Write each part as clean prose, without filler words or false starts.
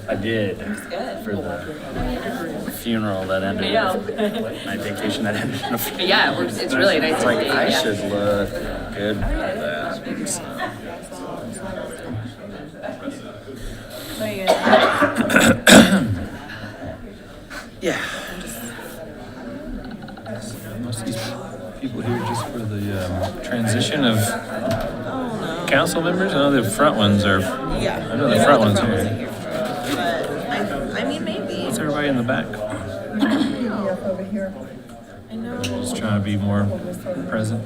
I did for the funeral that ended. My vacation that ended. Yeah, it's really nice. It's like I should look good for that. So. Yeah. Most of these people here just for the transition of council members. I know the front ones are. Yeah. I know the front ones here. But I mean, maybe. What's everybody in the back? Over here. I know. Just trying to be more present.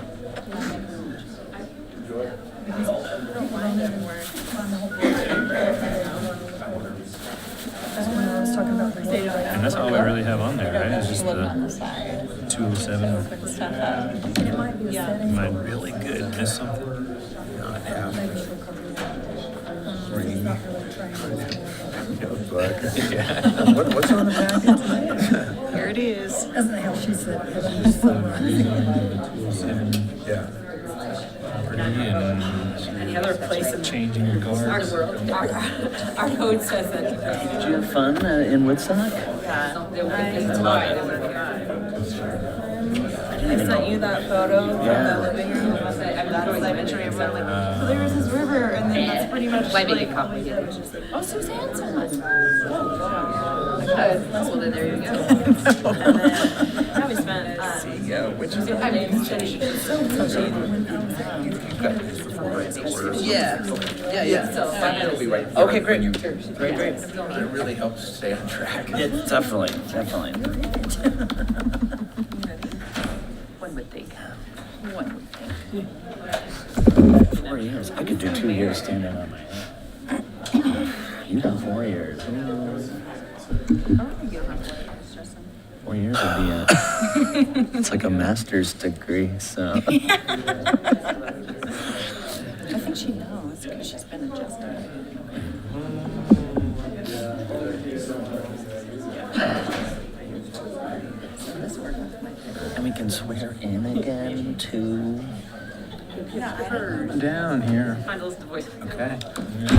That's when I was talking about. And that's all we really have on there, right? It's just the 207. It might be a setting. Am I really good? Miss something? Maybe she'll cover that. She's not really trained. Yeah. What's on the packet? Here it is. Doesn't help, she said. She's summarizing. Yeah. Pretty and Any other place in changing your our cards. world, our code says that. Did you have fun in Woodstock? Yeah. They would I sent you that photo from the living room. That's the imagery of like, so there was this river, and then that's pretty much Why make like, a copy? Oh, Suzanne's on. That's well, then there you go. and then yeah, we spent. Which is I mean, it's so Yeah. So It'll be right. Okay, great. Great. It really helps stay on track. Yeah, definitely. one would think. One would think. 4 years. I could do 2 years standing on my head. You got 4 years. 4 years would be it's like a master's degree, so. I think she knows because she's been adjusting. And we can swear in again too. Down here. Handles the voice. Okay.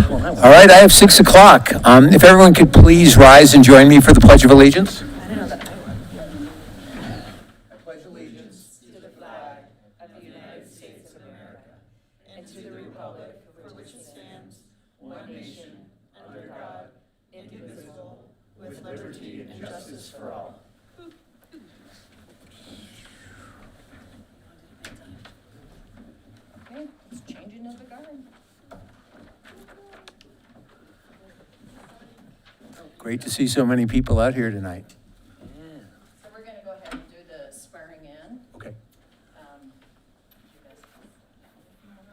Well, that All right, I have 6 o'clock. If everyone could please rise and join me for the Pledge of Allegiance. I know that I I pledge allegiance To the flag of the United States of America and to the republic for which it stands, one nation, under God, indivisible, with liberty and justice for all. Okay, it's changing of the guard. Great to see so many people out here tonight. So we're gonna go ahead and do the swearing in. Okay.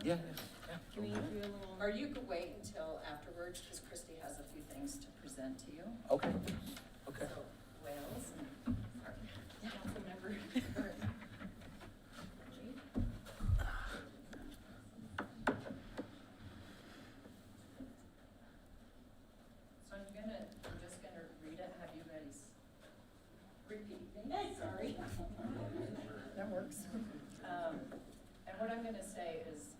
You guys- Or you could wait until afterwards, because Christy has a few things to present to you. Okay. So Wales and our council member. So I'm just gonna read it, have you guys repeat me, sorry. That works. And what I'm gonna say is,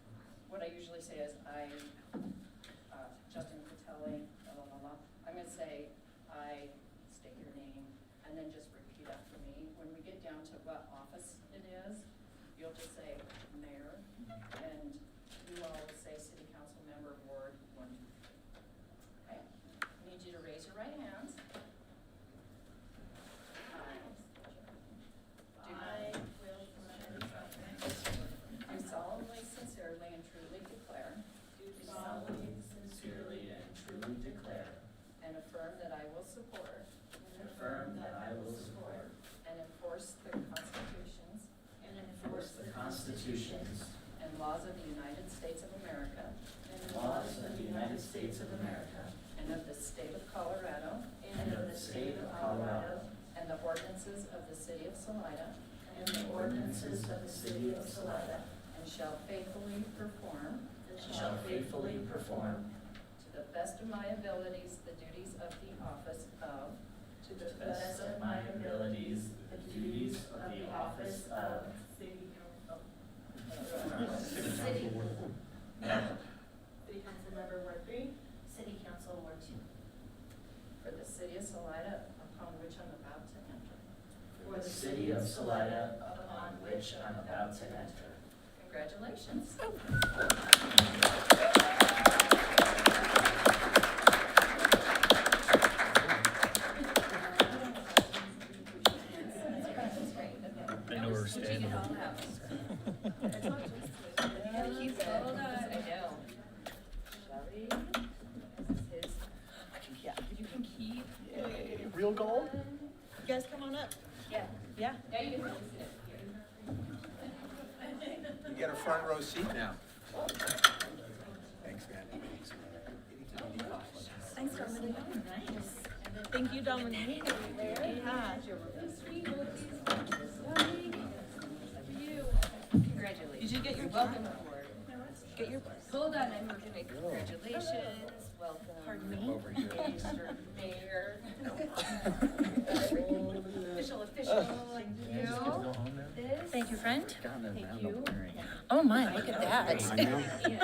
what I usually say is Justin Patelli, blah, blah, blah, blah. I'm gonna say, I state your name, and then just repeat after me. When we get down to what office it is, you'll just say mayor, and you all will say city council member, ward 1, 2, 3. Okay? I need you to raise your right hands. Do solemnly, sincerely, and truly declare. And affirm that I will support. And enforce the constitutions. And laws of the United States of America. And of the state of Colorado. And the ordinances of the city of Salida. And shall faithfully perform. To the best of my abilities, the duties of the office of. City of Salida upon which I'm about to enter. Congratulations. I know we're standing. Real gold? You guys come on up. Yeah. Yeah. Yeah, you can really see it. You get a front row seat now. Thanks, man. Thanks, Dominique. Nice. Thank you, Dominique. Yeah. Congratulations. Did you get your Welcome aboard. Get your Hold on, I'm going to make congratulations. Welcome. Pardon me? Mr. Mayor. Official. Thank you. This. Thank you, friend. Thank you. Oh my, look at that. I know.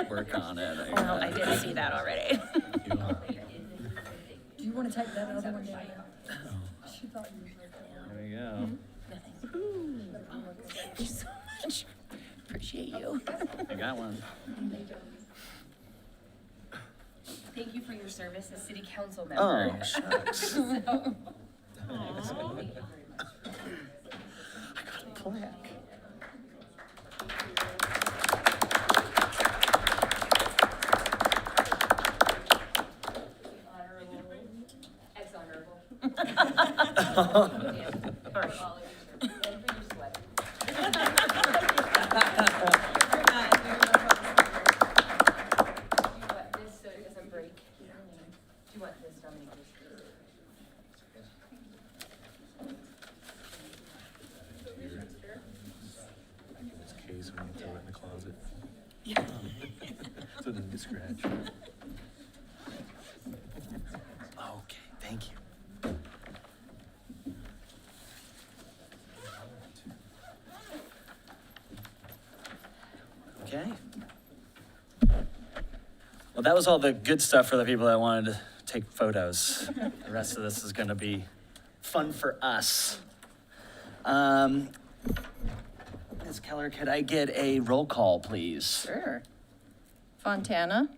Work on it. Oh, no, I did see that already. Do you want to type that other one down? She thought you were. There you go. Thank you so much. Appreciate you. I got one. Thank you for your service as city council member. Oh, shucks. Aw. I got a plaque. Ex-honorable. All of you, sir. And for your sweater. Do you want this so it doesn't break? Do you want this, Dominique? This case when you throw it in the closet. So it doesn't get scratched. Okay, thank you. Okay. Well, that was all the good stuff for the people that wanted to take photos. The rest of this is going to be fun for us. Ms. Keller, could I get a roll call, please? Sure. Fontana?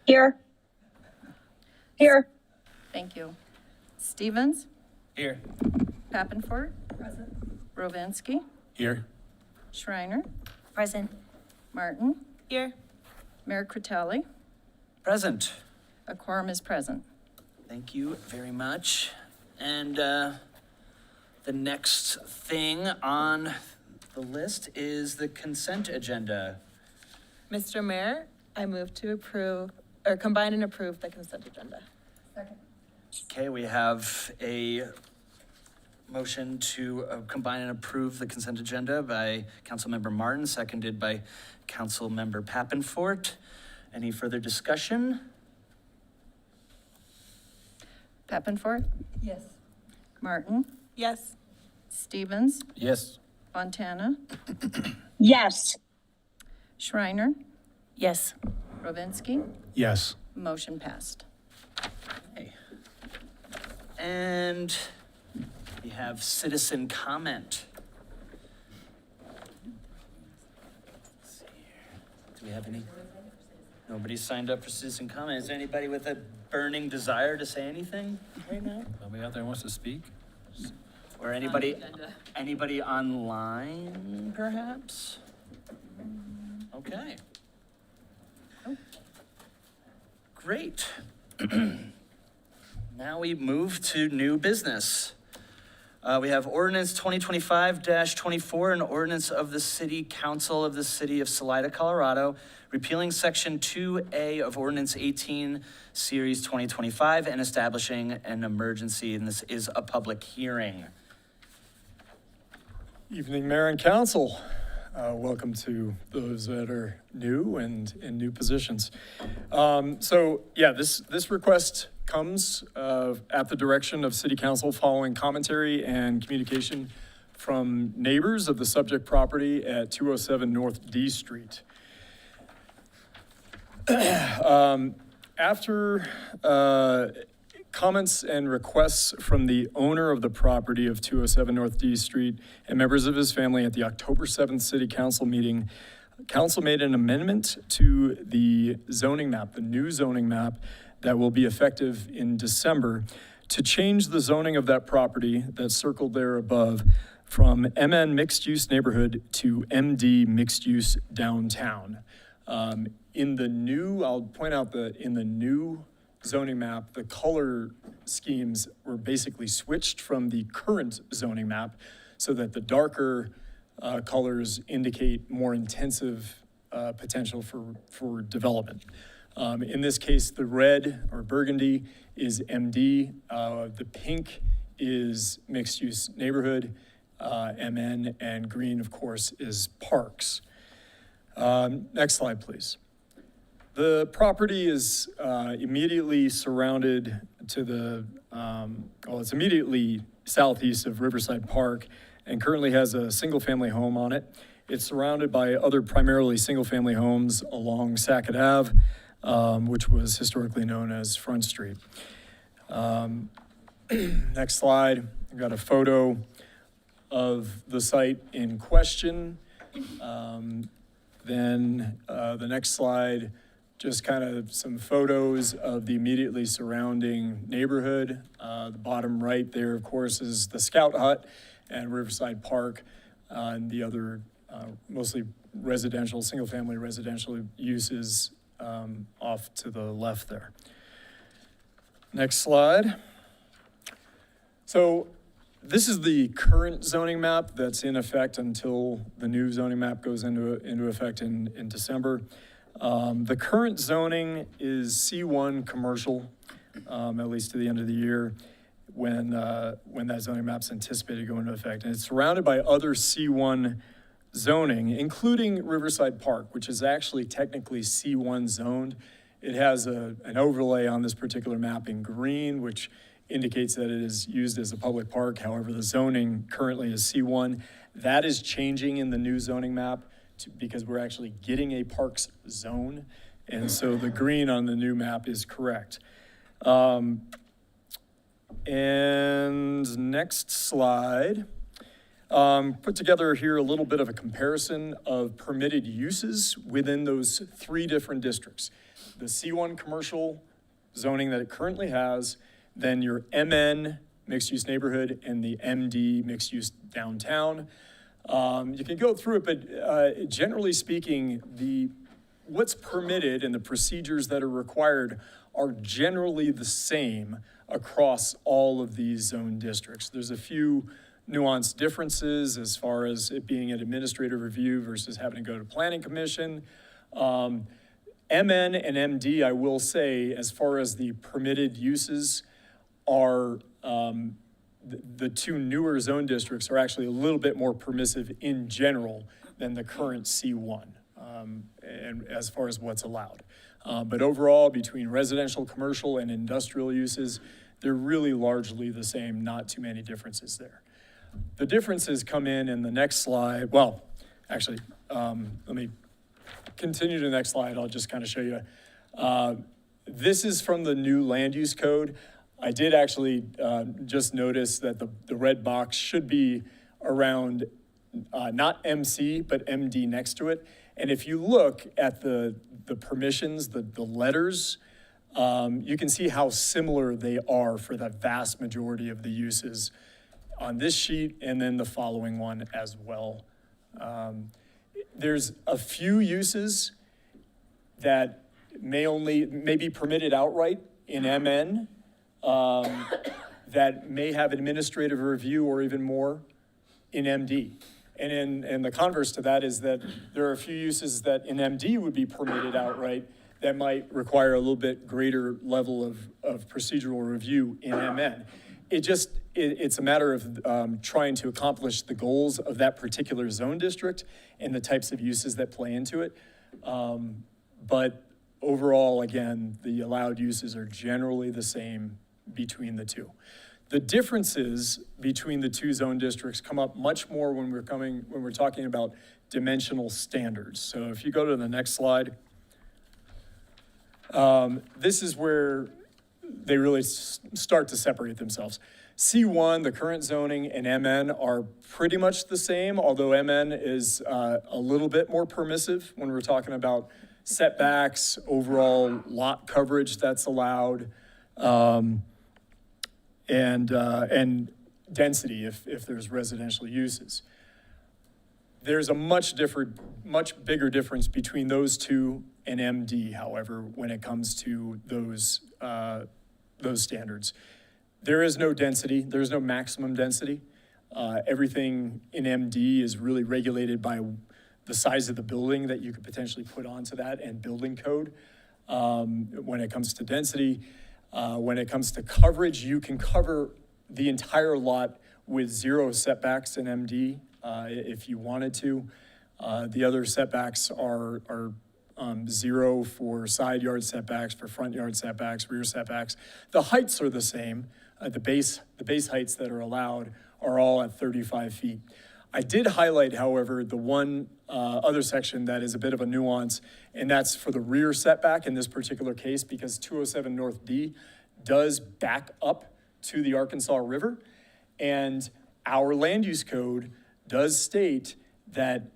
Here. Here. Thank you. Stevens? Here. Pappenfort? Present. Rovansky? Here. Schreiner? Present. Martin? Here. Mayor Critelli? Present. A quorum is present. Thank you very much. And the next thing on the list is the consent agenda. Mr. Mayor, I move to approve, or combine and approve the consent agenda. Okay, we have a motion to combine and approve the consent agenda by Councilmember Martin, seconded by Councilmember Pappenfort. Any further discussion? Pappenfort? Yes. Martin? Yes. Stevens? Yes. Fontana? Yes. Schreiner? Yes. Rovansky? Yes. Motion passed. Okay. And we have citizen comment. Let's see here. Do we have any? Nobody's signed up for citizen comment. Is there anybody with a burning desire to say anything right now? Nobody out there wants to speak? Or anybody online, perhaps? Okay. Great. Now we move to new business. We have ordinance 2025-24, an ordinance of the City Council of the City of Salida, Colorado, repealing Section 2A of Ordinance 18, Series 2025, and establishing an emergency, and this is a public hearing. Evening, Mayor and Council. Welcome to those that are new and in new positions. This request comes at the direction of City Council following commentary and communication from neighbors of the subject property at 207 North D Street. After Comments and requests from the owner of the property of 207 North D Street and members of his family at the October 7th City Council meeting. Council made an amendment to the zoning map, the new zoning map that will be effective in December, to change the zoning of that property that's circled there above from MN mixed-use neighborhood to MD mixed-use downtown. I'll point out that in the new zoning map, the color schemes were basically switched from the current zoning map so that the darker colors indicate more intensive potential for development. In this case, the red or burgundy is MD, the pink is mixed-use neighborhood, MN, and green, of course, is parks. Next slide, please. The property is immediately surrounded to the, it's immediately southeast of Riverside Park and currently has a single-family home on it. It's surrounded by other primarily single-family homes along Sackett Ave, which was historically known as Front Street. Next slide, I've got a photo of the site in question. Then the next slide, just kind of some photos of the immediately surrounding neighborhood. The bottom right there, of course, is the Scout Hut and Riverside Park, and the other mostly residential, single-family residential uses off to the left there. Next slide. So this is the current zoning map that's in effect until the new zoning map goes into effect in December. The current zoning is C1 commercial, at least to the end of the year, when that zoning map's anticipated to go into effect. And it's surrounded by other C1 zoning, including Riverside Park, which is actually technically C1 zoned. It has an overlay on this particular map in green, which indicates that it is used as a public park. However, the zoning currently is C1. That is changing in the new zoning map because we're actually getting a parks zone. And so the green on the new map is correct. And next slide. Put together here a little bit of a comparison of permitted uses within those three different districts. The C1 commercial zoning that it currently has, then your MN mixed-use neighborhood and the MD mixed-use downtown. You can go through it, but generally speaking, what's permitted and the procedures that are required are generally the same across all of these zone districts. There's a few nuanced differences as far as it being an administrative review versus having to go to planning commission. MN and MD, I will say, as far as the permitted uses are, the two newer zone districts are actually a little bit more permissive in general than the current C1, and as far as what's allowed. But overall, between residential, commercial, and industrial uses, they're really largely the same, not too many differences there. The differences come in the next slide. Well, actually, let me continue to the next slide. I'll just kind of show you. This is from the new land use code. I did actually just notice that the red box should be around not MC, but MD next to it. And if you look at the permissions, the letters, you can see how similar they are for the vast majority of the uses on this sheet and then the following one as well. There's a few uses that may be permitted outright in MN that may have administrative review or even more in MD. And the converse to that is that there are a few uses that in MD would be permitted outright that might require a little bit greater level of procedural review in MN. It's a matter of trying to accomplish the goals of that particular zone district and the types of uses that play into it. But overall, again, the allowed uses are generally the same between the two. The differences between the two zone districts come up much more when we're talking about dimensional standards. So if you go to the next slide, this is where they really start to separate themselves. C1, the current zoning, and MN are pretty much the same, although MN is a little bit more permissive when we're talking about setbacks, overall lot coverage that's allowed, and density if there's residential uses. There's a much bigger difference between those two and MD, however, when it comes to those standards. There is no density, there's no maximum density. Everything in MD is really regulated by the size of the building that you could potentially put onto that and building code. When it comes to density, when it comes to coverage, you can cover the entire lot with 0 setbacks in MD if you wanted to. The other setbacks are 0 for side yard setbacks, for front yard setbacks, rear setbacks. The heights are the same. The base heights that are allowed are all at 35 feet. I did highlight, however, the one other section that is a bit of a nuance, and that's for the rear setback in this particular case, because 207 North D does back up to the Arkansas River, and our land use code does state that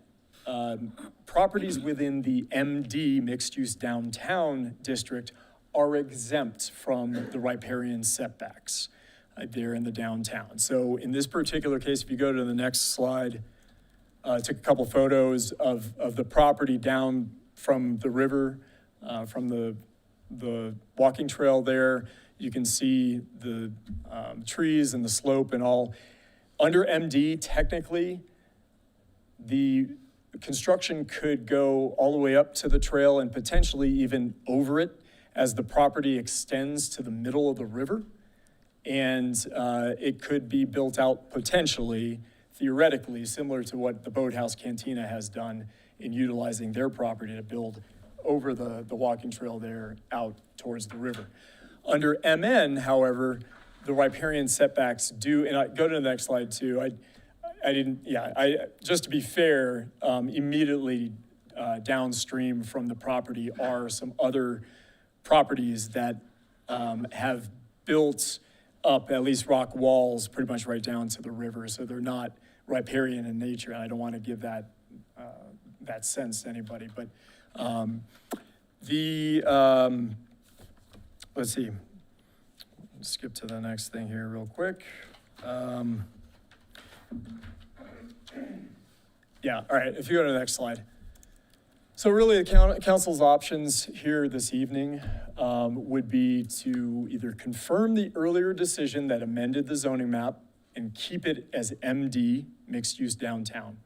properties within the MD, mixed-use downtown district, are exempt from the riparian setbacks there in the downtown. So in this particular case, if you go to the next slide, I took a couple photos of the property down from the river, from the walking trail there. You can see the trees and the slope and all. Under MD, technically, the construction could go all the way up to the trail and potentially even over it as the property extends to the middle of the river. And it could be built out potentially, theoretically, similar to what the Boathouse Cantina has done in utilizing their property to build over the walking trail there out towards the river. Under MN, however, the riparian setbacks do, and I go to the next slide too. Just to be fair, immediately downstream from the property are some other properties that have built up at least rock walls pretty much right down to the river, so they're not riparian in nature, and I don't want to give that sense to anybody. But let's see. Skip to the next thing here real quick. Yeah, all right, if you go to the next slide. So really the council's options here this evening would be to either confirm the earlier decision that amended the zoning map and keep it as MD, mixed use downtown,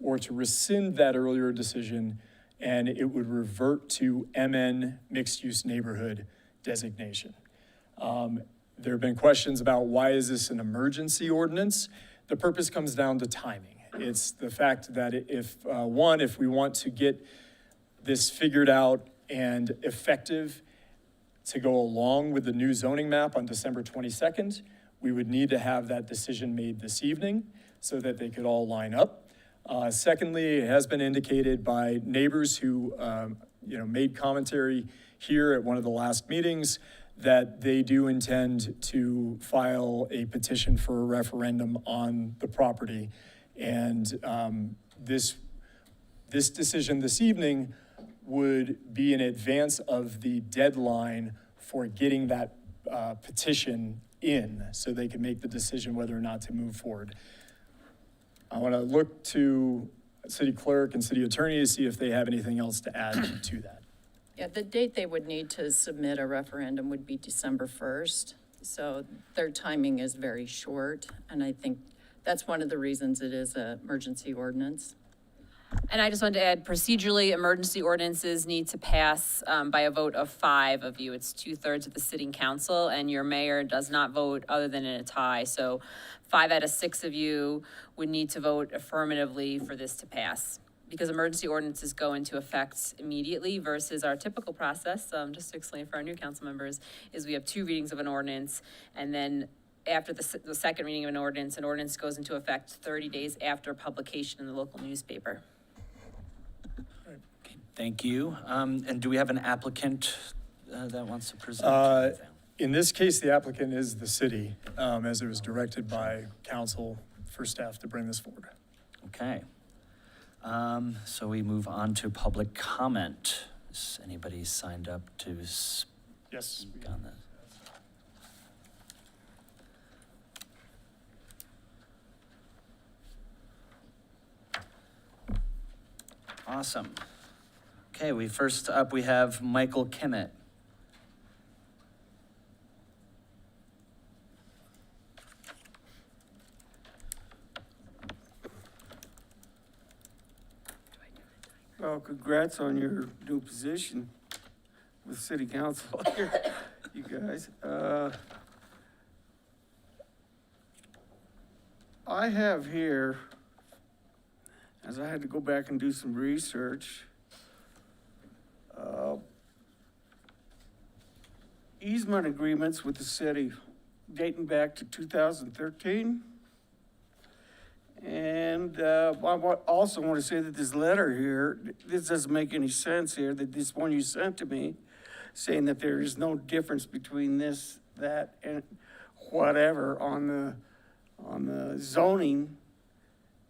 or to rescind that earlier decision and it would revert to MN, mixed use neighborhood designation. There have been questions about why is this an emergency ordinance? The purpose comes down to timing. It's the fact that if we want to get this figured out and effective to go along with the new zoning map on December 22nd, we would need to have that decision made this evening so that they could all line up. Secondly, it has been indicated by neighbors who made commentary here at one of the last meetings that they do intend to file a petition for a referendum on the property. And this decision this evening would be in advance of the deadline for getting that petition in so they can make the decision whether or not to move forward. I want to look to city clerk and city attorney to see if they have anything else to add to that. Yeah, the date they would need to submit a referendum would be December 1st. So their timing is very short. And I think that's one of the reasons it is an emergency ordinance. And I just wanted to add, procedurally, emergency ordinances need to pass by a vote of 5 of you. It's 2/3 of the sitting council, and your mayor does not vote other than in a tie. So 5 out of 6 of you would need to vote affirmatively for this to pass, because emergency ordinances go into effect immediately versus our typical process, just to explain for our new council members, is we have 2 readings of an ordinance, and then after the second reading of an ordinance goes into effect 30 days after publication in the local newspaper. Okay, thank you. And do we have an applicant that wants to present? In this case, the applicant is the city, as it was directed by council for staff to bring this forward. Okay. So we move on to public comment. Is anybody signed up to speak Yes. on this? Awesome. Okay, first up, we have Michael Kimmett. Well, congrats on your new position with city council here, you guys. I have here, as I had to go back and do some research, easement agreements with the city dating back to 2013. And also want to say that this letter here, this doesn't make any sense here, that this one you sent to me, saying that there is no difference between this, that, and whatever on the zoning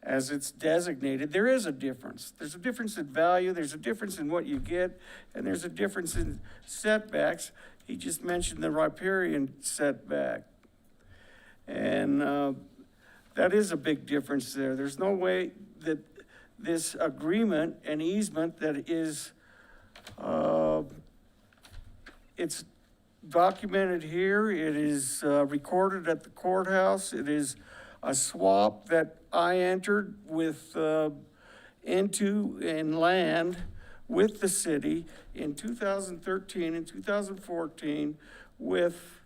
as it's designated. There is a difference. There's a difference in value, there's a difference in what you get, and there's a difference in setbacks. He just mentioned the riparian setback. And that is a big difference there. There's no way that this agreement and easement that is, it's documented here, it is recorded at the courthouse, it is a swap that I entered with, into and land with the city in 2013 and 2014 with,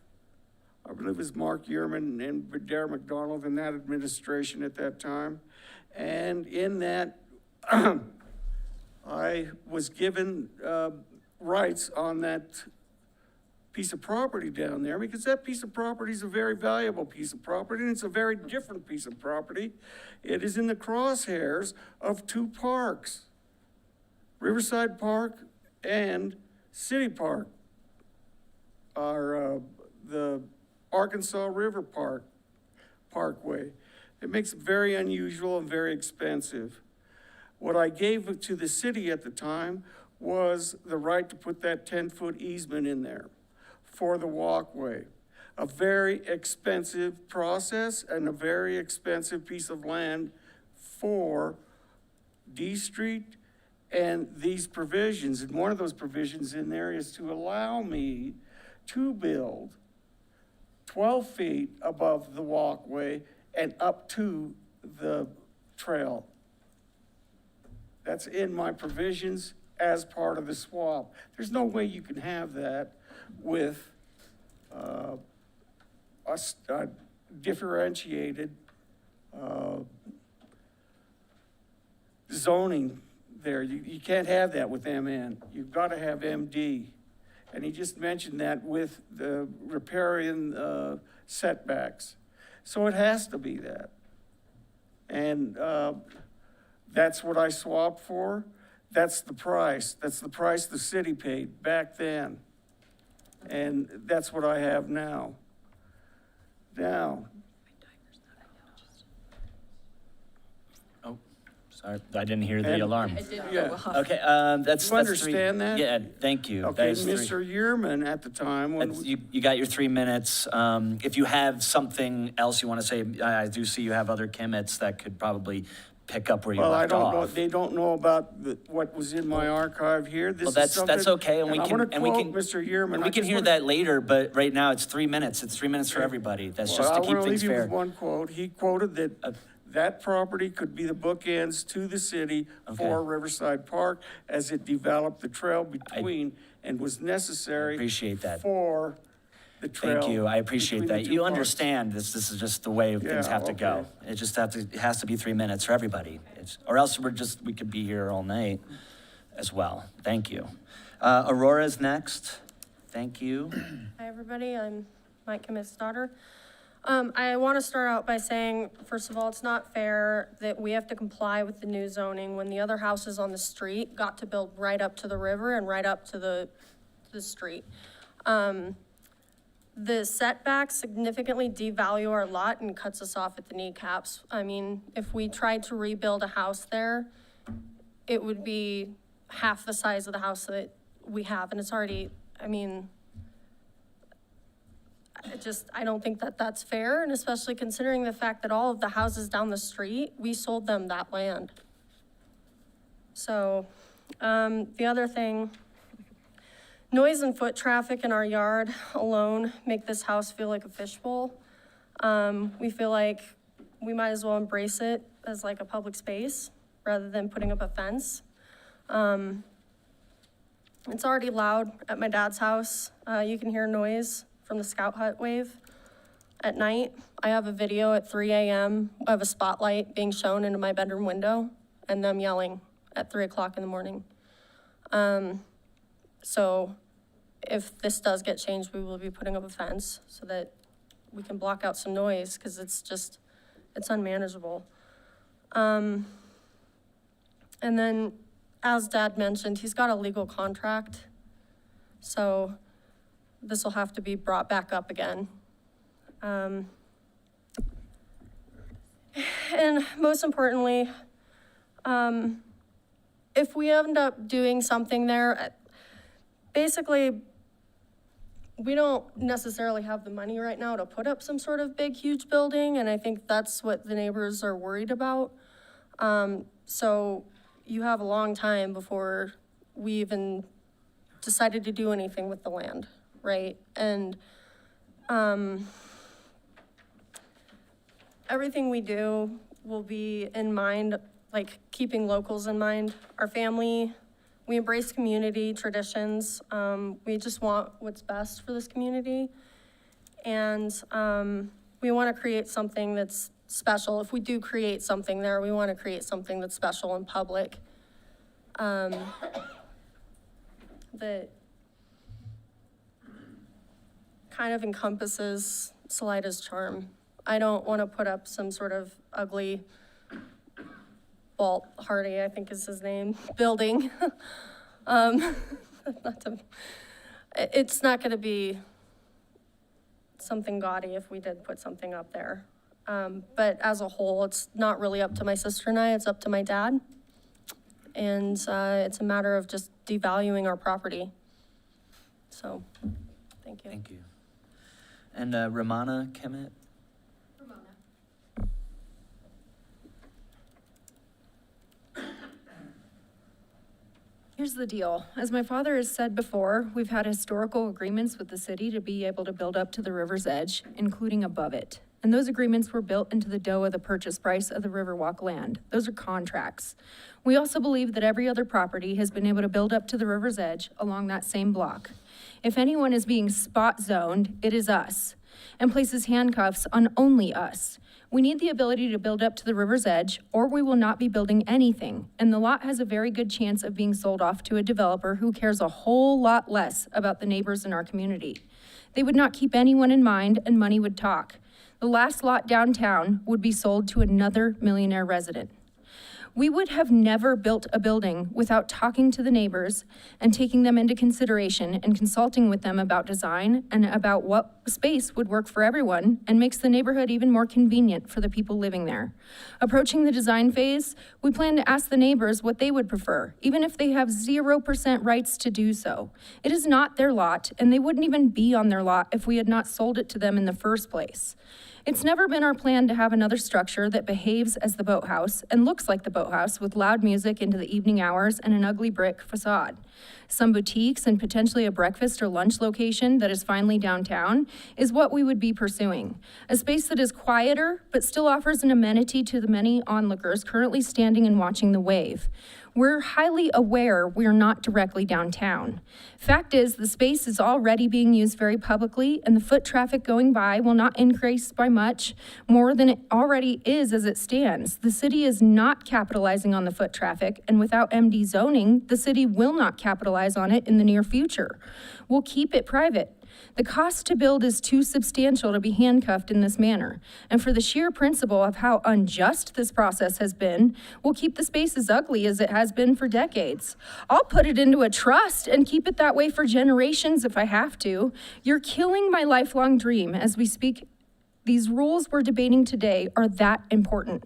I believe it was Mark Yearman and Darrell McDonald in that administration at that time. And in that, I was given rights on that piece of property down there because that piece of property is a very valuable piece of property and it's a very different piece of property. It is in the crosshairs of two parks, Riverside Park and City Park, are the Arkansas River Parkway. It makes it very unusual and very expensive. What I gave to the city at the time was the right to put that 10-foot easement in there for the walkway. A very expensive process and a very expensive piece of land for D Street and these provisions. And one of those provisions in there is to allow me to build 12 feet above the walkway and up to the trail. That's in my provisions as part of the swap. There's no way you can have that with a differentiated zoning there. You can't have that with MN. You've got to have MD. And he just mentioned that with the riparian setbacks. So it has to be that. And that's what I swapped for. That's the price. That's the price the city paid back then. And that's what I have now. Now, Oh, sorry, I didn't hear the And- alarm. It didn't Yeah. go off. Okay, that's. You that's understand that? Yeah, thank you. okay, That is three. Mr. Yearman at the time, when You got your 3 minutes. If you have something else you want to say, I do see you have other Kimmets that could probably pick up where you well, I left don't know, off. they don't know about what was in my archive here. This Well, is that's something- okay, and we I can, want to and we quote can. Mr. Yearman. We I can just hear wanna- that later, but right now it's 3 minutes. It's 3 minutes for everybody. That's Well, just to I keep want to things leave you fair. with one quote. He quoted that that property could be the bookends to the city for Okay. Riverside Park as it developed the trail between and was necessary Appreciate that. for the trail. Thank you. I appreciate between the that. two You parks. understand this is just the way things Yeah, have to go. okay. It just it has to be 3 minutes for everybody. Or else we could be here all night as well. Thank you. Aurora's next. Thank you. Hi, everybody. I'm Mike Kimmett's daughter. I want to start out by saying, first of all, it's not fair that we have to comply with the new zoning when the other houses on the street got to build right up to the river and right up to the street. the setbacks significantly devalue our lot and cuts us off at the kneecaps. I mean, if we tried to rebuild a house there, it would be half the size of the house that we have, and it's already, I mean, I don't think that that's fair, and especially considering the fact that all of the houses down the street, we sold them that land. So, the other thing, noise and foot traffic in our yard alone make this house feel like a fishbowl. We feel like we might as well embrace it as like a public space rather than putting up a fence. It's already loud at my dad's house. You can hear noise from the Scout Hut wave at night. I have a video at 3 a.m. of a spotlight being shown into my bedroom window and them yelling at 3 o'clock in the morning. So if this does get changed, we will be putting up a fence so that we can block out some noise, because it's unmanageable. And then, as Dad mentioned, he's got a legal contract, so this will have to be brought back up again. And most importantly, if we end up doing something there, basically, we don't necessarily have the money right now to put up some sort of big, huge building, and I think that's what the neighbors are worried about. So you have a long time before we even decided to do anything with the land, right? And everything we do will be in mind, like keeping locals in mind. Our family, we embrace community traditions. We just want what's best for this community. And we want to create something that's special. If we do create something there, we want to create something that's special and public. That kind of encompasses Salida's charm. I don't want to put up some sort of ugly Walt Hardy, I think is his name, building. It's not going to be something gaudy if we did put something up there. But as a whole, it's not really up to my sister and I, it's up to my dad. And it's a matter of just devaluing our property. So, thank you. Thank you. And Ramana Kemet? Here's the deal. As my father has said before, we've had historical agreements with the city to be able to build up to the river's edge, including above it. And those agreements were built into the dough of the purchase price of the Riverwalk land. Those are contracts. We also believe that every other property has been able to build up to the river's edge along that same block. If anyone is being spot zoned, it is us, and places handcuffs on only us. We need the ability to build up to the river's edge, or we will not be building anything, and the lot has a very good chance of being sold off to a developer who cares a whole lot less about the neighbors in our community. They would not keep anyone in mind, and money would talk. The last lot downtown would be sold to another millionaire resident. We would have never built a building without talking to the neighbors and taking them into consideration and consulting with them about design and about what space would work for everyone and makes the neighborhood even more convenient for the people living there. Approaching the design phase, we plan to ask the neighbors what they would prefer, even if they have 0% rights to do so. It is not their lot, and they wouldn't even be on their lot if we had not sold it to them in the first place. It's never been our plan to have another structure that behaves as the boathouse and looks like the boathouse with loud music into the evening hours and an ugly brick facade. Some boutiques and potentially a breakfast or lunch location that is finally downtown is what we would be pursuing. A space that is quieter, but still offers an amenity to the many onlookers currently standing and watching the wave. We're highly aware we're not directly downtown. Fact is, the space is already being used very publicly, and the foot traffic going by will not increase by much more than it already is as it stands. The city is not capitalizing on the foot traffic, and without MD zoning, the city will not capitalize on it in the near future. We'll keep it private. The cost to build is too substantial to be handcuffed in this manner. And for the sheer principle of how unjust this process has been, we'll keep the space as ugly as it has been for decades. I'll put it into a trust and keep it that way for generations if I have to. You're killing my lifelong dream as we speak. These rules we're debating today are that important.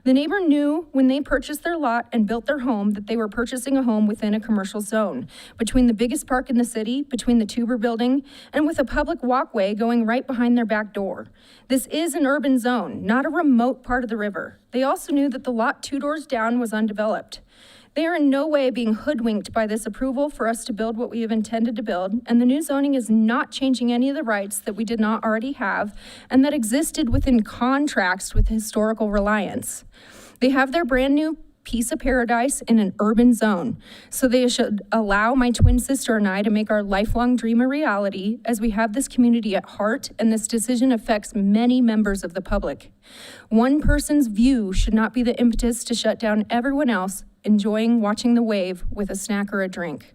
The neighbor knew when they purchased their lot and built their home that they were purchasing a home within a commercial zone, between the biggest park in the city, between the Tuber building, and with a public walkway going right behind their back door. This is an urban zone, not a remote part of the river. They also knew that the lot 2 doors down was undeveloped. They are in no way being hoodwinked by this approval for us to build what we have intended to build, and the new zoning is not changing any of the rights that we did not already have and that existed within contracts with historical reliance. They have their brand new piece of paradise in an urban zone, so they should allow my twin sister and I to make our lifelong dream a reality, as we have this community at heart and this decision affects many members of the public. One person's view should not be the impetus to shut down everyone else enjoying watching the wave with a snack or a drink.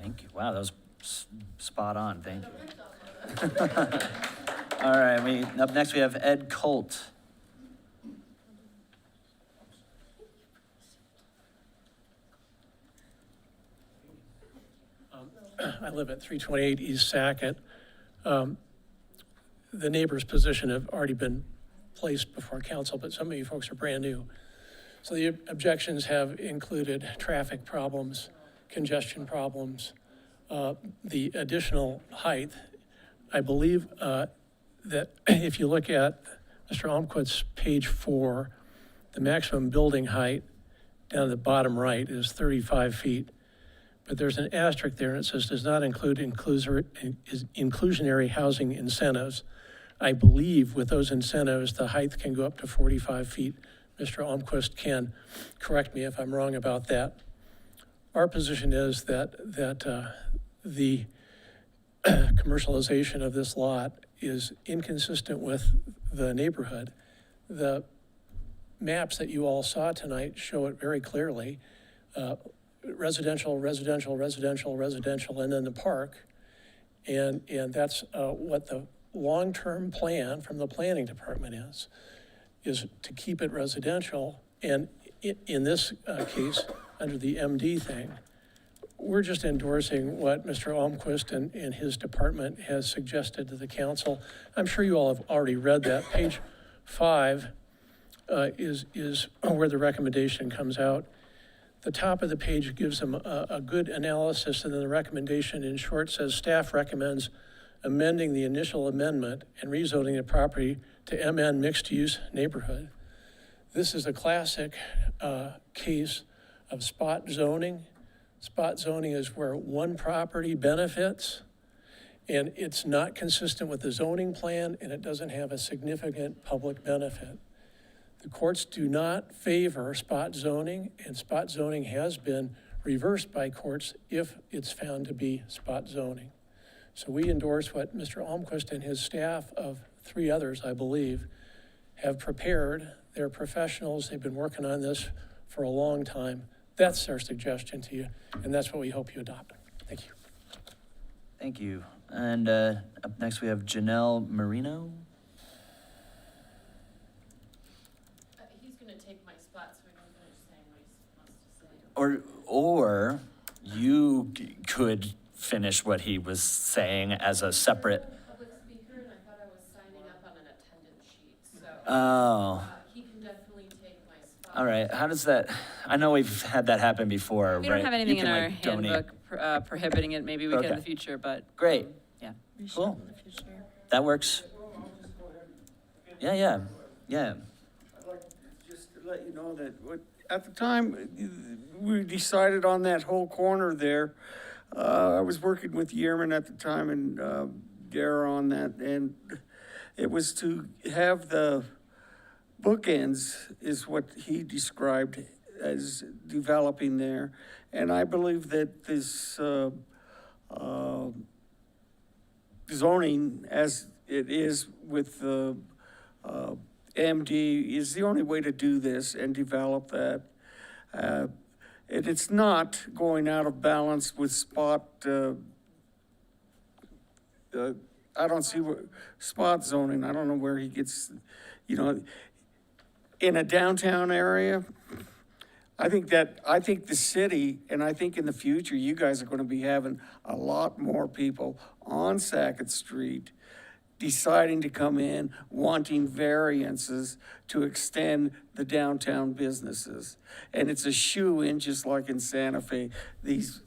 Thank you. Wow, that was spot on. Thank you. All right, up next we have Ed Colt. I live at 328 East Sackett. The neighbor's position have already been placed before council, but some of you folks are brand new. So the objections have included traffic problems, congestion problems, the additional height. I believe that if you look at Mr. Almquist's page 4, the maximum building height down at the bottom right is 35 feet. But there's an asterisk there and it says does not include inclusionary housing incentives. I believe with those incentives, the height can go up to 45 feet. Mr. Almquist can correct me if I'm wrong about that. Our position is that the commercialization of this lot is inconsistent with the neighborhood. The maps that you all saw tonight show it very clearly. Residential, residential, residential, residential, and then the park. And that's what the long-term plan from the planning department is to keep it residential. And in this case, under the MD thing, we're just endorsing what Mr. Almquist and his department has suggested to the council. I'm sure you all have already read that. Page 5 is where the recommendation comes out. The top of the page gives them a good analysis, and then the recommendation in short says staff recommends amending the initial amendment and rezoning the property to MN mixed-use neighborhood. This is a classic case of spot zoning. Spot zoning is where one property benefits, and it's not consistent with the zoning plan, and it doesn't have a significant public benefit. The courts do not favor spot zoning, and spot zoning has been reversed by courts if it's found to be spot zoning. So we endorse what Mr. Almquist and his staff of 3 others, I believe, have prepared. They're professionals. They've been working on this for a long time. That's our suggestion to you, and that's what we hope you adopt. Thank you. Thank you. And up next we have Janelle Marino. He's gonna take my spot, so I don't finish saying what he wants to say. Or you could finish what he was saying as a separate. Public speaker, and I thought I was signing up on an attendance sheet, so. Oh. He can definitely take my spot. All right. How does that? I know we've had that happen before. We right? don't have anything You in can, our like, donate. handbook prohibiting it. Maybe we can in Okay. the future, but. Great. Yeah. Cool. That works. Yeah. I'd like just to let you know that at the time we decided on that whole corner there, I was working with Yearman at the time and Dara on that, and it was to have the bookends is what he described as developing there. And I believe that this zoning as it is with the MD is the only way to do this and develop that. And it's not going out of balance with spot I don't see what, spot zoning, I don't know where he gets, you know, in a downtown area, I think the city, and I think in the future, you guys are gonna be having a lot more people on Sackett Street deciding to come in, wanting variances to extend the downtown businesses. And it's a shoe-in, just like in Santa Fe, these,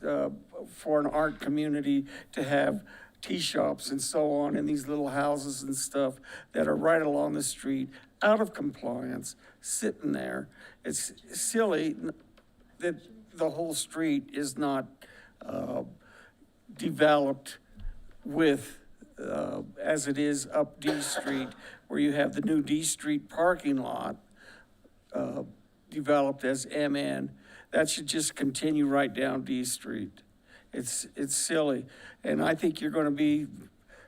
for an art community to have tea shops and so on, and these little houses and stuff that are right along the street, out of compliance, sitting there. It's silly that the whole street is not developed with, as it is up D Street, where you have the new D Street parking lot developed as MN. That should just continue right down D Street. It's silly. And I think you're gonna be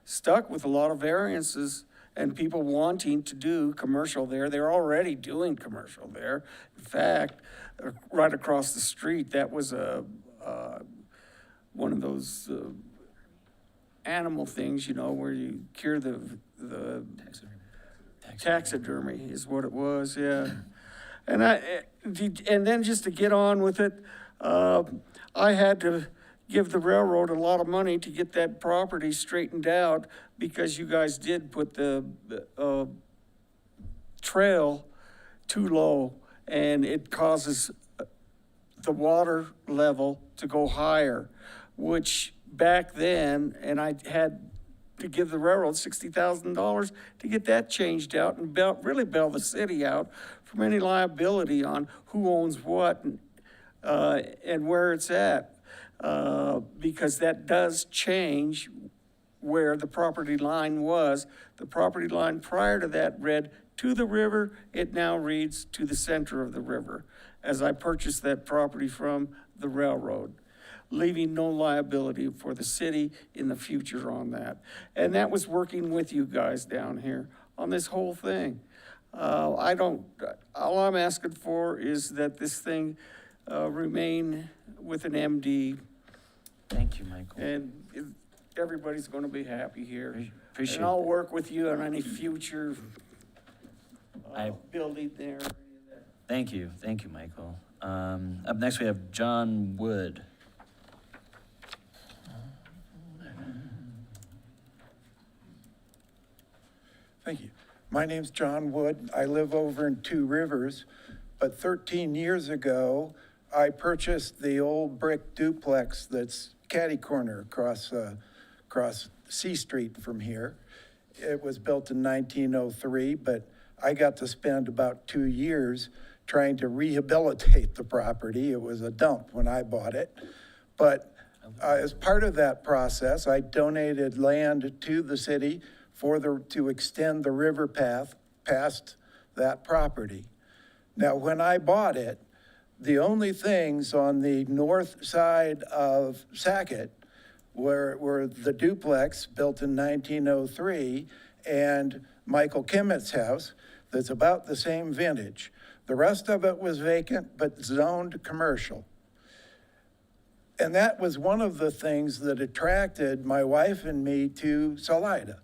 stuck with a lot of variances and people wanting to do commercial there. They're already doing commercial there. In fact, right across the street, that was one of those animal things, you know, where you cure the taxidermy is what it was, yeah. And then just to get on with it, I had to give the railroad a lot of money to get that property straightened out because you guys did put the trail too low, and it causes the water level to go higher, which back then, and I had to give the railroad $60,000 to get that changed out and really bail the city out from any liability on who owns what and where it's at. Because that does change where the property line was. The property line prior to that read to the river. It now reads to the center of the river as I purchased that property from the railroad, leaving no liability for the city in the future on that. And that was working with you guys down here on this whole thing. All I'm asking for is that this thing remain with an MD. Thank you, Michael. And everybody's gonna be happy here. Appreciate And I'll that. work with you on any future building there. Thank you, Michael. Up next, we have John Wood. Thank you. My name's John Wood. I live over in Two Rivers, but 13 years ago, I purchased the old brick duplex that's catty corner across C Street from here. It was built in 1903, but I got to spend about 2 years trying to rehabilitate the property. It was a dump when I bought it. But as part of that process, I donated land to the city to extend the river path past that property. Now, when I bought it, the only things on the north side of Sackett were the duplex built in 1903 and Michael Kimmett's house that's about the same vintage. The rest of it was vacant but zoned commercial. And that was one of the things that attracted my wife and me to Salida,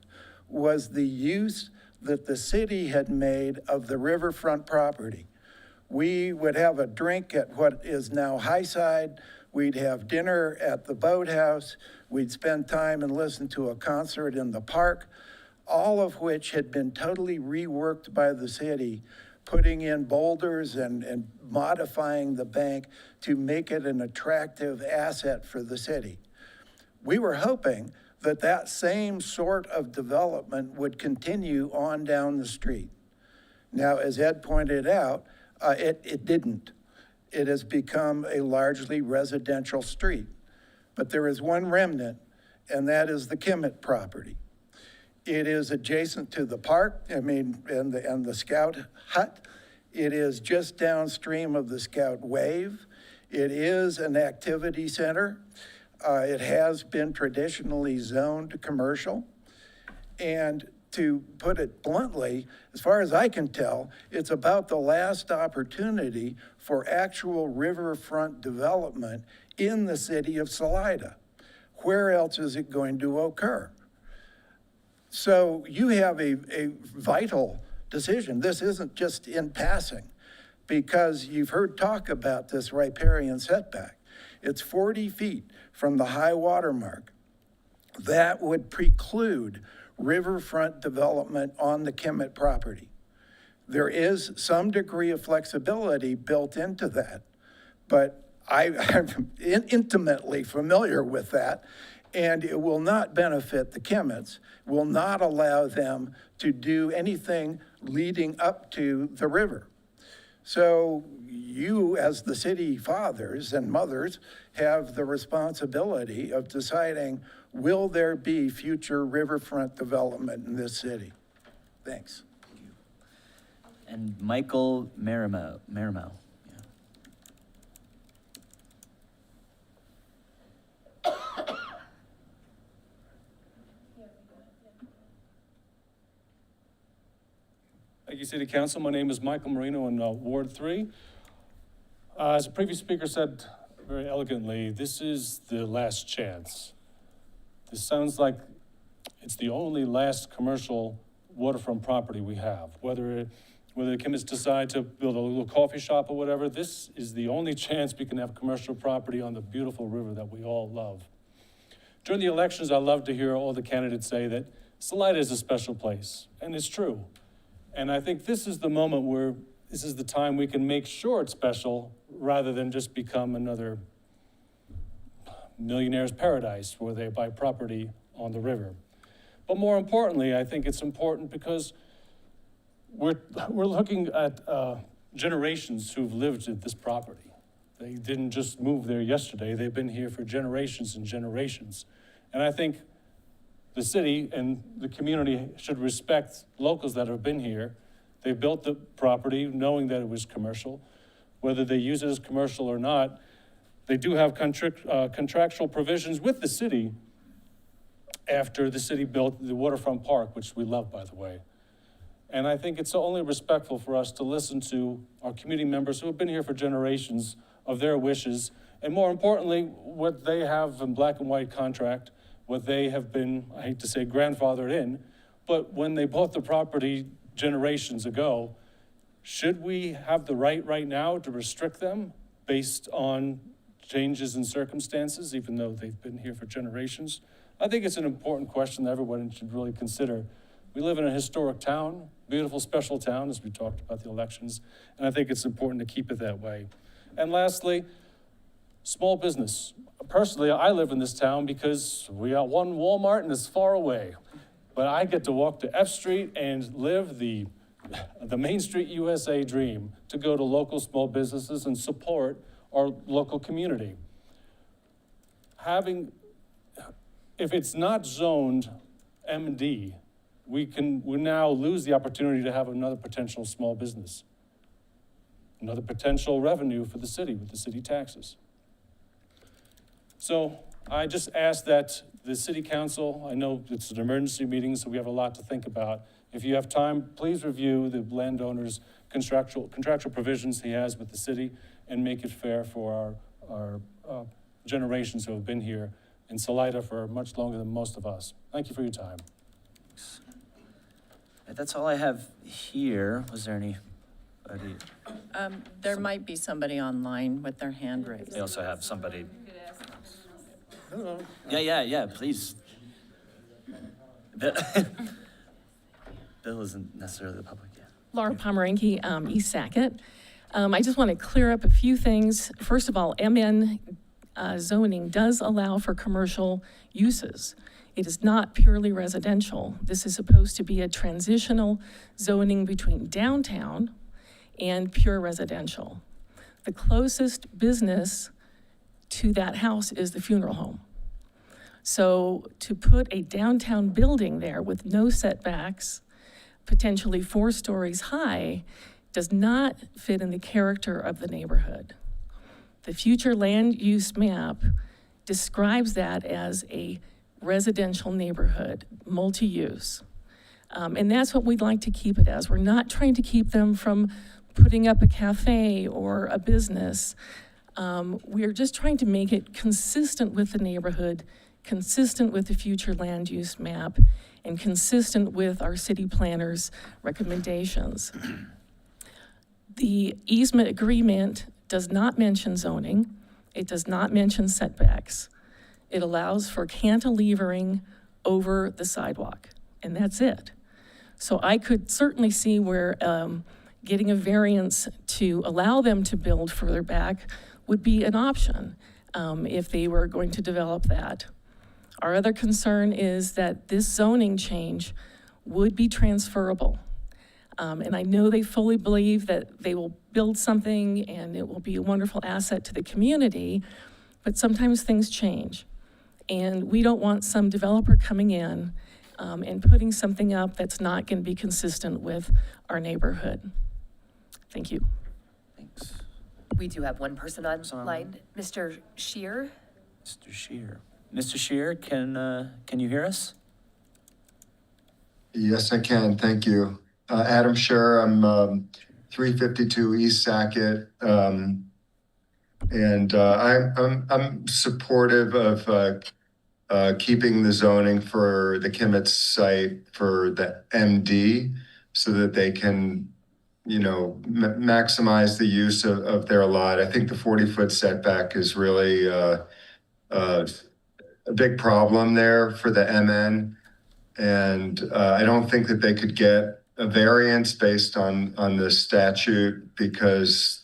was the use that the city had made of the riverfront property. We would have a drink at what is now Highside. We'd have dinner at the boathouse. We'd spend time and listen to a concert in the park, all of which had been totally reworked by the city, putting in boulders and modifying the bank to make it an attractive asset for the city. We were hoping that that same sort of development would continue on down the street. Now, as Ed pointed out, it didn't. It has become a largely residential street. But there is one remnant, and that is the Kimmett property. It is adjacent to the park, and the Scout hut. It is just downstream of the Scout Wave. It is an activity center. It has been traditionally zoned commercial. And to put it bluntly, as far as I can tell, it's about the last opportunity for actual riverfront development in the city of Salida. Where else is it going to occur? So you have a vital decision. This isn't just in passing, because you've heard talk about this riparian setback. It's 40 feet from the high water mark. That would preclude riverfront development on the Kemet property. There is some degree of flexibility built into that, but I'm intimately familiar with that, and it will not benefit the Kemets, will not allow them to do anything leading up to the river. So you, as the city fathers and mothers, have the responsibility of deciding, will there be future riverfront development in this city? Thanks. And Michael Marimo. Thank you, City Council. My name is Michael Marino in Ward 3. As the previous speaker said very elegantly, this is the last chance. This sounds like it's the only last commercial waterfront property we have. Whether the Kemets decide to build a little coffee shop or whatever, this is the only chance we can have commercial property on the beautiful river that we all love. During the elections, I love to hear all the candidates say that Salida is a special place, and it's true. And I think this is the moment where this is the time we can make sure it's special rather than just become another millionaire's paradise where they buy property on the river. But more importantly, I think it's important because we're looking at generations who've lived at this property. They didn't just move there yesterday. They've been here for generations and generations. And I think the city and the community should respect locals that have been here. They built the property knowing that it was commercial. Whether they use it as commercial or not, they do have contractual provisions with the city after the city built the waterfront park, which we love, by the way. And I think it's only respectful for us to listen to our community members who have been here for generations of their wishes, and more importantly, what they have in black and white contract, what they have been, I hate to say grandfathered in, but when they bought the property generations ago, should we have the right now to restrict them based on changes in circumstances, even though they've been here for generations? I think it's an important question that everyone should really consider. We live in a historic town, beautiful, special town, as we talked about the elections, and I think it's important to keep it that way. And lastly, small business. Personally, I live in this town because we got one Walmart and it's far away. But I get to walk to F Street and live the Main Street USA dream, to go to local small businesses and support our local community. If it's not zoned MD, we now lose the opportunity to have another potential small business, another potential revenue for the city with the city taxes. So I just ask that the city council, I know it's an emergency meeting, so we have a lot to think about. If you have time, please review the landowner's contractual provisions he has with the city and make it fair for our generations who have been here in Salida for much longer than most of us. Thank you for your time. That's all I have here. Was there any? There might be somebody online with their hand raised. They also have somebody. Yeah, please. Bill isn't necessarily the public yet. Laura Pomeranke, East Sackett. I just want to clear up a few things. First of all, MN zoning does allow for commercial uses. It is not purely residential. This is supposed to be a transitional zoning between downtown and pure residential. The closest business to that house is the funeral home. So to put a downtown building there with no setbacks, potentially 4 stories high, does not fit in the character of the neighborhood. The future land use map describes that as a residential neighborhood, multi-use. And that's what we'd like to keep it as. We're not trying to keep them from putting up a cafe or a business. We're just trying to make it consistent with the neighborhood, consistent with the future land use map and consistent with our city planner's recommendations. The easement agreement does not mention zoning. It does not mention setbacks. It allows for cantilevering over the sidewalk, and that's it. So I could certainly see where getting a variance to allow them to build further back would be an option if they were going to develop that. Our other concern is that this zoning change would be transferable. And I know they fully believe that they will build something and it will be a wonderful asset to the community, but sometimes things change. And we don't want some developer coming in and putting something up that's not going to be consistent with our neighborhood. Thank you. Thanks. We do have one person online, Mr. Shear. Mr. Shear. Mr. Shear, can you hear us? Yes, I can. Thank you. Adam Scherer, I'm 352 East Sackett. And I'm supportive of keeping the zoning for the Kimmitz site for the MD so that they can, maximize the use of their lot. I think the 40-foot setback is really a big problem there for the MN. And I don't think that they could get a variance based on the statute because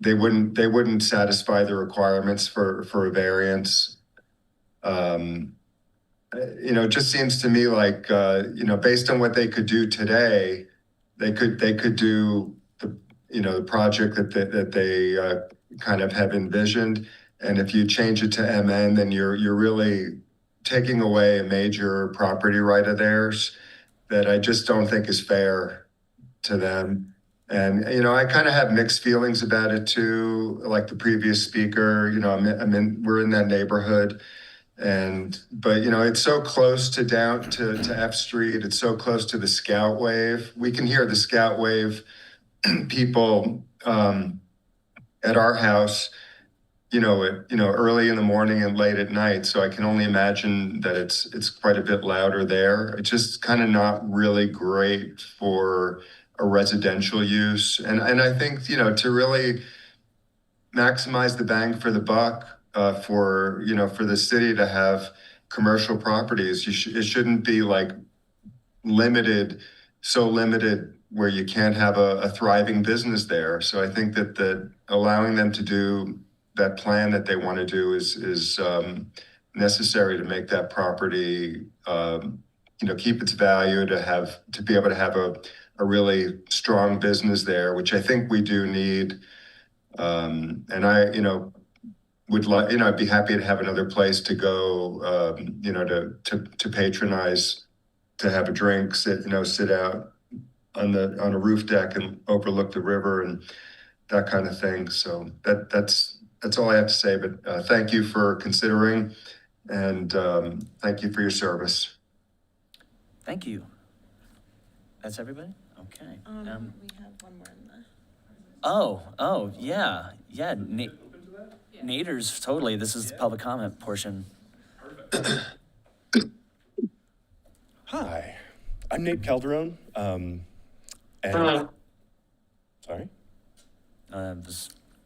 they wouldn't satisfy the requirements for a variance. It just seems to me like based on what they could do today, they could do the project that they kind of have envisioned. And if you change it to MN, then you're really taking away a major property right of theirs that I just don't think is fair to them. And, I kind of have mixed feelings about it too, like the previous speaker, we're in that neighborhood. But it's so close to F Street. It's so close to the Scout Wave. We can hear the Scout Wave people at our house, early in the morning and late at night. So I can only imagine that it's quite a bit louder there. It's just kind of not really great for a residential use. And I think, to really maximize the bang for the buck for the city to have commercial properties, it shouldn't be like so limited where you can't have a thriving business there. So I think that allowing them to do that plan that they want to do is necessary to make that property, keep its value, to be able to have a really strong business there, which I think we do need. And I, would like, I'd be happy to have another place to go, to patronize, to have a drink, sit out on a roof deck and overlook the river and that kind of thing. So that's all I have to say, but thank you for considering and thank you for your service. Thank you. That's everybody? Okay. We have one more in the. Yeah. Nader's, totally. This is the public comment portion. Hi, I'm Nate Calderon. Sorry?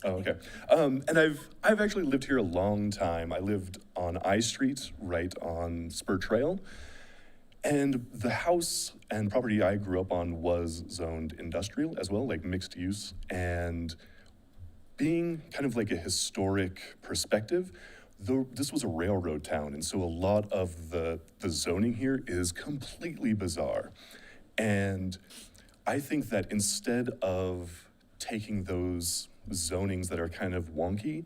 Okay. And I've actually lived here a long time. I lived on I Street, right on Spur Trail. And the house and property I grew up on was zoned industrial as well, like mixed use. And being kind of like a historic perspective, though this was a railroad town, and so a lot of the zoning here is completely bizarre. And I think that instead of taking those zonings that are kind of wonky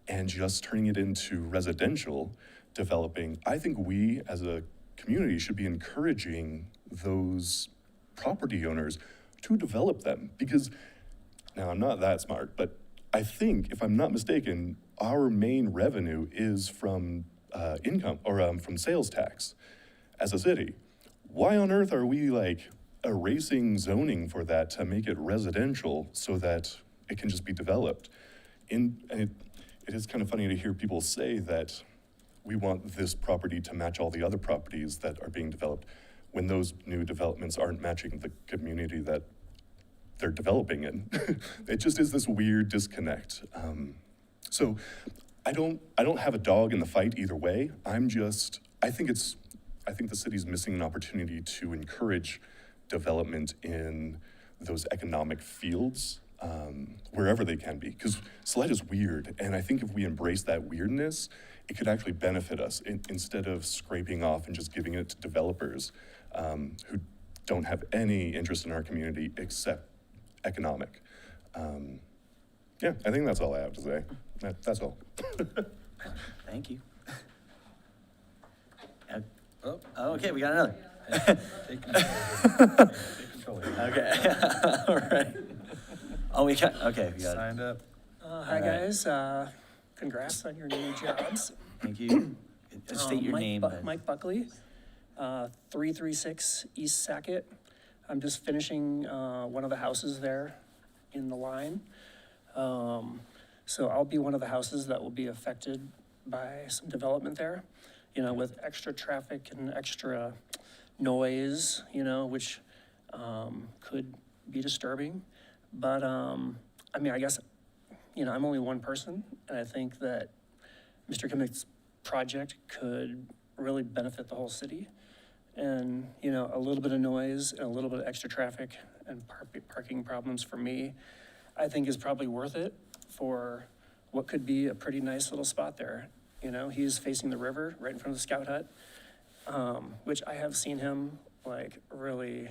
and just turning it into residential developing, I think we as a community should be encouraging those property owners to develop them. Because now I'm not that smart, but I think, if I'm not mistaken, our main revenue is from income or from sales tax as a city. Why on earth are we like erasing zoning for that to make it residential so that it can just be developed? And it is kind of funny to hear people say that, we want this property to match all the other properties that are being developed, when those new developments aren't matching the community that they're developing in. It just is this weird disconnect. So I don't have a dog in the fight either way. I think the city's missing an opportunity to encourage development in those economic fields, wherever they can be, because Salida's weird, and I think if we embrace that weirdness, it could actually benefit us instead of scraping off and just giving it to developers who don't have any interest in our community except economic. Yeah, I think that's all I have to say. That's all. Thank you. Oh, okay, we got another. Take control. Take control here. Okay, all right. Oh, we got it. Signed up. Hi, guys. Congrats on your new jobs. Thank you. State your name. Mike Buckley, 336 East Sackett. I'm just finishing one of the houses there in the line. So I'll be one of the houses that will be affected by some development there, with extra traffic and extra noise, which could be disturbing. But, I guess, I'm only one person, and I think that Mr. Kimmick's project could really benefit the whole city. And, a little bit of noise and a little bit of extra traffic and parking problems for me, I think is probably worth it for what could be a pretty nice little spot there. He is facing the river right in front of the Scout Hut, which I have seen him really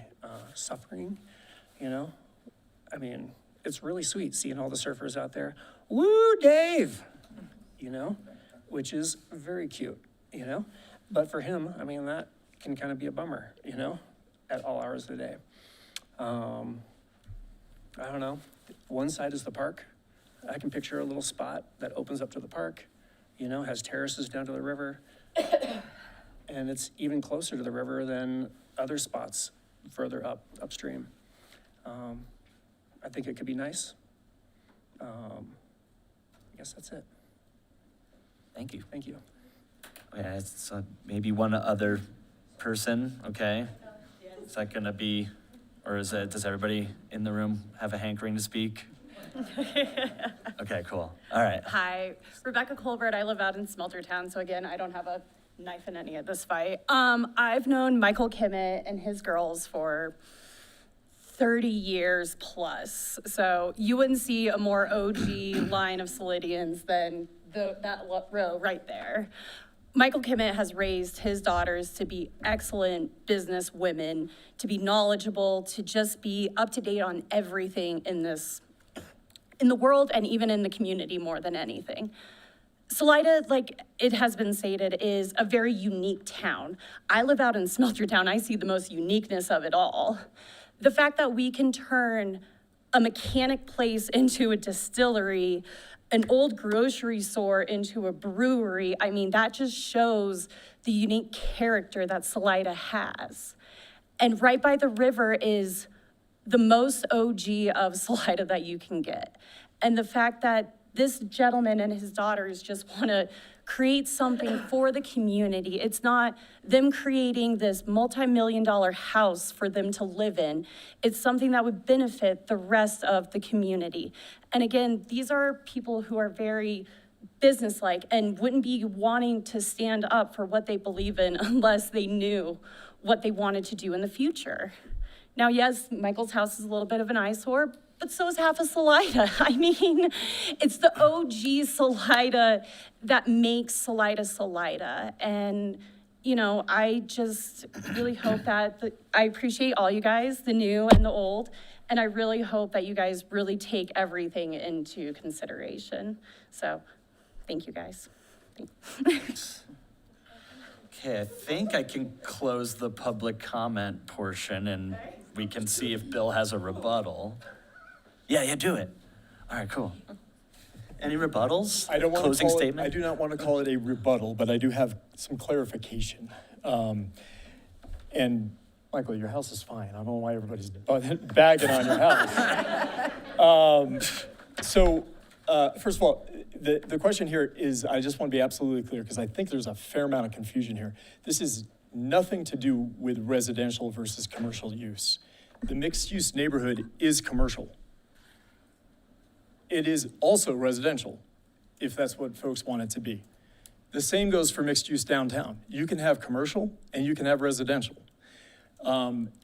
suffering, it's really sweet seeing all the surfers out there. Woo, Dave! Which is very cute, But for him, that can kind of be a bummer, at all hours of the day. I don't know. One side is the park. I can picture a little spot that opens up to the park, has terraces down to the river. And it's even closer to the river than other spots further upstream. I think it could be nice. I guess that's it. Thank you. Thank you. Okay, so maybe one other person, okay? Is that gonna be, or does everybody in the room have a hankering to speak? Okay, cool. All right. Hi, Rebecca Colbert. I live out in Smeltertown, so again, I don't have a knife in any of this fight. I've known Michael Kimmett and his girls for 30 years plus. So you wouldn't see a more OG line of Salidians than that row right there. Michael Kimmett has raised his daughters to be excellent business women, to be knowledgeable, to just be up to date on everything in the world and even in the community more than anything. Salida, like it has been stated, is a very unique town. I live out in Smeltertown. I see the most uniqueness of it all. The fact that we can turn a mechanic place into a distillery, an old grocery store into a brewery, that just shows the unique character that Salida has. And right by the river is the most OG of Salida that you can get. And the fact that this gentleman and his daughters just want to create something for the community. It's not them creating this multi-million-dollar house for them to live in. It's something that would benefit the rest of the community. And again, these are people who are very businesslike and wouldn't be wanting to stand up for what they believe in unless they knew what they wanted to do in the future. Now, yes, Michael's house is a little bit of an eyesore, but so is half of Salida. It's the OG Salida that makes Salida Salida. And, I just really hope that, I appreciate all you guys, the new and the old, and I really hope that you guys really take everything into consideration. So, thank you guys. Okay, I think I can close the public comment portion and we can see if Bill has a rebuttal. Yeah, do it. All right, cool. Any rebuttals? I don't want Closing to call statement? I do not want to call it a rebuttal, but I do have some clarification. And Michael, your house is fine. I don't know why everybody's bagging on your house. So, first of all, the question here is, I just want to be absolutely clear, because I think there's a fair amount of confusion here. This is nothing to do with residential versus commercial use. The mixed-use neighborhood is commercial. It is also residential, if that's what folks want it to be. The same goes for mixed-use downtown. You can have commercial and you can have residential.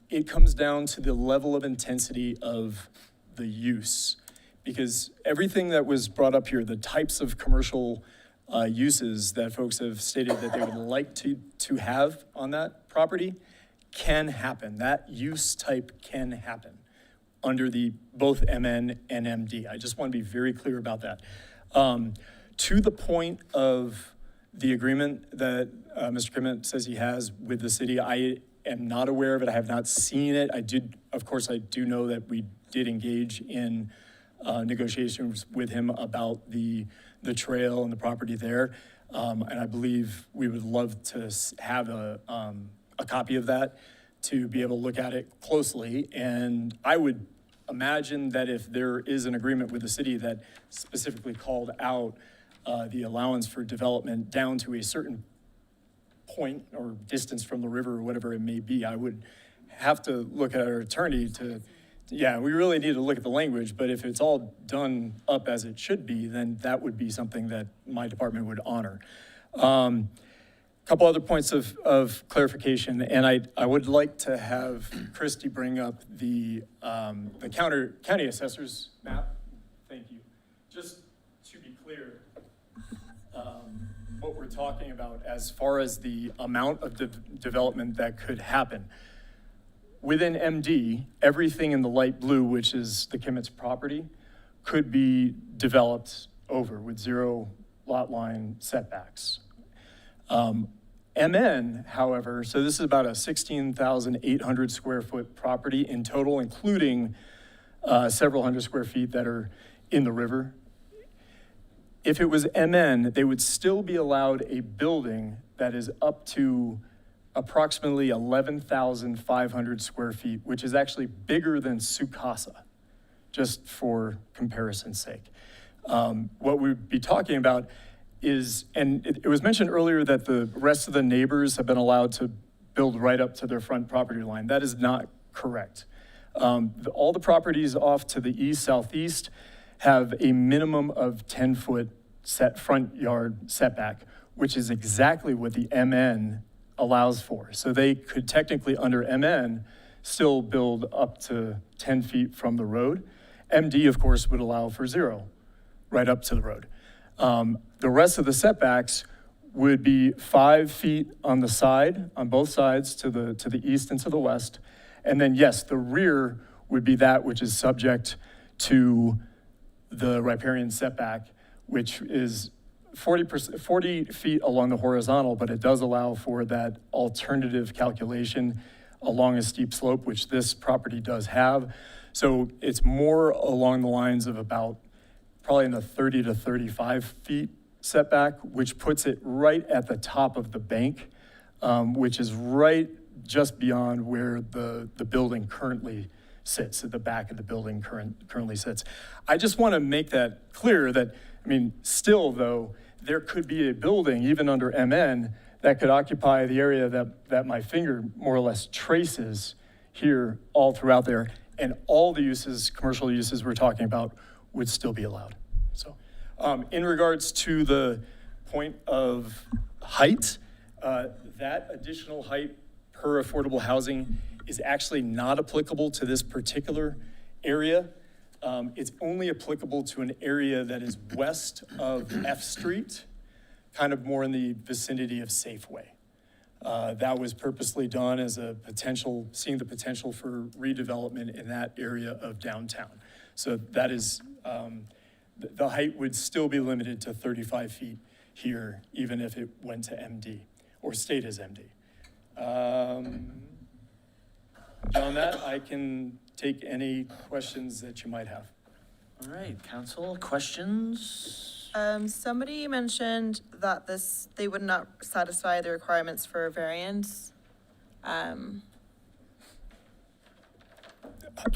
It comes down to the level of intensity of the use, because everything that was brought up here, the types of commercial uses that folks have stated that they would like to have on that property can happen. That use type can happen under the both MN and MD. I just want to be very clear about that. To the point of the agreement that Mr. Kimmett says he has with the city, I am not aware of it. I have not seen it. I do know that we did engage in negotiations with him about the trail and the property there. And I believe we would love to have a copy of that to be able to look at it closely. And I would imagine that if there is an agreement with the city that specifically called out the allowance for development down to a certain point or distance from the river or whatever it may be, I would have to look at our attorney yeah, we really need to look at the language, but if it's all done up as it should be, then that would be something that my department would honor. Couple other points of clarification, and I would like to have Christy bring up the county assessor's map. Thank you. Just to be clear, what we're talking about as far as the amount of development that could happen. Within MD, everything in the light blue, which is the Kimmett's property, could be developed over with 0 lot line setbacks. MN, however, so this is about a 16,800 square foot property in total, including several hundred square feet that are in the river. If it was MN, they would still be allowed a building that is up to approximately 11,500 square feet, which is actually bigger than Sukasa, just for comparison's sake. What we'd be talking about is, and it was mentioned earlier that the rest of the neighbors have been allowed to build right up to their front property line. That is not correct. All the properties off to the east, southeast have a minimum of 10-foot front yard setback, which is exactly what the MN allows for. So they could technically, under MN, still build up to 10 feet from the road. MD, of course, would allow for 0, right up to the road. The rest of the setbacks would be 5 feet on the side, on both sides, to the east and to the west. And then, yes, the rear would be that which is subject to the riparian setback, which is 40 feet along the horizontal, but it does allow for that alternative calculation along a steep slope, which this property does have. So it's more along the lines of about probably in the 30 to 35 feet setback, which puts it right at the top of the bank, which is right just beyond where the building currently sits, at the back of the building currently sits. I just want to make that clear that, I mean, still though, there could be a building, even under MN, that could occupy the area that my finger more or less traces here all throughout there, and all the uses, commercial uses we're talking about, would still be allowed. So in regards to the point of height, that additional height per affordable housing is actually not applicable to this particular area. It's only applicable to an area that is west of F Street, kind of more in the vicinity of Safeway. That was purposely done as a potential, seeing the potential for redevelopment in that area of downtown. So that is, the height would still be limited to 35 feet here, even if it went to MD or stayed as MD. Beyond that, I can take any questions that you might have. All right, council, questions? Somebody mentioned that they would not satisfy the requirements for a variance. Can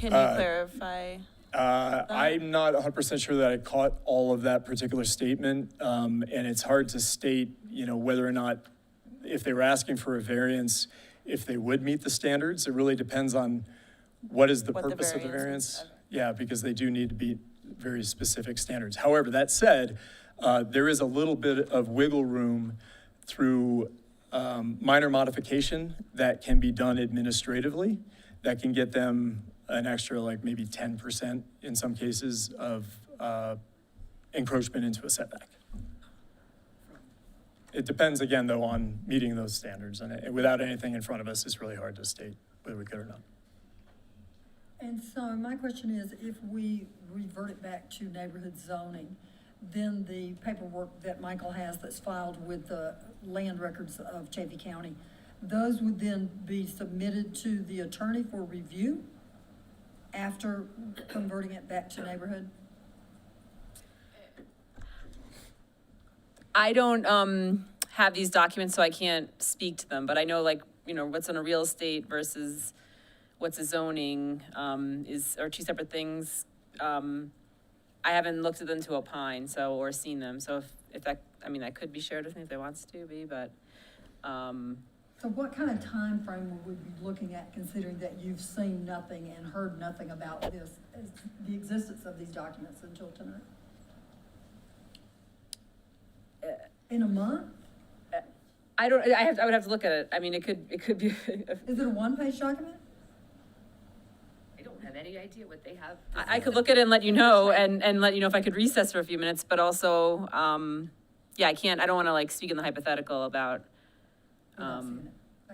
you clarify? I'm not 100% sure that I caught all of that particular statement, and it's hard to state, whether or not, if they were asking for a variance, if they would meet the standards. It really depends on what is the purpose of the variance. Yeah, because they do need to be very specific standards. However, that said, there is a little bit of wiggle room through minor modification that can be done administratively, that can get them an extra, like maybe 10% in some cases of encroachment into a setback. It depends, again, though, on meeting those standards, and without anything in front of us, it's really hard to state whether we could or not. And so my question is, if we revert it back to neighborhood zoning, then the paperwork that Michael has that's filed with the land records of Chaffey County, those would then be submitted to the attorney for review after converting it back to neighborhood? I don't have these documents, so I can't speak to them, but I know, like, what's on a real estate versus what's a zoning are two separate things. I haven't looked at them to opine, or seen them, so if that, that could be shared with me if they wants to be, but. So what kind of time frame would we be looking at, considering that you've seen nothing and heard nothing about this, the existence of these documents until tonight? In a month? I would have to look at it. It could be. Is it a one-page document? I don't have any idea what they have. I could look at it and let you know, and let you know if I could recess for a few minutes, but also, I can't, I don't want to speak in the hypothetical about, I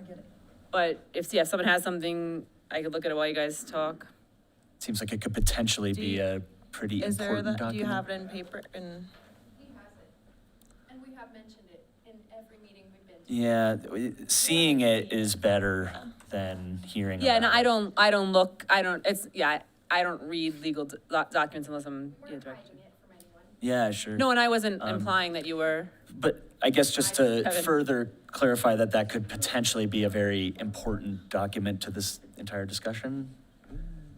get it. but if someone has something, I could look at it while you guys talk. Seems like it could potentially be a pretty important document. Do you have it in paper? In He has it, and we have mentioned it in every meeting we've been to. Yeah, seeing it is better than hearing Yeah, about and it. I don't read legal documents unless I'm. Yeah, sure. No, and I wasn't implying that you were. But I guess just to Kevin. further clarify that could potentially be a very important document to this entire discussion.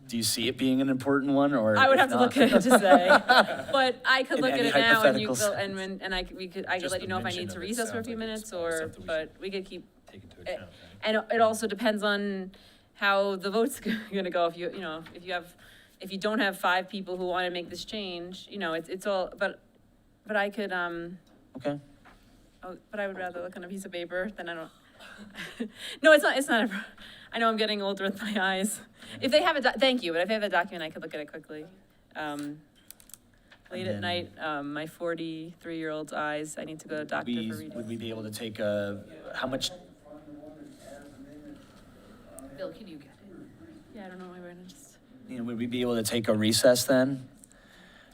Do you see it being an important one, or? I would if have to not? look at it to say, but I could In look at any it now, and you hypotheticals. will, and I could let you know if I need to recess for a few minutes, but we could keep. And it also depends on how the vote's gonna go. If you don't have 5 people who want to make this change, it's all. But I could Okay. Oh, but I would rather look on a piece of paper than I don't. No, it's not. I know I'm getting older with my eyes. If they have thank you, but if they have a document, I could look at it quickly. Late at night, my 43-year-old's eyes, I need to go to a doctor for reading. Would we be able to take how much? Bill, can you get it? Yeah, I don't know. We're gonna just. Would we be able to take a recess then?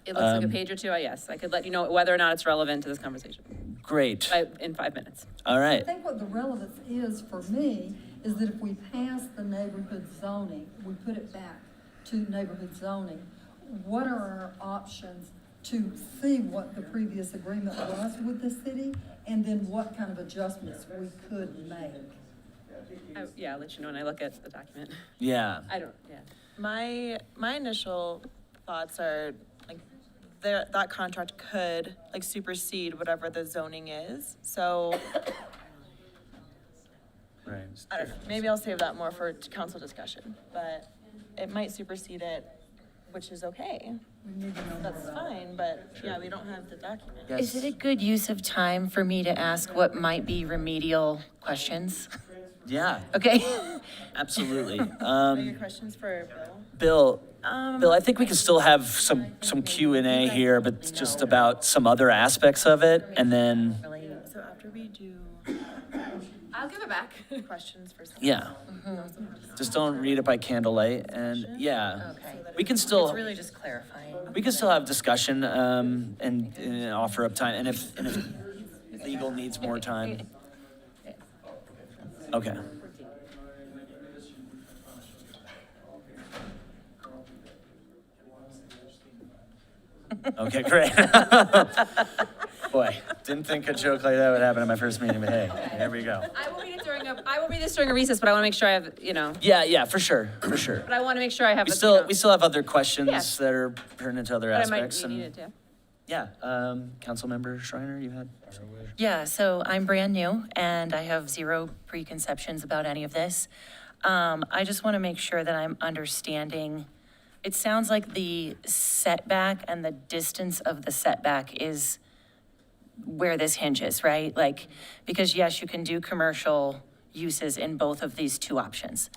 It looks like a page or two. Yes, I could let you know whether or not it's relevant to this conversation. Great. In 5 minutes. All right. I think what the relevance is for me is that if we pass the neighborhood zoning, we put it back to neighborhood zoning, what are our options to see what the previous agreement was with the city, and then what kind of adjustments we could make? I'll let you know when I look at the document. Yeah. My initial thoughts are that contract could supersede whatever the zoning is. So Right. I don't know, maybe I'll save that more for council discussion, but it might supersede it, which is okay. That's fine, but we don't have the document. Is it a good use of time for me to ask what might be remedial questions? Yeah. Okay. Absolutely. Are your questions for Bill? Bill, I think we can still have some Q&A here, but it's just about some other aspects of it, and then, So after we do I'll give it back. questions for. yeah. Just don't read it by candlelight, and we can still. It's really just clarifying. We can still have discussion and offer up time, and if legal needs more time. Okay. Okay, great. Boy. Didn't think a joke like that would happen at my first meeting, but hey, here we go. I will read this during a recess, but I want to make sure I have, Yeah, for sure. but I want to make sure I have. We a, still have other questions Yeah. that are pertinent to other But I might aspects. need And it, yeah. yeah, Councilmember Schreiner, you had. Yeah, so I'm brand new and I have zero preconceptions about any of this. I just want to make sure that I'm understanding. It sounds like the setback and the distance of the setback is where this hinges, right? Like, because yes, you can do commercial uses in both of these two options.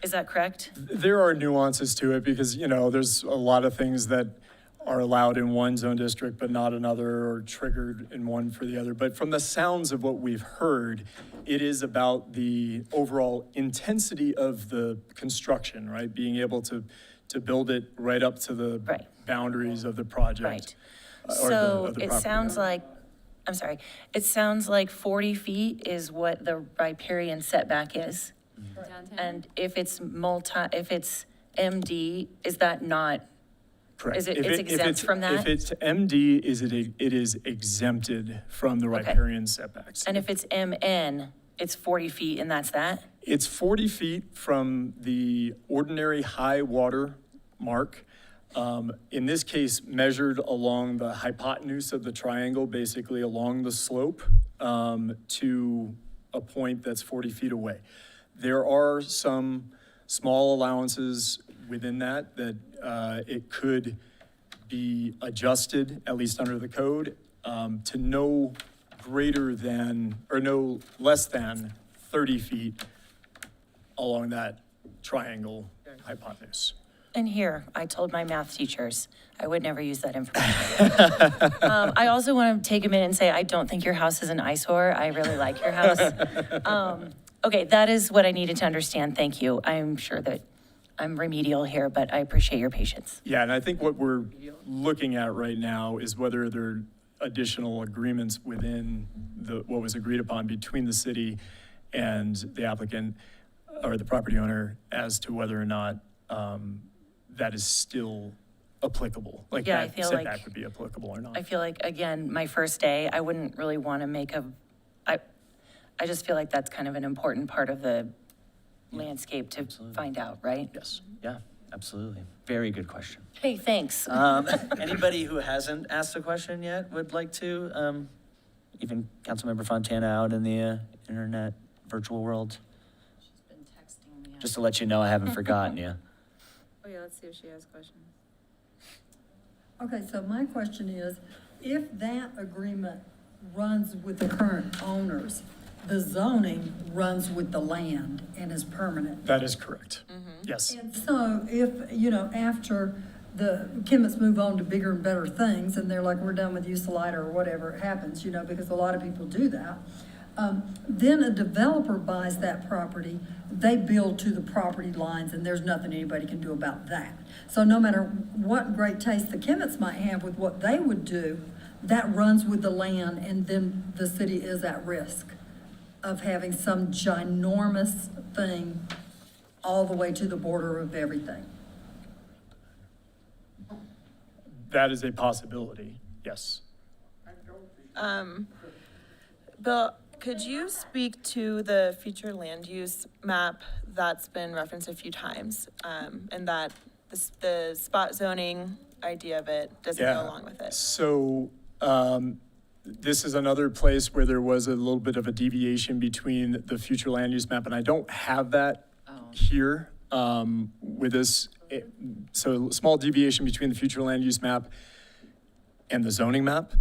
Is that correct? There are nuances to it because, there's a lot of things that are allowed in one zone district but not another, or triggered in one for the other. But from the sounds of what we've heard, it is about the overall intensity of the construction, right? Being able to build it right up to the boundaries of the project. Right. or So of the it property. sounds like, it sounds like 40 feet is what the riparian setback is. And if it's MD, is that not? Correct. Is it, If it's if exempt from that? If it's MD, it is exempted from the riparian setbacks. And if it's MN, it's 40 feet and that's that? It's 40 feet from the ordinary high water mark. In this case, measured along the hypotenuse of the triangle, basically along the slope, to a point that's 40 feet away. There are some small allowances within that it could be adjusted, at least under the code, to no greater than, or no less than 30 feet along that triangle hypotenuse. And here, I told my math teachers, I would never use that information. I also want to take a minute and say, I don't think your house is an eyesore. I really like your house. Okay, that is what I needed to understand. Thank you. I'm sure that I'm remedial here, but I appreciate your patience. Yeah, and I think what we're looking at right now is whether there are additional agreements within what was agreed upon between the city and the applicant or the property owner as to whether or not that is still applicable. Like Yeah, I that feel setback like- would be applicable or not. I feel like, again, my first day, I wouldn't really want to make I just feel like that's kind of an important part of the landscape to find out, right? Yes. Yeah, absolutely. Very good question. Hey, thanks. Anybody who hasn't asked a question yet would like to, even Councilmember Fontana out in the internet virtual world? She's been texting me. Just to let you know, I haven't forgotten you. Oh, yeah, let's see if she has questions. Okay, so my question is, if that agreement runs with the current owners, the zoning runs with the land and is permanent. That is correct. Yes. And so if, after the Kimmets move on to bigger and better things, and they're like, we're done with you, Salida, or whatever happens, because a lot of people do that, then a developer buys that property, they build to the property lines, and there's nothing anybody can do about that. So no matter what great taste the Kimmets might have with what they would do, that runs with the land, and then the city is at risk of having some ginormous thing all the way to the border of everything. That is a possibility, yes. Bill, could you speak to the future land use map that's been referenced a few times, and that the spot zoning idea of it doesn't go along with it? So this is another place where there was a little bit of a deviation between the future land use map, and I don't have that here with this. So a small deviation between the future land use map and the zoning map.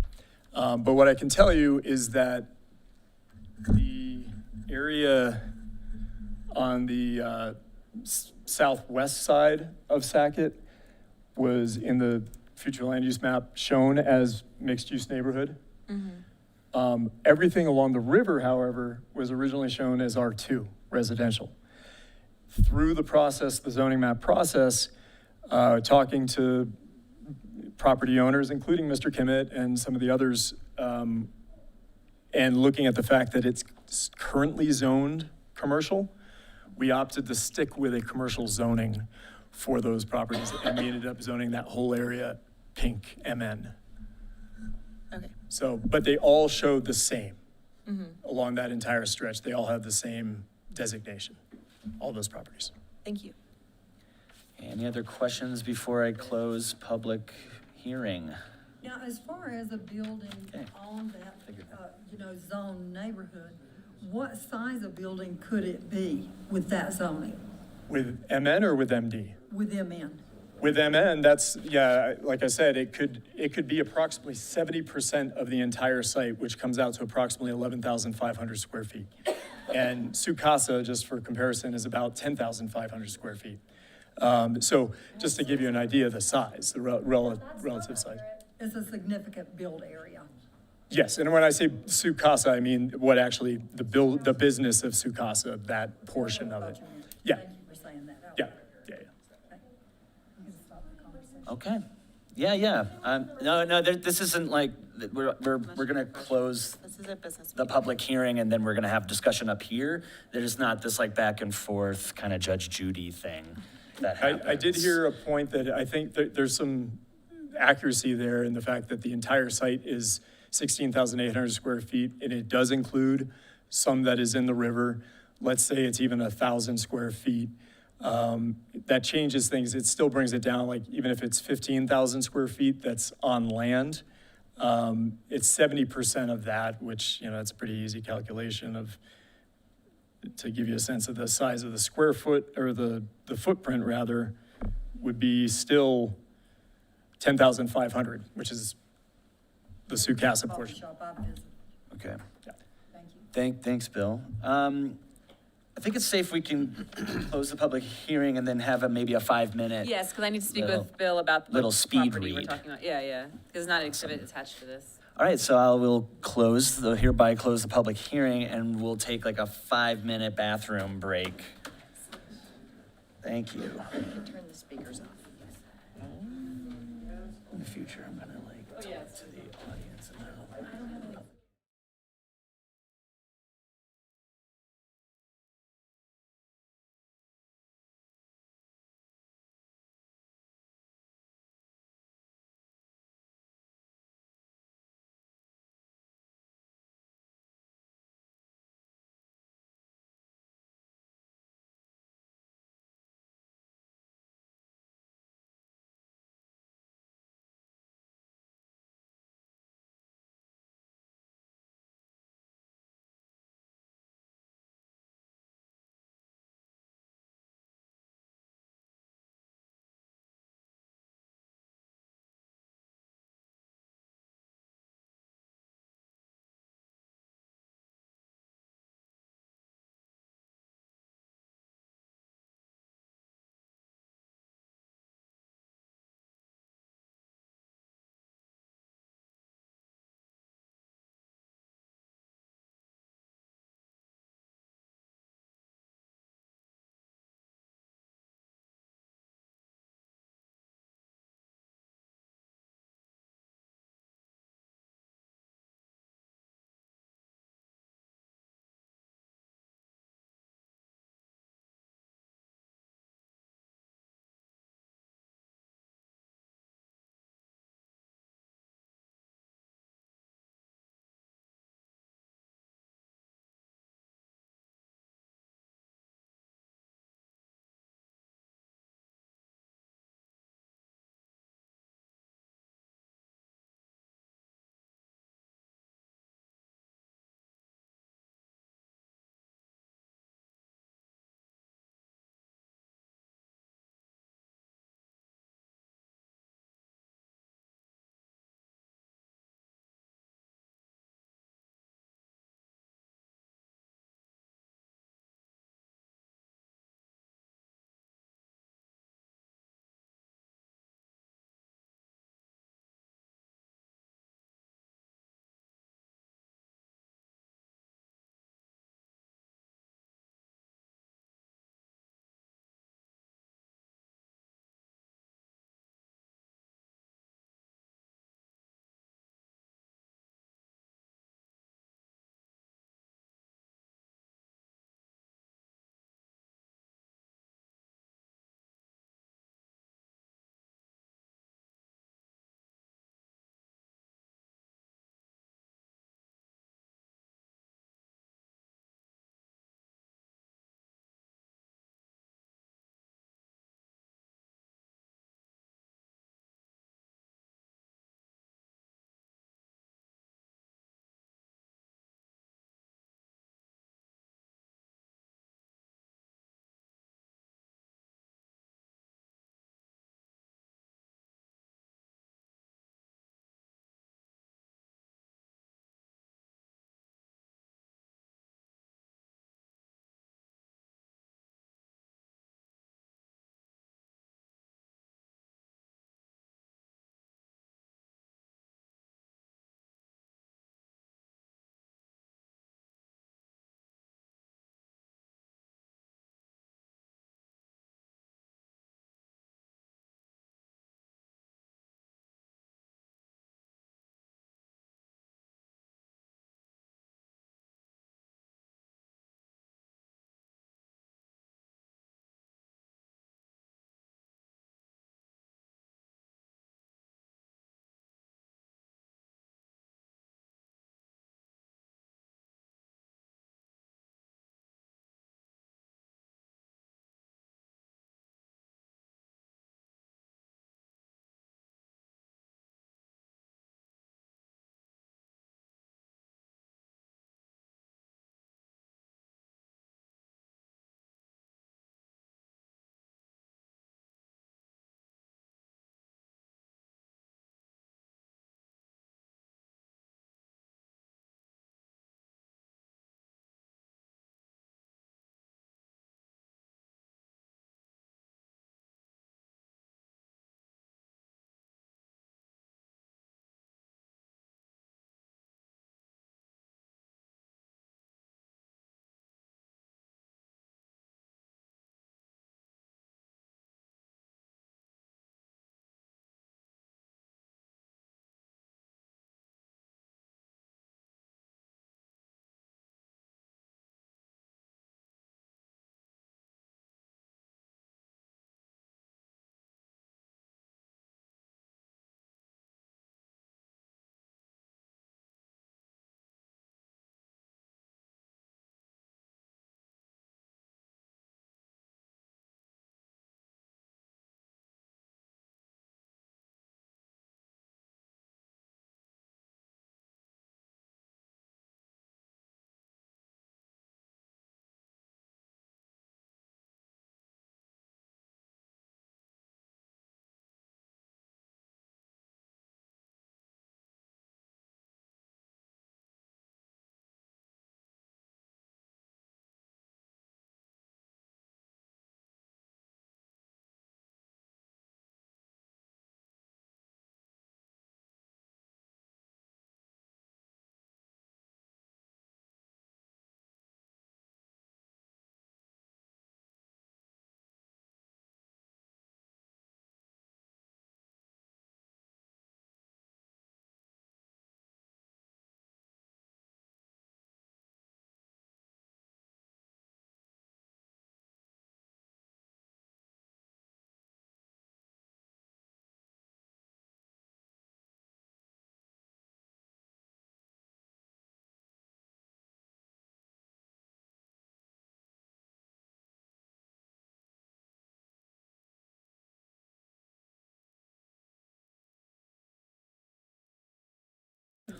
But what I can tell you is that the area on the southwest side of Sackett was in the future land use map shown as mixed-use neighborhood. Everything along the river, however, was originally shown as R2, residential. Through the process, the zoning map process, talking to property owners, including Mr. Kimmett and some of the others, and looking at the fact that it's currently zoned commercial, we opted to stick with a commercial zoning for those properties, and we ended up zoning that whole area pink MN. Okay. So, but they all showed the same along that entire stretch. They all have the same designation, all those properties. Thank you. Any other questions before I close public hearing? Now, as far as a building Okay. on that, zone neighborhood, what size of building could it be with that zoning, With MN or with MD? with them in? With MN, that's, yeah, like I said, it could be approximately 70% of the entire site, which comes out to approximately 11,500 square feet. And Sukasa, just for comparison, is about 10,500 square feet. So just to give you an idea of the size, the relative size. It's a significant build area. Yes, and when I say Sukasa, I mean what actually, the business of Sukasa, that portion of it. Yeah, Thank you for saying that out. yeah, yeah. You can stop the conversation. Okay. Yeah. No, this isn't like, we're gonna close This is a business. the public hearing and then we're gonna have discussion up here. There's not this like back and forth kind of Judge Judy thing that happens. I did hear a point that I think that there's some accuracy there in the fact that the entire site is 16,800 square feet, and it does include some that is in the river. Let's say it's even 1,000 square feet. That changes things. It still brings it down, like even if it's 15,000 square feet that's on land, it's 70% of that, which, it's a pretty easy calculation to give you a sense of the size of the square foot, or the footprint rather, would be still 10,500, which is the Sukasa Coffee portion. shop I visit. Okay. Thank you. Thanks, Bill. I think it's safe we can close the public hearing and then have maybe a 5-minute. Yes, because I need to speak Little- with Bill about the little speed property we're read. talking about. Yeah, there's not an exhibit attached to this. All right, so I will hereby close the public hearing, and we'll take like a 5-minute bathroom break. Thank you. Turn the speakers off. In the future, I'm gonna like talk to the audience and then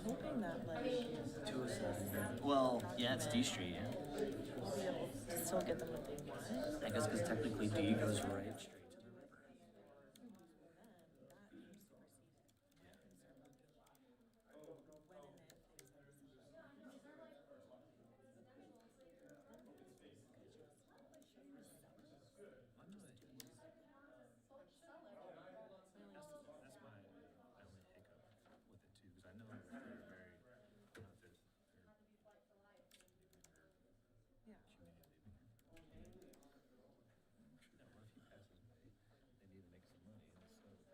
hoping that like 207. Well, yeah, it's D Street. we'll be able to still get them what they want. I guess because technically D goes right straight to the river. That's my only hiccup with it too, because I know that they're very, you know, they're Yeah. community. Well, if he passes away, they need to make some money and sell the place.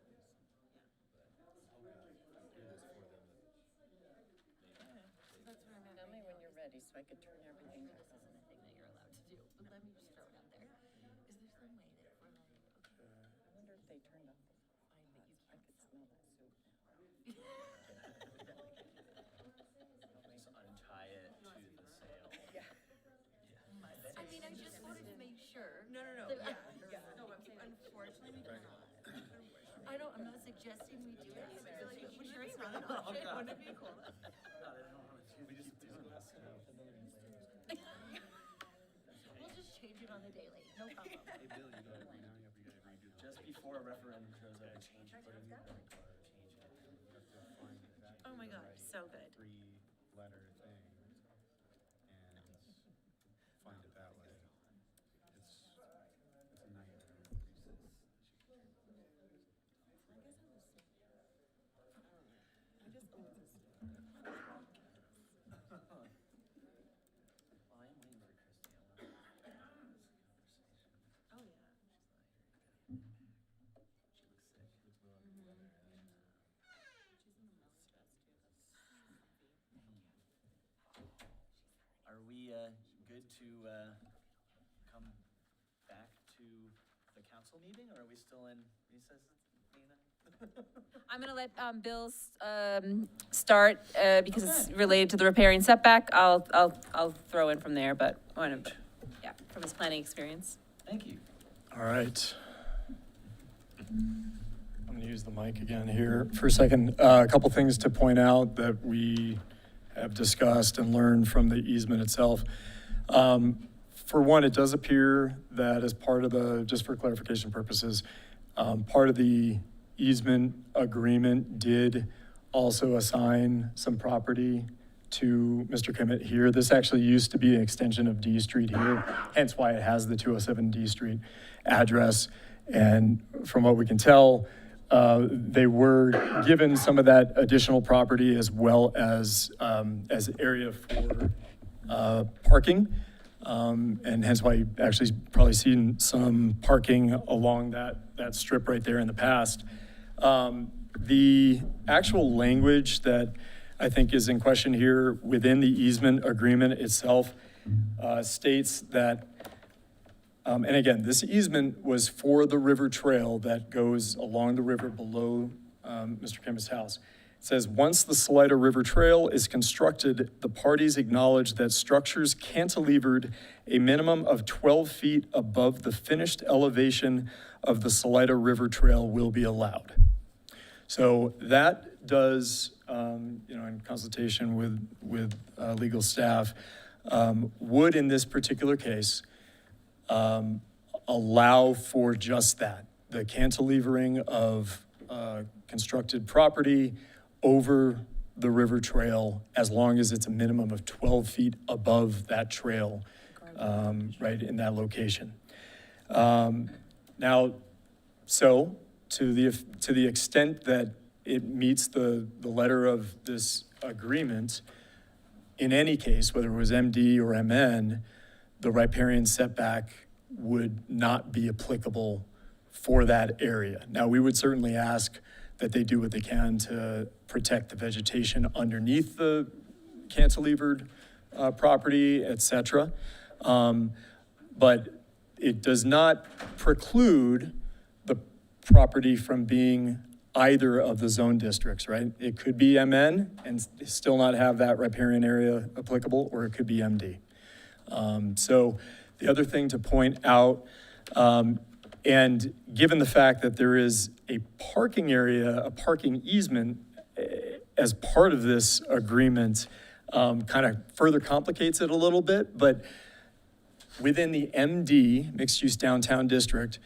But I'm hoping to do this for them. Tell me when you're ready so I could turn everything back on. This isn't a thing that you're allowed to do, but let me just throw it out there. Is there some way that we're like, okay, I wonder if they turned off the fine, but I could smell that soup now. Just untie it to the sail. Yeah. I mean, I just wanted to make sure. No. that- Yeah. No, I'm saying unfortunately we cannot. I'm not suggesting we do it, I feel like we should be run an option. Wouldn't it be cool? We just do this. We'll just change it on the daily, no problem. Hey, Bill, you gotta redo the. Just before a referendum shows up, change it. Oh my God, so good. Three-letter thing and find it that way. It's a nightmare. Well, I am waiting for Christy. Oh, yeah. She looks sick. Are we good to come back to the council meeting, or are we still in recess, Nina? I'm gonna let Bill start because it's related to the riparian setback. I'll throw in from there, but yeah, from his planning experience. Thank you. All right. I'm going to use the mic again here for a second. A couple things to point out that we have discussed and learned from the easement itself. For one, it does appear that as part of the, just for clarification purposes, part of the easement agreement did also assign some property to Mr. Kimmett here. This actually used to be an extension of D Street here, hence why it has the 207 D Street address. And from what we can tell, they were given some of that additional property as well as area for parking. And hence why you actually probably seen some parking along that strip right there in the past. The actual language that I think is in question here within the easement agreement itself states that, and again, this easement was for the river trail that goes along the river below Mr. Kimmett's house. It says, once the Salida River Trail is constructed, the parties acknowledge that structures cantilevered a minimum of 12 feet above the finished elevation of the Salida River Trail will be allowed. So that does, in consultation with legal staff, would in this particular case allow for just that, the cantilevering of constructed property over the river trail as long as it's a minimum of 12 feet above that trail, right in that location. Now, so to the extent that it meets the letter of this agreement, in any case, whether it was MD or MN, the riparian setback would not be applicable for that area. Now, we would certainly ask that they do what they can to protect the vegetation underneath the cantilevered property, et cetera. But it does not preclude the property from being either of the zone districts, right? It could be MN and still not have that riparian area applicable, or it could be MD. So the other thing to point out, and given the fact that there is a parking area, a parking easement as part of this agreement, kind of further complicates it a little bit, but within the MD, Mixed Use Downtown District,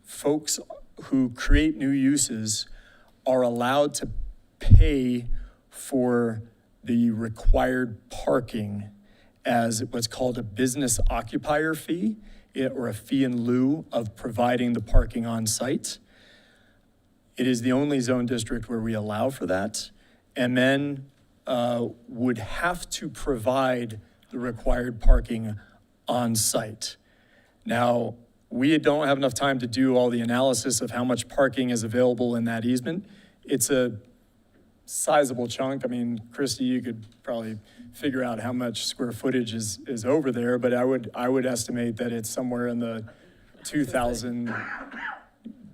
folks who create new uses are allowed to pay for the required parking as what's called a business occupier fee, or a fee in lieu of providing the parking on site. It is the only zone district where we allow for that. MN would have to provide the required parking on site. Now, we don't have enough time to do all the analysis of how much parking is available in that easement. It's a sizable chunk. I mean, Christy, you could probably figure out how much square footage is over there, but I would estimate that it's somewhere in the 2,000,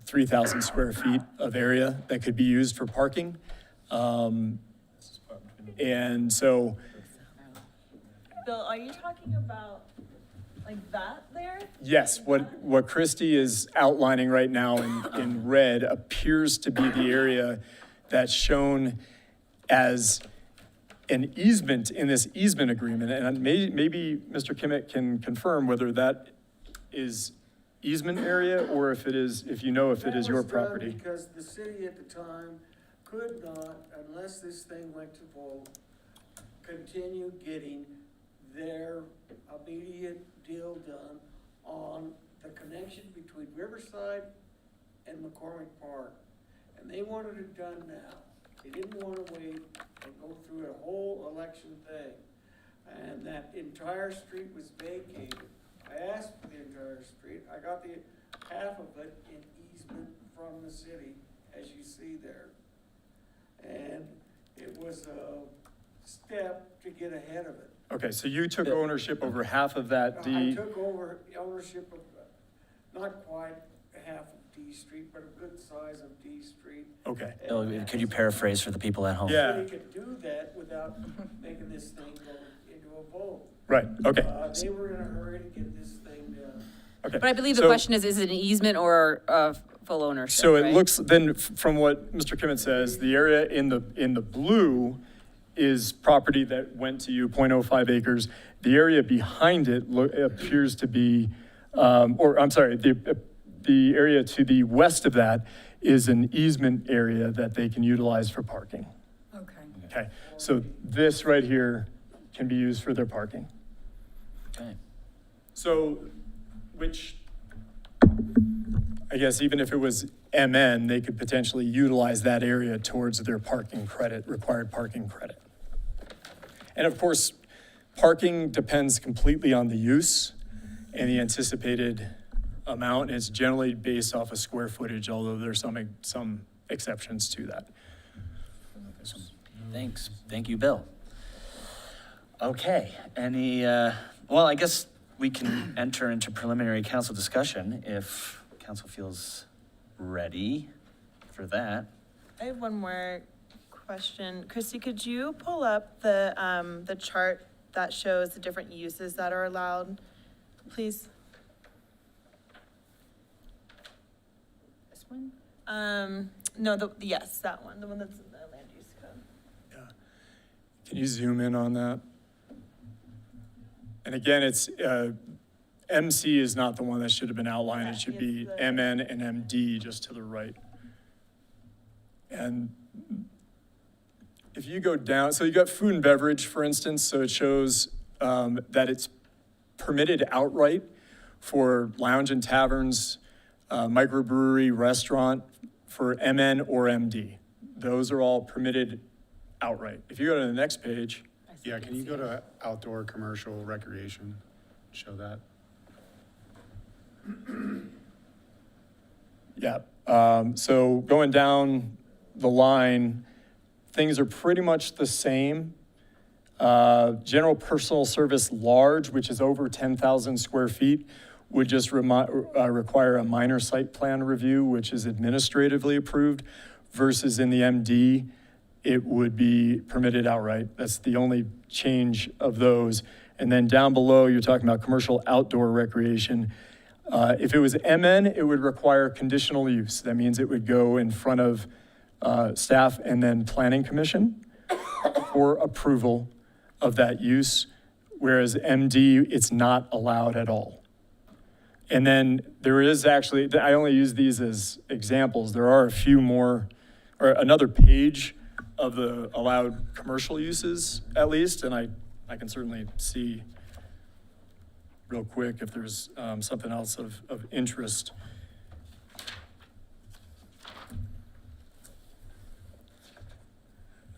3,000 square feet of area that could be used for parking. And so, Bill, are you talking about like that there? yes, what Christy is outlining right now in red appears to be the area that's shown as an easement in this easement agreement. And maybe Mr. Kimmett can confirm whether that is easement area or if it is, if you know if it is your property. Because the city at the time could not, unless this thing went to vote, continue getting their immediate deal done on the connection between Riverside and McCormick Park. And they wanted it done now. They didn't want to wait and go through a whole election thing. And that entire street was vacated. I asked for the entire street. I got the half of it in easement from the city, as you see there. And it was a step to get ahead of it. Okay, so you took ownership over half of that I D. took over ownership of, not quite half of D Street, but a good size of D Street. Okay. Bill, could you paraphrase for the people at home? Yeah. They could do that without making this thing go into a vote. Right, okay. They were in a hurry to get this thing done. Okay. But I believe the So- question is it an easement or full ownership, So it right? looks, then from what Mr. Kimmett says, the area in the blue is property that went to you, 0.05 acres. The area behind it appears to be, the area to the west of that is an easement area that they can utilize for parking. Okay. Okay, so this right here can be used for their parking. Okay. So, which, I guess even if it was MN, they could potentially utilize that area towards their parking credit, required parking credit. And of course, parking depends completely on the use and the anticipated amount. It's generally based off of square footage, although there's some exceptions to that. Thanks. Thank you, Bill. Okay, well, I guess we can enter into preliminary council discussion if council feels ready for that. I have one more question. Christy, could you pull up the chart that shows the different uses that are allowed, please? This one? No, yes, that one, the one that's in the land use code. Can you zoom in on that? And again, it's, MC is not the one that should have been outlined. It should be MN and MD just to the right. And if you go down, so you got food and beverage, for instance, so it shows that it's permitted outright for lounge and taverns, microbrewery, restaurant, for MN or MD. Those are all permitted outright. If you go to the next page. Yeah, can you go to outdoor commercial recreation? Show that. Yeah, so going down the line, things are pretty much the same. General personal service large, which is over 10,000 square feet, would just require a minor site plan review, which is administratively approved, versus in the MD, it would be permitted outright. That's the only change of those. And then down below, you're talking about commercial outdoor recreation. If it was MN, it would require conditional use. That means it would go in front of staff and then planning commission for approval of that use, whereas MD, it's not allowed at all. And then there is actually, I only use these as examples, there are a few more, or another page of the allowed commercial uses at least, and I can certainly see real quick if there's something else of interest.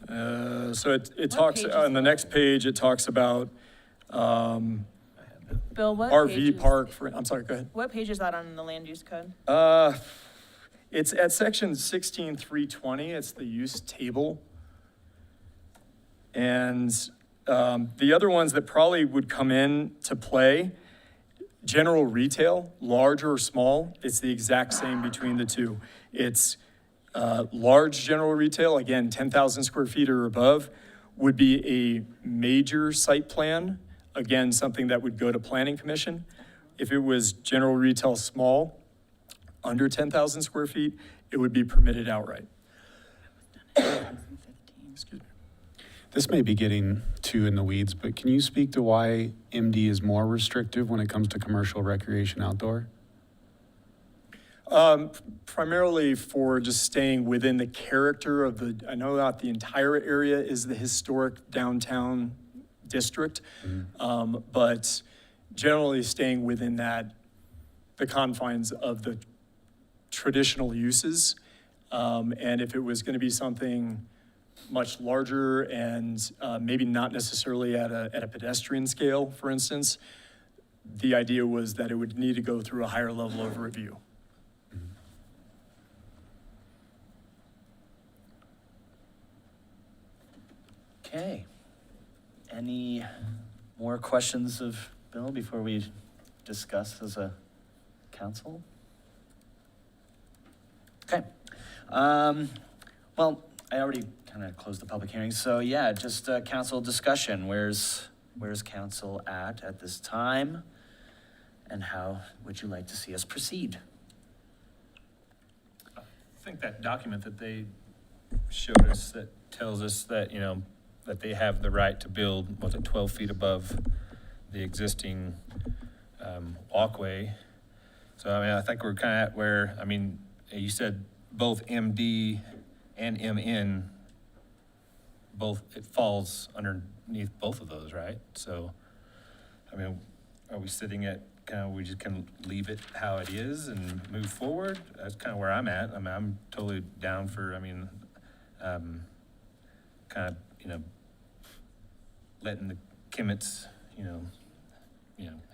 So it talks, page is on the that? next page, it talks about Bill, what page RV is- park, I'm sorry, go ahead. What page is that on the land use code? It's at section 16.320, it's the use table. And the other ones that probably would come in to play, general retail, large or small, it's the exact same between the two. It's large general retail, again, 10,000 square feet or above, would be a major site plan, again, something that would go to planning commission. If it was general retail small, under 10,000 square feet, it would be permitted outright. Excuse me. This may be getting too in the weeds, but can you speak to why MD is more restrictive when it comes to commercial recreation outdoor? Primarily for just staying within the character of I know not the entire area is the historic downtown district, but generally staying within the confines of the traditional uses. And if it was going to be something much larger and maybe not necessarily at a pedestrian scale, for instance, the idea was that it would need to go through a higher level of review. Okay. Any more questions of Bill before we discuss as a council? Okay. Well, I already kind of closed the public hearing, so yeah, just council discussion. Where's council at this time? And how would you like to see us proceed? I think that document that they showed us that tells us that, that they have the right to build, 12 feet above the existing walkway. So, I think we're kind of at where, you said both MD and MN, it falls underneath both of those, right? So, are we sitting at we just can leave it how it is and move forward? That's kind of where I'm at. I'm totally down for, letting the Kimmets,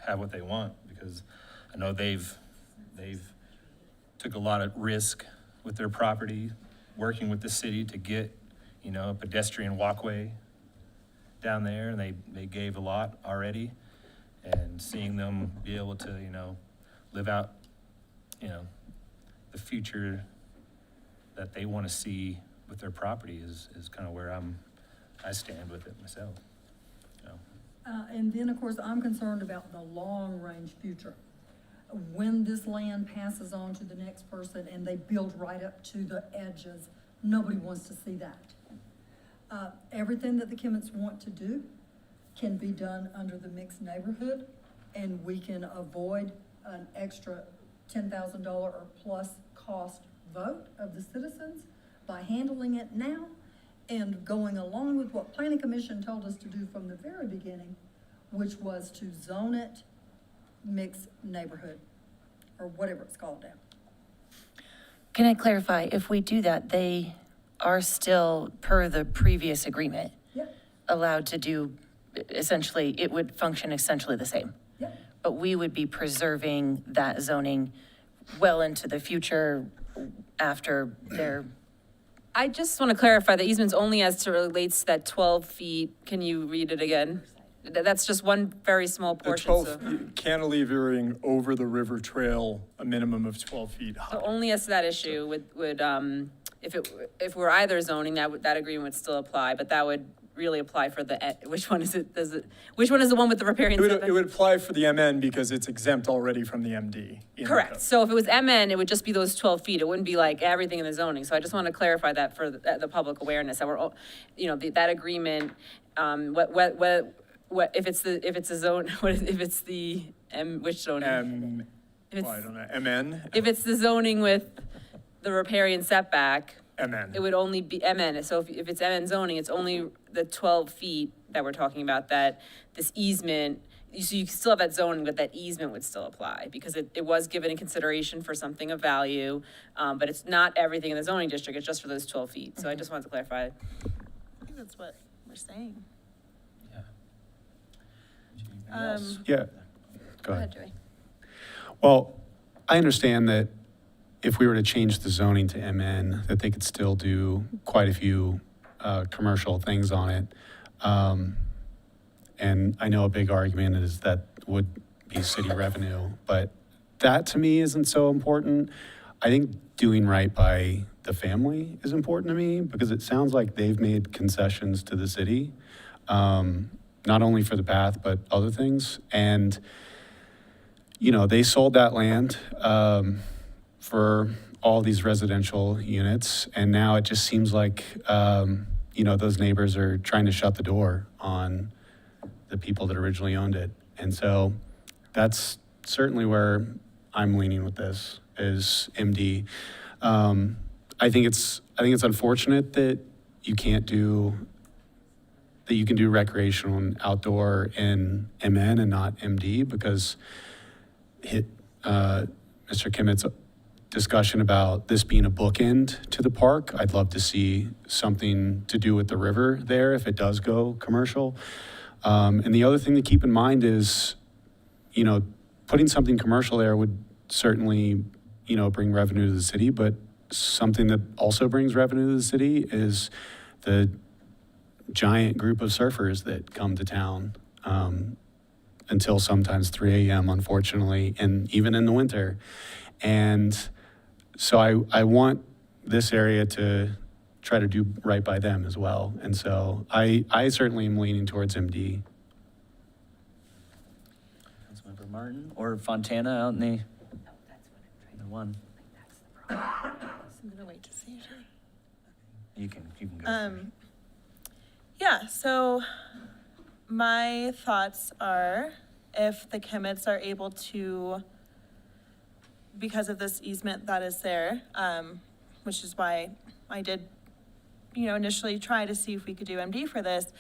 have what they want, because I know they've took a lot of risk with their property, working with the city to get, a pedestrian walkway down there, and they gave a lot already. And seeing them be able to, live out, the future that they want to see with their property is kind of where I stand with it myself. And then, of course, I'm concerned about the long-range future. When this land passes on to the next person and they build right up to the edges, nobody wants to see that. Everything that the Kimmets want to do can be done under the mixed neighborhood, and we can avoid an extra $10,000 or plus cost vote of the citizens by handling it now and going along with what Planning Commission told us to do from the very beginning, which was to zone it mixed neighborhood, or whatever it's called now. Can I clarify, if we do that, they are still, per the previous agreement, Yep. allowed to do, essentially, it would function essentially the same? Yep. But we would be preserving that zoning well into the future after their, I just want to clarify, the easement's only as to relates to that 12 feet. Can you read it again? That's just one very small The portion. 12, So cantilevering over the river trail, a minimum of 12 feet high. so only as to that issue would if we're either zoning, that agreement would still apply, but that would really apply for the, which one is it, which one is the one with the riparian setback? It would apply for the MN because it's exempt already from the MD. in the Correct. code. So if it was MN, it would just be those 12 feet. It wouldn't be like everything in the zoning. So I just want to clarify that for the public awareness, that we're, that agreement, if it's a zone, if it's the, which zoning? If I it's, don't know, MN? if it's the zoning with the riparian setback, MN. it would only be MN. So if it's MN zoning, it's only the 12 feet that we're talking about, that this easement, so you still have that zoning, but that easement would still apply, because it was given in consideration for something of value, but it's not everything in the zoning district, it's just for those 12 feet. So I just wanted to clarify. I think that's what we're saying. Yeah, Go ahead, Joey. Well, I understand that if we were to change the zoning to MN, that they could still do quite a few commercial things on it. And I know a big argument is that would be city revenue, but that to me isn't so important. I think doing right by the family is important to me, because it sounds like they've made concessions to the city, not only for the path, but other things. And they sold that land for all these residential units, and now it just seems like, those neighbors are trying to shut the door on the people that originally owned it. And so that's certainly where I'm leaning with this, is MD. I think it's unfortunate that you can do recreational and outdoor in MN and not MD, because Mr. Kimmett's discussion about this being a bookend to the park, I'd love to see something to do with the river there if it does go commercial. And the other thing to keep in mind is, putting something commercial there would certainly, bring revenue to the city, but something that also brings revenue to the city is the giant group of surfers that come to town until sometimes 3 a.m., unfortunately, and even in the winter. And so I want this area to try to do right by them as well. And so I certainly am leaning towards MD. Councilmember Martin or Fontana out in the one. I'm gonna wait to see. You can go. Yeah, so my thoughts are, if the Kimmetts are able to, because of this easement that is there, which is why I did, initially try to see if we could do MD for this,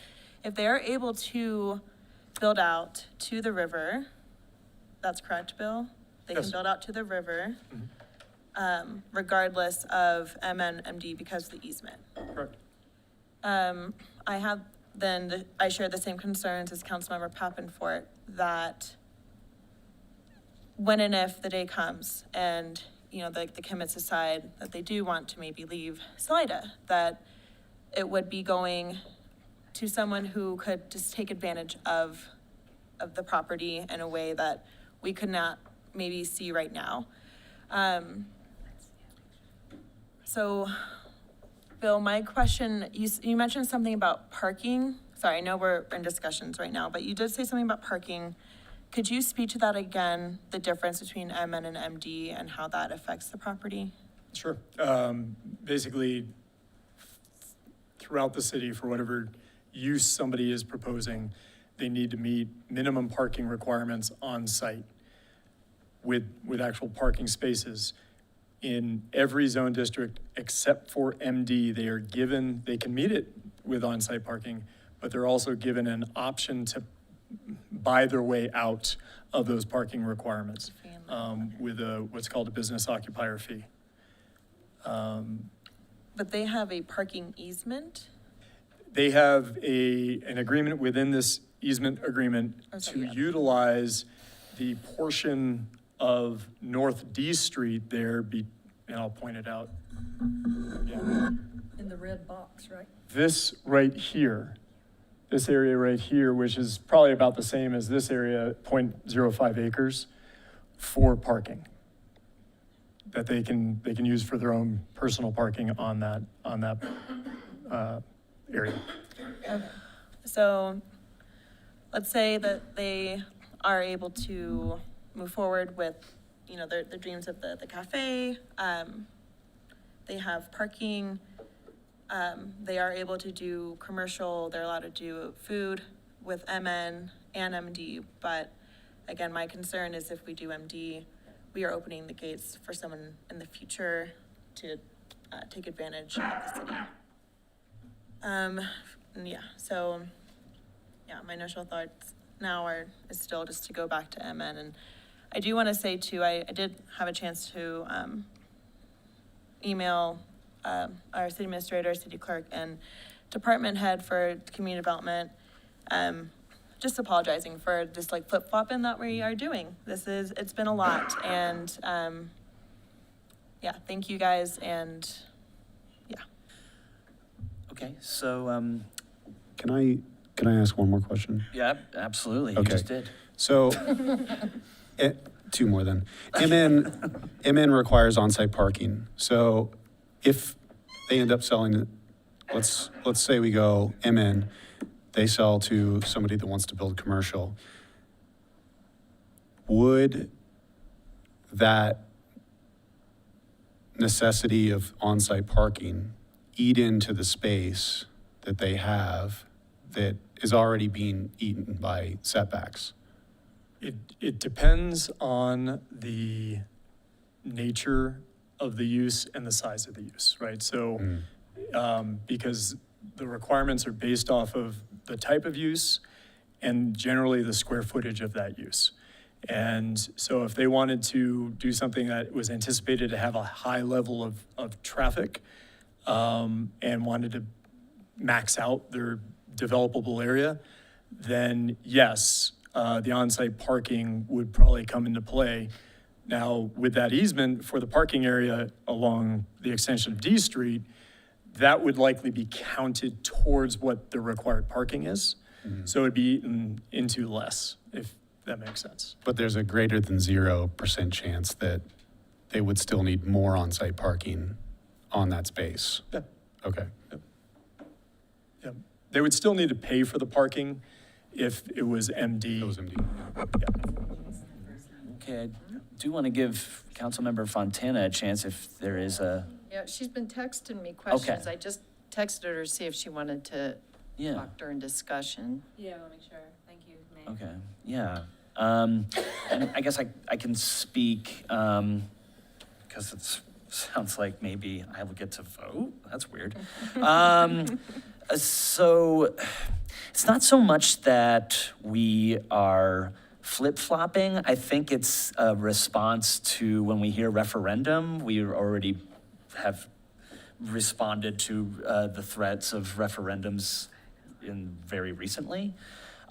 if they are able to build out to the river, that's correct, Bill? They can Yes. build out to the river, regardless of MN, MD, because of the easement. Correct. I share the same concerns as Councilmember Papenfort, that when and if the day comes and, the Kimmetts decide that they do want to maybe leave Salida, that it would be going to someone who could just take advantage of the property in a way that we could not maybe see right now. So, Bill, my question, you mentioned something about parking. Sorry, I know we're in discussions right now, but you did say something about parking. Could you speak to that again, the difference between MN and MD and how that affects the property? Sure. Basically, throughout the city, for whatever use somebody is proposing, they need to meet minimum parking requirements on site with actual parking spaces. In every zone district except for MD, they can meet it with on-site parking, but they're also given an option to buy their way out of those parking requirements with what's called a business occupier fee. But they have a parking easement? They have an agreement within this easement agreement to utilize the portion of North D Street there, and I'll point it out. Yeah. In the red box, right? This right here, this area right here, which is probably about the same as this area, 0.05 acres, for parking that they can use for their own personal parking on that area. Okay. So let's say that they are able to move forward with, you know, their dreams of the cafe. They have parking. They are able to do commercial. They're allowed to do food with MN and MD. But again, my concern is if we do MD, we are opening the gates for someone in the future to take advantage of the city. Yeah, so yeah, my initial thoughts now is still just to go back to MN. And I do want to say too, I did have a chance to email our city administrator, city clerk, and department head for community development, just apologizing for just like flip-flopping that we are doing. It's been a lot, and yeah, thank you guys, and yeah. Okay, so, Can I ask one more question? yeah, absolutely, you Okay. just did. So, two more then. MN requires on-site parking. So if they end up selling it, let's say we go MN, they sell to somebody that wants to build commercial. Would that necessity of on-site parking eat into the space that they have that is already being eaten by setbacks? It depends on the nature of the use and the size of the use, right? So, because the requirements are based off of the type of use and generally the square footage of that use. And so if they wanted to do something that was anticipated to have a high level of traffic, and wanted to max out their developable area, then yes, the on-site parking would probably come into play. Now, with that easement for the parking area along the extension of D Street, that would likely be counted towards what the required parking is. So it'd be eaten into less, if that makes sense. But there's a greater than 0% chance that they would still need more on-site parking on that space? Yeah. Okay. Yeah. They would still need to pay for the parking if it was MD. It was MD. Okay, I do want to give Councilmember Fontana a chance if there is a, Yeah, she's been texting me questions. I just texted her to see if she wanted to yeah, talk during discussion. Yeah, I'll make sure. Thank you, May. okay, yeah. And I guess I can speak, because it sounds like maybe I will get to vote. That's weird. So it's not so much that we are flip-flopping. I think it's a response to when we hear referendum, we already have responded to the threats of referendums very recently.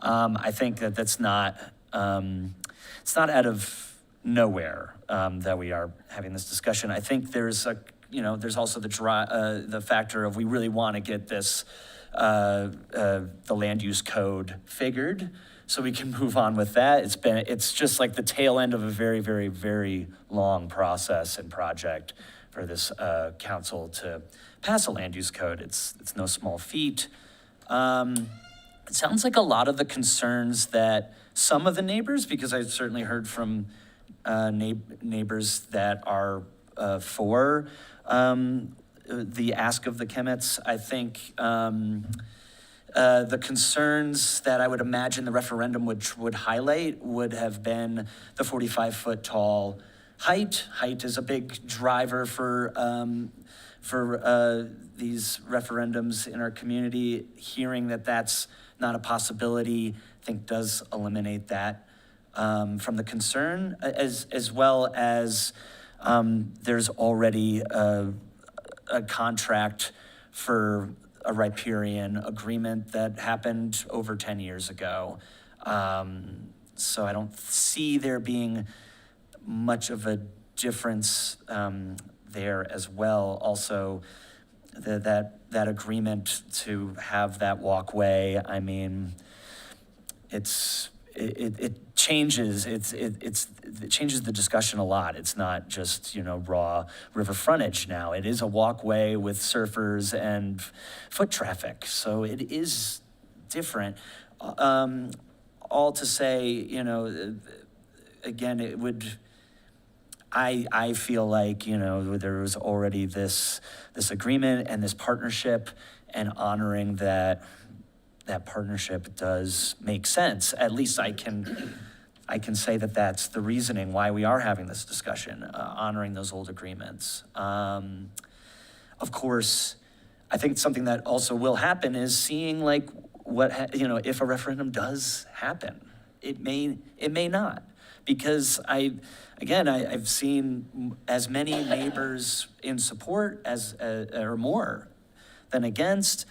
I think that that's not, it's not out of nowhere that we are having this discussion. I think there's there's also the factor of we really want to get this, the land use code figured so we can move on with that. It's just like the tail end of a very, very, very long process and project for this council to pass a land use code. It's no small feat. It sounds like a lot of the concerns that some of the neighbors, because I certainly heard from neighbors that are for the ask of the Kemmets, I think the concerns that I would imagine the referendum would highlight would have been the 45-foot tall height. Height is a big driver for these referendums in our community. Hearing that that's not a possibility, I think does eliminate that from the concern, as well as there's already a contract for a riparian agreement that happened over 10 years ago. So I don't see there being much of a difference there as well. Also, that agreement to have that walkway, I mean, it changes it changes the discussion a lot. It's not just raw river frontage now. It is a walkway with surfers and foot traffic. So it is different. All to say, you know, again, it would, I feel like, you know, there was already this agreement and this partnership, and honoring that partnership does make sense. At least I can say that that's the reasoning why we are having this discussion, honoring those old agreements. Of course, I think something that also will happen is seeing like you know, if a referendum does happen. It may not, because I've seen as many neighbors in support as or more than against.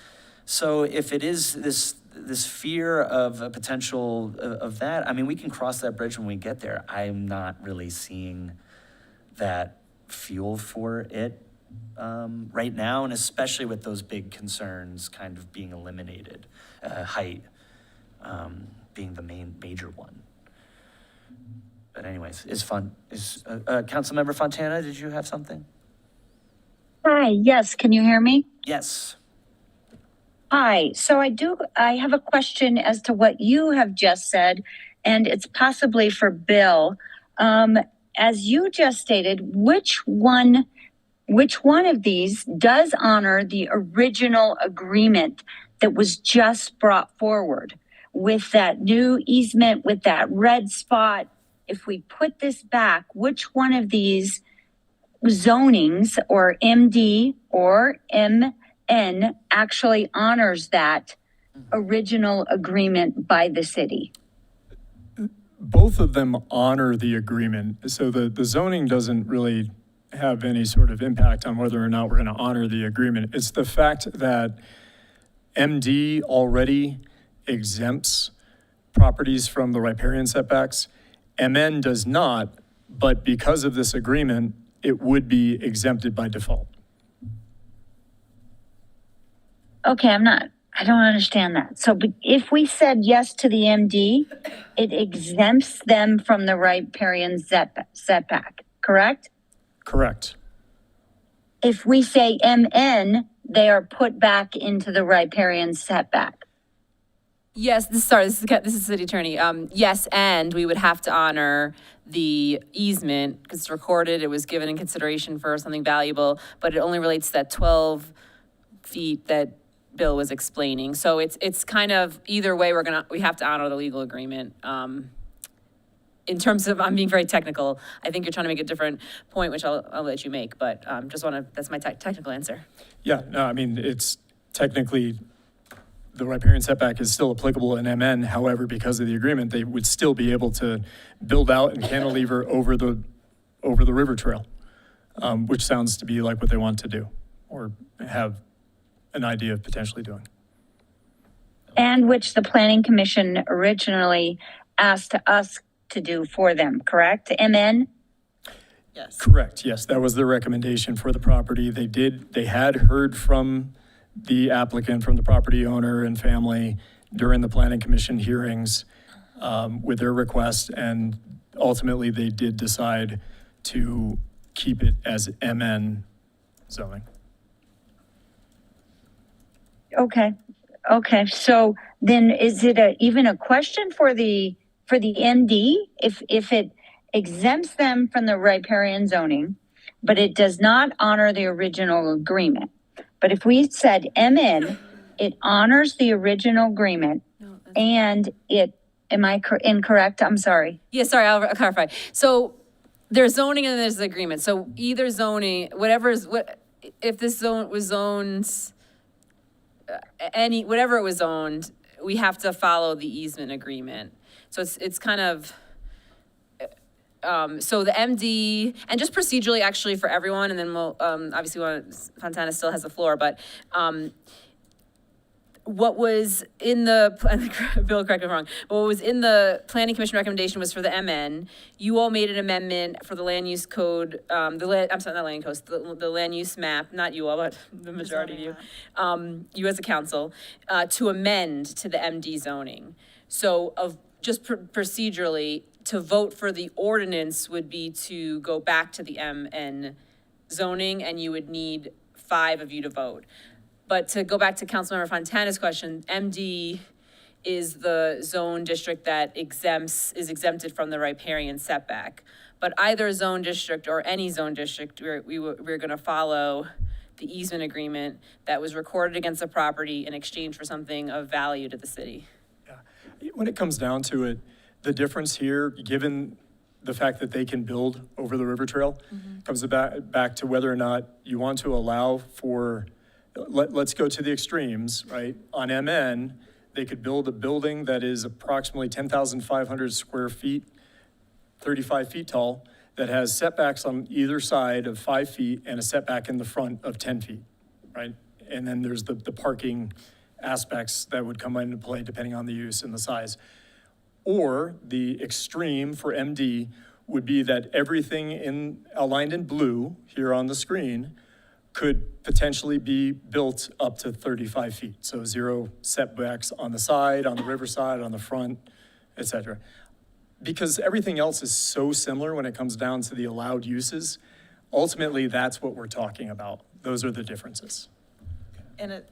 So if it is this fear of a potential of that, I mean, we can cross that bridge when we get there. I'm not really seeing that fuel for it right now, and especially with those big concerns kind of being eliminated, height being the major one. But anyways, it's fun. Councilmember Fontana, did you have something? Hi, yes, can you hear me? Yes. Hi, so I have a question as to what you have just said, and it's possibly for Bill. As you just stated, which one of these does honor the original agreement that was just brought forward with that new easement, with that red spot? If we put this back, which one of these zonings, or MD or MN, actually honors that original agreement by the city? Both of them honor the agreement. So the zoning doesn't really have any sort of impact on whether or not we're going to honor the agreement. It's the fact that MD already exempts properties from the riparian setbacks. MN does not, but because of this agreement, it would be exempted by default. Okay, I don't understand that. So if we said yes to the MD, it exempts them from the riparian setback, correct? Correct. If we say MN, they are put back into the riparian setback. Yes, this is City Attorney. Yes, and we would have to honor the easement because it's recorded, it was given in consideration for something valuable, but it only relates to that 12 feet that Bill was explaining. So it's kind of either way, we have to honor the legal agreement. In terms of, I'm being very technical. I think you're trying to make a different point, which I'll let you make, but that's my technical answer. Yeah, no, I mean, it's technically, the riparian setback is still applicable in MN. However, because of the agreement, they would still be able to build out and cantilever over the river trail, which sounds to be like what they want to do or have an idea of potentially doing. And which the Planning Commission originally asked us to do for them, correct? MN? Yes. Correct, yes, that was the recommendation for the property. They had heard from the applicant, from the property owner and family during the Planning Commission hearings with their request, and ultimately they did decide to keep it as MN zoning. Okay. So then is it even a question for the MD if it exempts them from the riparian zoning, but it does not honor the original agreement? But if we said MN, it honors the original agreement, and am I incorrect? I'm sorry. Yeah, sorry, I'll clarify. So there's zoning and there's the agreement. So either zoning, if this zone was zoned, whatever it was zoned, we have to follow the easement agreement. So it's kind of, so the MD, and just procedurally actually for everyone, and then we'll, obviously Fontana still has the floor, but what was in the, Bill, correct me if I'm wrong, what was in the Planning Commission recommendation was for the MN. You all made an amendment for the land use code, not land use code, the land use map, not you all, but the majority of you, you as a council, to amend to the MD zoning. So just procedurally, to vote for the ordinance would be to go back to the MN zoning, and you would need 5 of you to vote. But to go back to Councilmember Fontana's question, MD is the zone district that is exempted from the riparian setback. But either zone district or any zone district, we're gonna follow the easement agreement that was recorded against the property in exchange for something of value to the city. When it comes down to it, the difference here, given the fact that they can build over the river trail, comes back to whether or not you want to allow for, let's go to the extremes, right? On MN, they could build a building that is approximately 10,500 square feet, 35 feet tall, that has setbacks on either side of 5 feet and a setback in the front of 10 feet, right? And then there's the parking aspects that would come into play depending on the use and the size. Or the extreme for MD would be that everything outlined in blue here on the screen could potentially be built up to 35 feet. So 0 setbacks on the side, on the riverside, on the front, et cetera. Because everything else is so similar when it comes down to the allowed uses, ultimately that's what we're talking about. Those are the differences. And it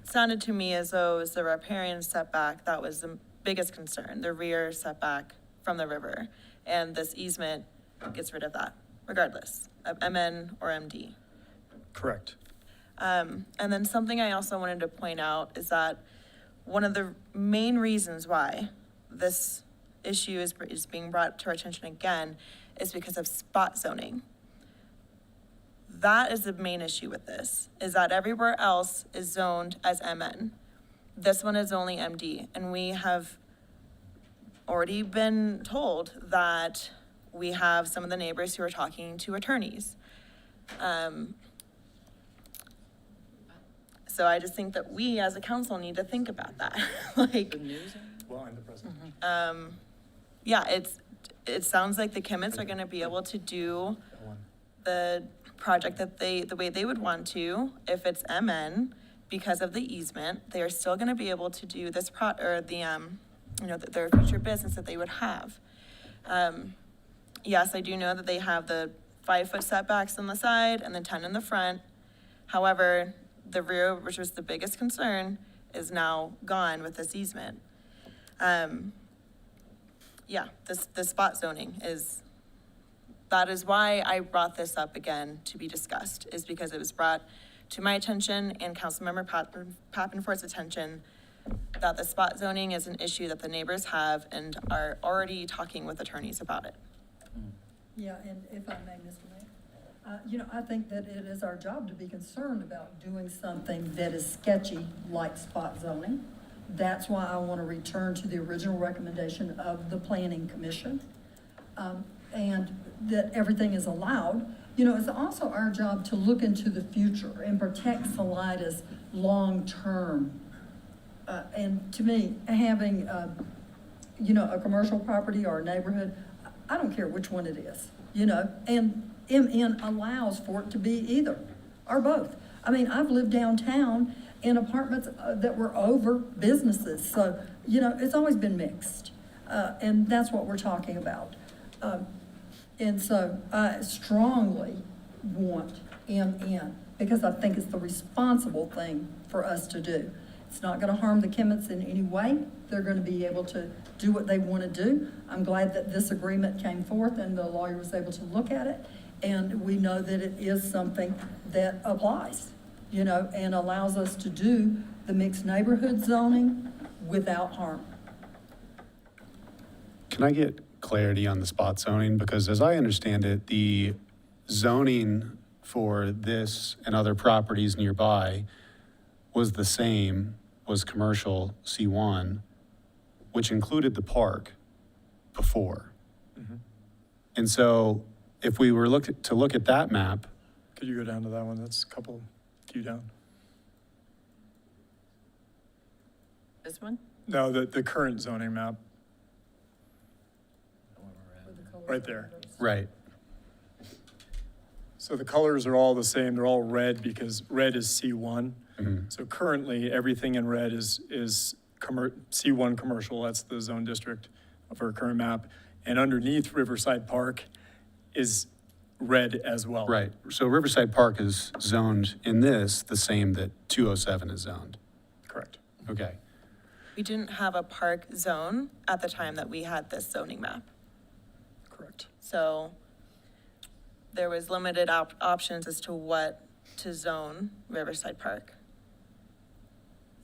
sounded to me as though it was the riparian setback that was the biggest concern, the rear setback from the river. And this easement gets rid of that, regardless of MN or MD. Correct. And then something I also wanted to point out is that one of the main reasons why this issue is being brought to our attention again is because of spot zoning. That is the main issue with this, is that everywhere else is zoned as MN. This one is only MD, and we have already been told that we have some of the neighbors who are talking to attorneys. So I just think that we as a council need to think about that. Like, Well, and the president. yeah, it sounds like the Kimmets are gonna be able to do the project that the way they would want to, if it's MN, because of the easement, they are still gonna be able to do this their future business that they would have. Yes, I do know that they have the 5-foot setbacks on the side and the 10 in the front. However, the rear, which was the biggest concern, is now gone with this easement. Yeah, the spot zoning that is why I brought this up again to be discussed, is because it was brought to my attention and Councilmember Pappenfort's attention that the spot zoning is an issue that the neighbors have and are already talking with attorneys about it. Yeah, and if I may, Mr. Mayor, I think that it is our job to be concerned about doing something that is sketchy like spot zoning. That's why I want to return to the original recommendation of the Planning Commission, and that everything is allowed. It's also our job to look into the future and protect Salida's long-term. And to me, having, a commercial property or a neighborhood, I don't care which one it is, and MN allows for it to be either or both. I mean, I've lived downtown in apartments that were over businesses. So, it's always been mixed. And that's what we're talking about. And so I strongly want MN because I think it's the responsible thing for us to do. It's not going to harm the Kimmets in any way. They're going to be able to do what they want to do. I'm glad that this agreement came forth and the lawyer was able to look at it. And we know that it is something that applies, and allows us to do the mixed neighborhood zoning without harm. Can I get clarity on the spot zoning? Because as I understand it, the zoning for this and other properties nearby was the same, was commercial C1, which included the park before. And so if we were to look at that map. Could you go down to that one? That's a few down. This one? No, the current zoning map. Right there. Right. So the colors are all the same. They're all red because red is C1. So currently, everything in red is C1 commercial. That's the zone district of our current map. And underneath Riverside Park is red as well. Right. So Riverside Park is zoned in this the same that 207 is zoned. Correct. Okay. we didn't have a park zone at the time that we had this zoning map. Correct. So there was limited options as to what to zone Riverside Park.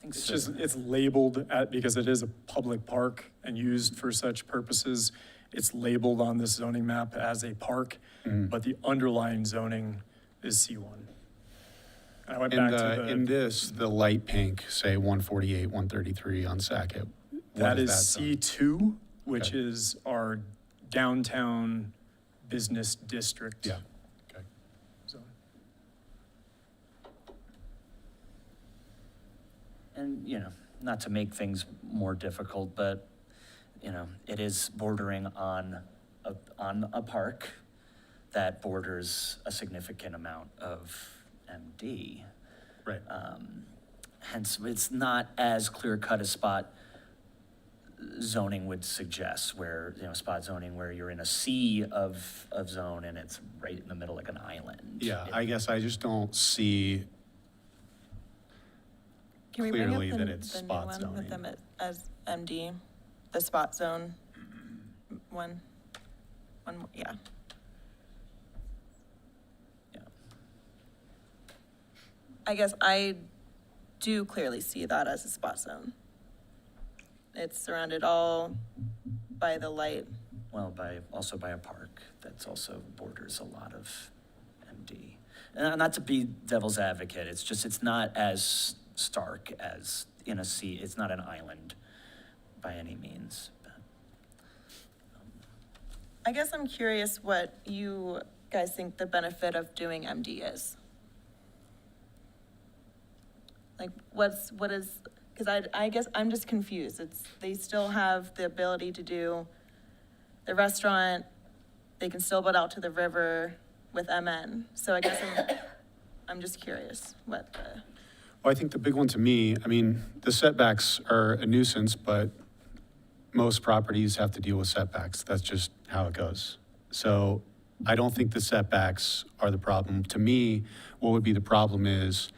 It's just, it's labeled because it is a public park and used for such purposes. It's labeled on this zoning map as a park, but the underlying zoning is C1. And I went back to In this, the light pink, say 148, 133 on Sackett. that is zone? C2, which Okay. is our downtown business district. Yeah. Okay. zone. And, not to make things more difficult, but, it is bordering on a park that borders a significant amount of MD. Right. Hence, it's not as clear-cut as spot zoning would suggest, where, spot zoning where you're in a sea of zone and it's right in the middle like an island. Yeah, I guess I just don't see Can we bring up clearly the, that it's the new spot one zoning. with them as MD, the spot zone one? One, more, yeah. Yeah. I guess I do clearly see that as a spot zone. It's surrounded all by the light. Well, also by a park that's also borders a lot of MD. And not to be devil's advocate, it's not as stark as in a sea, it's not an island by any means. But, I guess I'm curious what you guys think the benefit of doing MD is. Like, what is, because I guess I'm just confused. They still have the ability to do the restaurant, they can still build out to the river with MN. So I guess I'm just curious what the. Well, I think the big one to me, the setbacks are a nuisance, but most properties have to deal with setbacks. That's just how it goes. So I don't think the setbacks are the problem. To me, what would be the problem is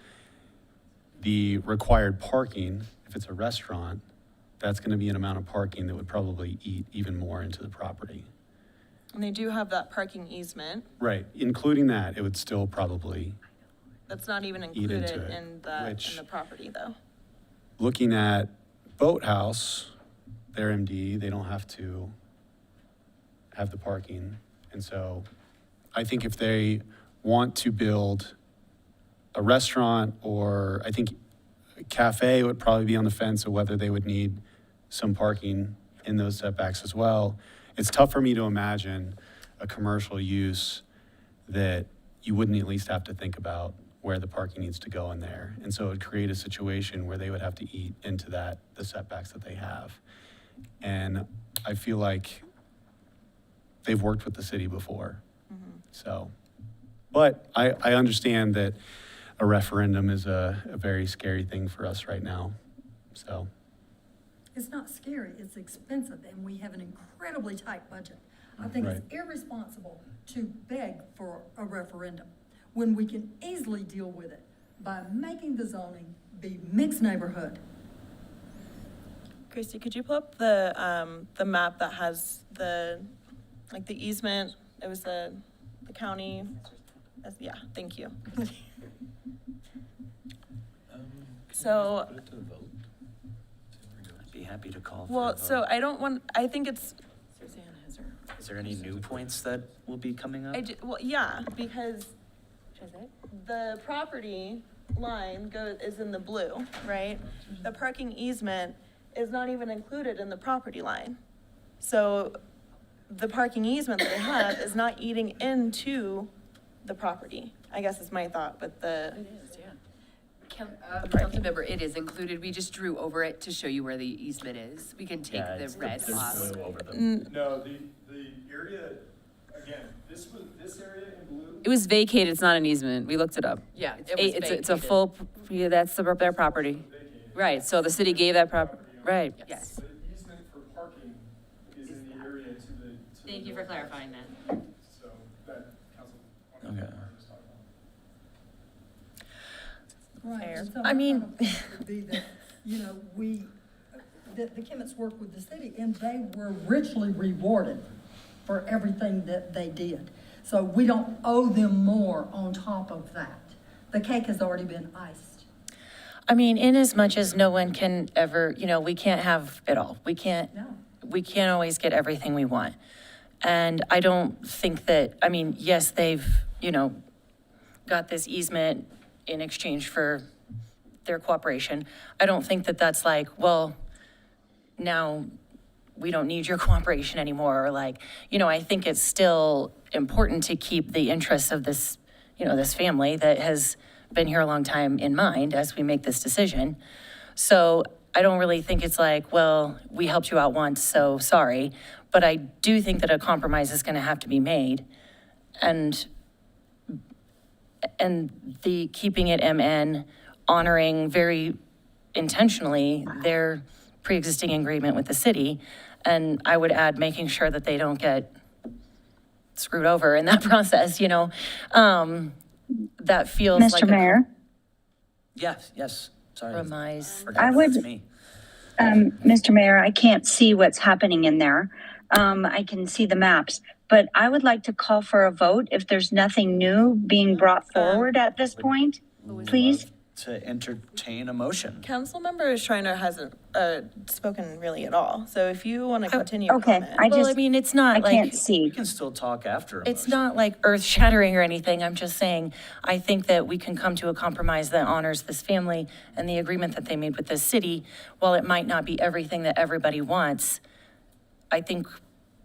the required parking. If it's a restaurant, that's going to be an amount of parking that would probably eat even more into the property. And they do have that parking easement. Right, including that, it would still probably, That's not even Eat into included it, in which- the property though. looking at Boathouse, their MD, they don't have to have the parking. And so I think if they want to build a restaurant, or I think a cafe would probably be on the fence of whether they would need some parking in those setbacks as well. It's tough for me to imagine a commercial use that you wouldn't at least have to think about where the parking needs to go in there. And so it would create a situation where they would have to eat into the setbacks that they have. And I feel like they've worked with the city before. So, but I understand that a referendum is a very scary thing for us right now, so. It's not scary, it's expensive, and we have an incredibly tight budget. I think it's irresponsible to beg for a referendum when we can easily deal with it by making the zoning be mixed neighborhood. Christy, could you pull up the map that has the easement? It was the county. Yeah, thank you. So, I'd be happy to call for a well, vote. so I think it's, Is there any new points that will be coming up? well, yeah, because the property line is in the blue, right? The parking easement is not even included in the property line. So the parking easement that they have is not eating into the property, I guess is my thought, but It is, yeah. Councilmember, it is included. We just drew over it to show you where the easement is. We can take Yeah, the it's red there's off. blue over them. No, the area, again, this area in blue. It was vacated, it's not an easement, we looked it up. Yeah, It's it was It's a vacated. full, yeah, that's their property. Right, so the city gave that right. Yes. The easement for parking is in the area to the. Thank you for clarifying that. So that council. Okay. Right. Fair. and so I mean- my point would be that, we the Kimmitts worked with the city, and they were richly rewarded for everything that they did. So we don't owe them more on top of that. The cake has already been iced. I mean, in as much as no one can ever, we can't have it all. We can't always get everything we want. And I don't think that, yes, they've, got this easement in exchange for their cooperation. I don't think that that's like, well, now we don't need your cooperation anymore. Or I think it's still important to keep the interests of this, this family that has been here a long time in mind as we make this decision. So I don't really think it's like, well, we helped you out once, so sorry. But I do think that a compromise is going to have to be made. And the keeping it MN, honoring very intentionally their pre-existing agreement with the city. And I would add making sure that they don't get screwed over in that process, that feels like Mr. Mayor? Yes, sorry. Compromise. I would, Mr. Mayor, I can't see what's happening in there. I can see the maps, but I would like to call for a vote if there's nothing new being brought forward at this point, please. To entertain a motion. Councilmember Schreiner hasn't spoken really at all. So if you want to continue. Okay, comment. It's not I can't see. We can still talk after a It's motion. not like earth shattering or anything. I'm just saying, I think that we can come to a compromise that honors this family and the agreement that they made with this city. While it might not be everything that everybody wants, I think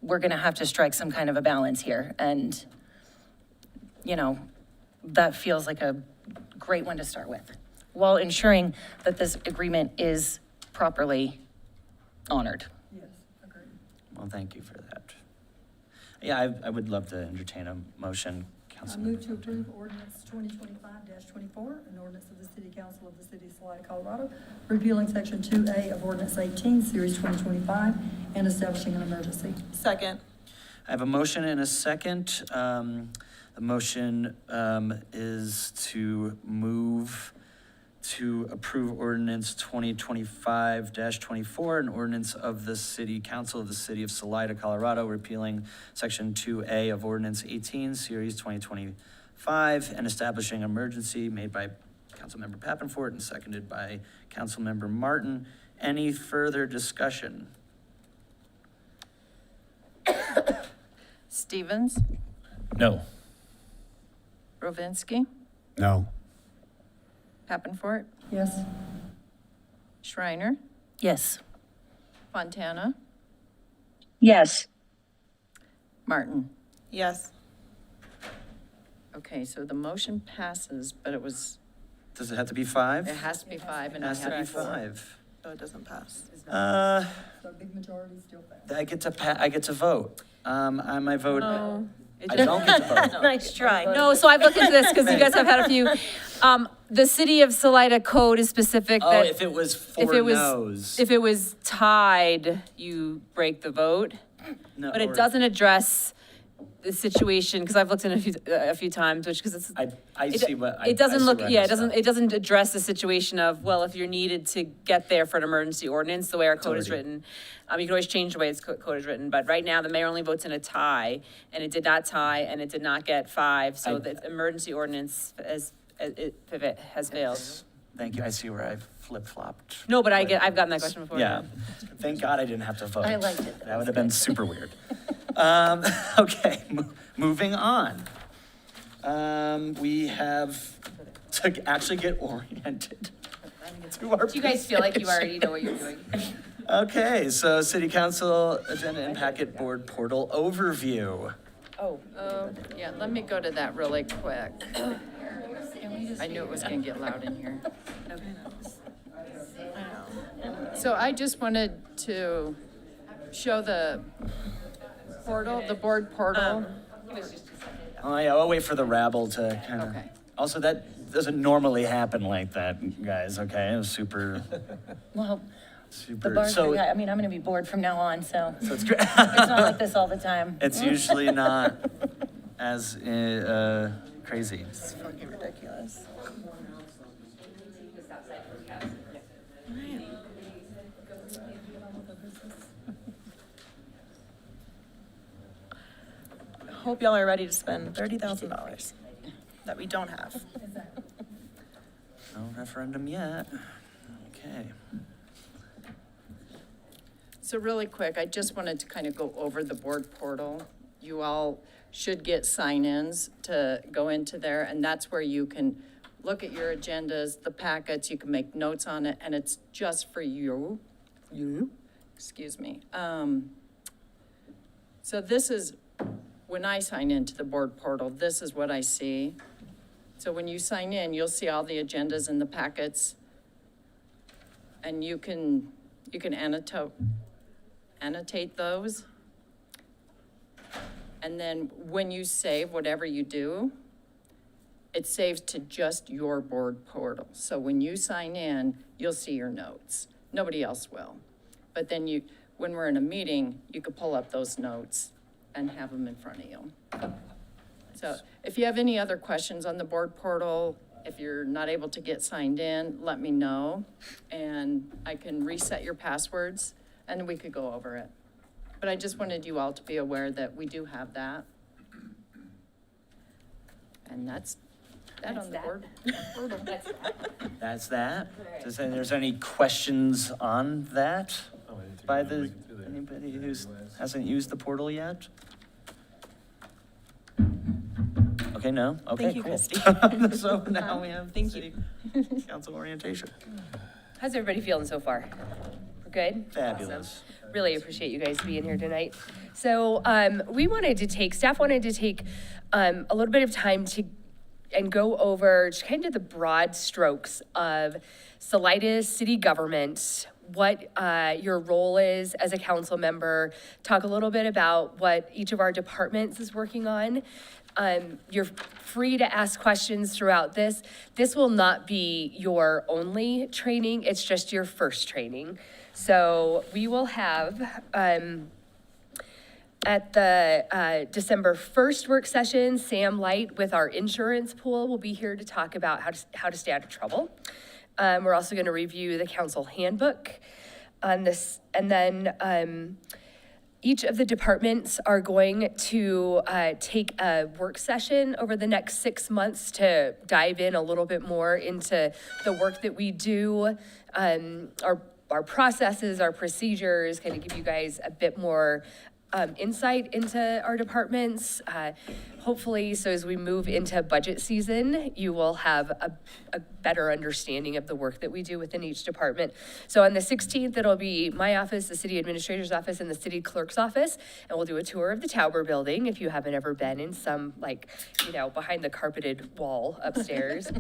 we're going to have to strike some kind of a balance here. And, that feels like a great one to start with, while ensuring that this agreement is properly honored. Yes, agreed. Well, thank you for that. Yeah, I would love to entertain a motion, I Councilmember. move to approve ordinance 2025-24, an ordinance of the City Council of the City of Salida, Colorado, repealing section 2A of ordinance 18, series 2025, and establishing an emergency. Second. I have a motion and a second. The motion is to move to approve ordinance 2025-24, an ordinance of the City Council of the City of Salida, Colorado, repealing section 2A of ordinance 18, series 2025, and establishing emergency, made by Councilmember Pappenfort and seconded by Councilmember Martin. Any further discussion? Stevens, No. Rovinsky, No. Pappenfort, Yes. Schreiner, Yes. Fontana, Yes. Martin. Yes. Okay, so the motion passes, but it Does it have to be 5? has to be 5 and It I has to be have 4. 5. So it doesn't pass. Uh, So big majority still passed. I get to vote. I might vote. No. I don't get to vote. Nice try. No, so I've looked into this because you guys have had a few. The City of Salida code is specific Oh, that if it was if 4 it was no's. if it was tied, you break the vote. No, But it or- doesn't address the situation, because I've looked in a few times, which, because it's. I see what. I It doesn't see look, where I yeah, messed up. it doesn't address the situation of, well, if you're needed to get there for an emergency ordinance, the way our code is already- written. You can always change the way its code is written, but right now, the mayor only votes in a tie, and it did not tie, and it did not get 5, so the emergency ordinance has failed. Thank you. I see where I flip-flopped. No, but I've gotten that question before. Yeah. Thank God I didn't have to vote. I liked it. That would have been super weird. Okay, moving on. We have to actually get oriented to our. Do you guys feel like you page. already know what you're doing? Okay, so City Council Agenda and Packet Board Portal Overview. Oh, yeah, let me go to that really quick. I knew it was gonna get loud in here. So I just wanted to show the portal, the board portal. Oh, yeah, I'll wait for the rabble to kind of. Okay. Also, that doesn't normally happen like that, guys, okay? It was super, Well, the super. bar's So, pretty high. I mean, I'm going to be bored from now on, so so it's great. it's not like this all the time. It's usually not as crazy. It's fucking ridiculous. hope y'all are ready to spend $30,000 that we don't have. No referendum yet. Okay. So really quick, I just wanted to kind of go over the board portal. You all should get sign-ins to go into there, and that's where you can look at your agendas, the packets, you can make notes on it, and it's just for you. Excuse me. So this is, when I sign into the board portal, this is what I see. So when you sign in, you'll see all the agendas and the packets, and you can annotate those. And then when you save whatever you do, it saves to just your board portal. So when you sign in, you'll see your notes. Nobody else will. But then when we're in a meeting, you could pull up those notes and have them in front of you. So if you have any other questions on the board portal, if you're not able to get signed in, let me know, and I can reset your passwords, and we could go over it. But I just wanted you all to be aware that we do have that. And that's that on the board. That's that. Does there's any questions on that by anybody who hasn't used the portal yet? Okay, no? Okay, Thank you, cool. Christy. So now we have Thank city council orientation. How's everybody feeling so far? We're good? Fabulous. Really appreciate you guys being here tonight. So staff wanted to take a little bit of time and go over just kind of the broad strokes of Salida city government, what your role is as a council member, talk a little bit about what each of our departments is working on. You're free to ask questions throughout this. This will not be your only training, it's just your first training. So we will have, at the December 1st work session, Sam Light with our insurance pool will be here to talk about how to stay out of trouble. We're also going to review the council handbook on this, and then each of the departments are going to take a work session over the next 6 months to dive in a little bit more into the work that we do, our processes, our procedures, kind of give you guys a bit more insight into our departments. Hopefully, so as we move into budget season, you will have a better understanding of the work that we do within each department. So on the 16th, it'll be my office, the city administrator's office, and the city clerk's office, and we'll do a tour of the Tauber building if you haven't ever been in some, behind the carpeted wall upstairs.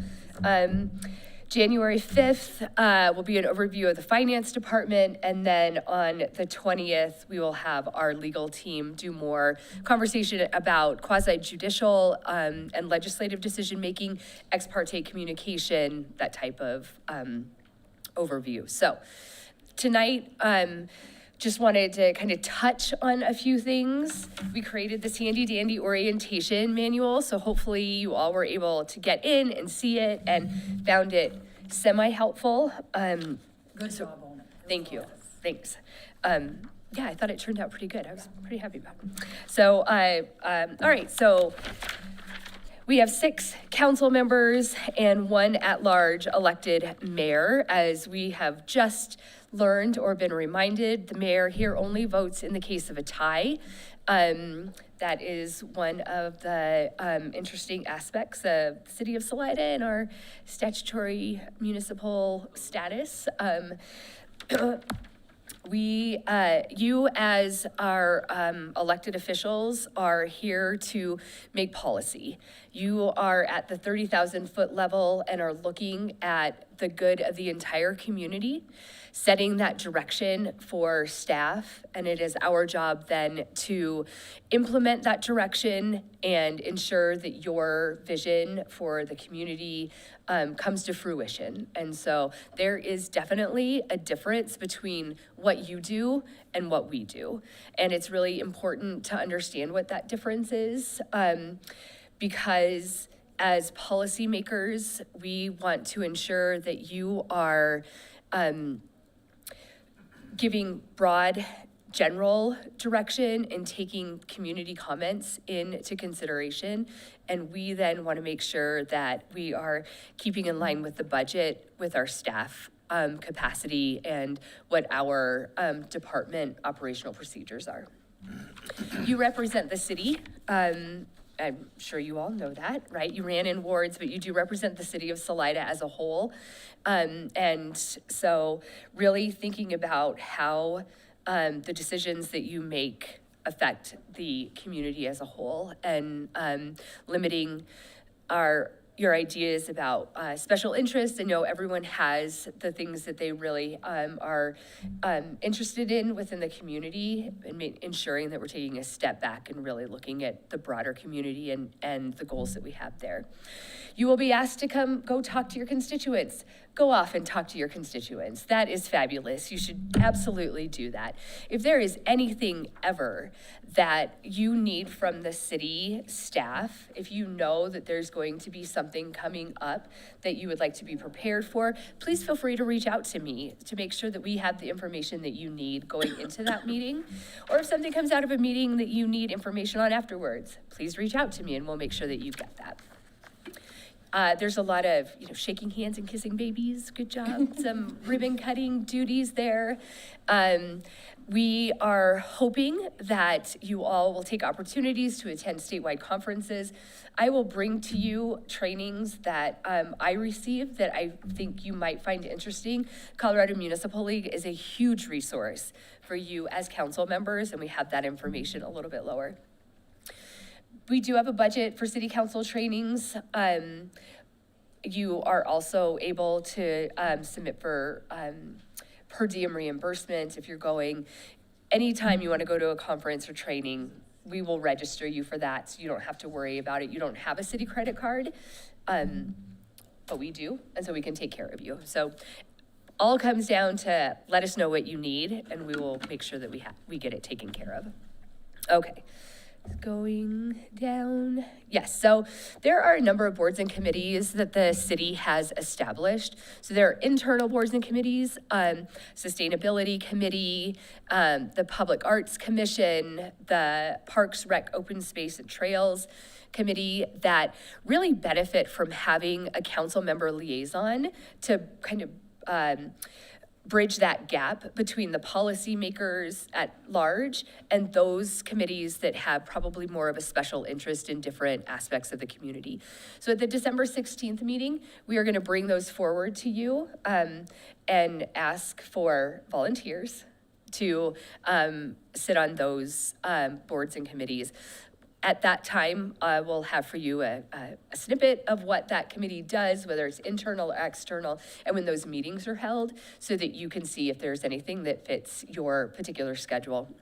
January 5th will be an overview of the finance department, and then on the 20th, we will have our legal team do more conversation about quasi-judicial and legislative decision-making, ex parte communication, that type of overview. So tonight, just wanted to kind of touch on a few things. We created this handy dandy orientation manual, so hopefully you all were able to get in and see it and found it semi-helpful. Good job on it. Thank you. Thanks. Yeah, I thought it turned out pretty good. I was pretty happy about it. So, all right, so we have 6 council members and 1 at-large elected mayor. As we have just learned or been reminded, the mayor here only votes in the case of a tie. That is one of the interesting aspects of the city of Salida and our statutory municipal status. You as our elected officials are here to make policy. You are at the 30,000 foot level and are looking at the good of the entire community, setting that direction for staff, and it is our job then to implement that direction and ensure that your vision for the community comes to fruition. And so there is definitely a difference between what you do and what we do. And it's really important to understand what that difference is, because as policymakers, we want to ensure that you are giving broad general direction and taking community comments into consideration. And we then want to make sure that we are keeping in line with the budget, with our staff capacity, and what our department operational procedures are. You represent the city. I'm sure you all know that, right? You ran in wards, but you do represent the city of Salida as a whole. And so really thinking about how the decisions that you make affect the community as a whole, and limiting your ideas about special interests. I know everyone has the things that they really are interested in within the community, and ensuring that we're taking a step back and really looking at the broader community and the goals that we have there. You will be asked to go talk to your constituents. Go off and talk to your constituents. That is fabulous. You should absolutely do that. If there is anything ever that you need from the city staff, if you know that there's going to be something coming up that you would like to be prepared for, please feel free to reach out to me to make sure that we have the information that you need going into that meeting. Or if something comes out of a meeting that you need information on afterwards, please reach out to me and we'll make sure that you get that. There's a lot of, shaking hands and kissing babies. Good job. Some ribbon cutting duties there. We are hoping that you all will take opportunities to attend statewide conferences. I will bring to you trainings that I received that I think you might find interesting. Colorado Municipal League is a huge resource for you as council members, and we have that information a little bit lower. We do have a budget for city council trainings. You are also able to submit for per diem reimbursement if you're going. Anytime you want to go to a conference or training, we will register you for that, so you don't have to worry about it. You don't have a city credit card, but we do, and so we can take care of you. So all comes down to let us know what you need, and we will make sure that we get it taken care of. Okay. Going down. Yes, so there are a number of boards and committees that the city has established. So there are internal boards and committees, Sustainability Committee, the Public Arts Commission, the Parks, Rec, Open Space and Trails Committee, that really benefit from having a council member liaison to kind of bridge that gap between the policymakers at large and those committees that have probably more of a special interest in different aspects of the community. So at the December 16th meeting, we are going to bring those forward to you and ask for volunteers to sit on those boards and committees. At that time, we'll have for you a snippet of what that committee does, whether it's internal or external, and when those meetings are held, so that you can see if there's anything that fits your particular schedule.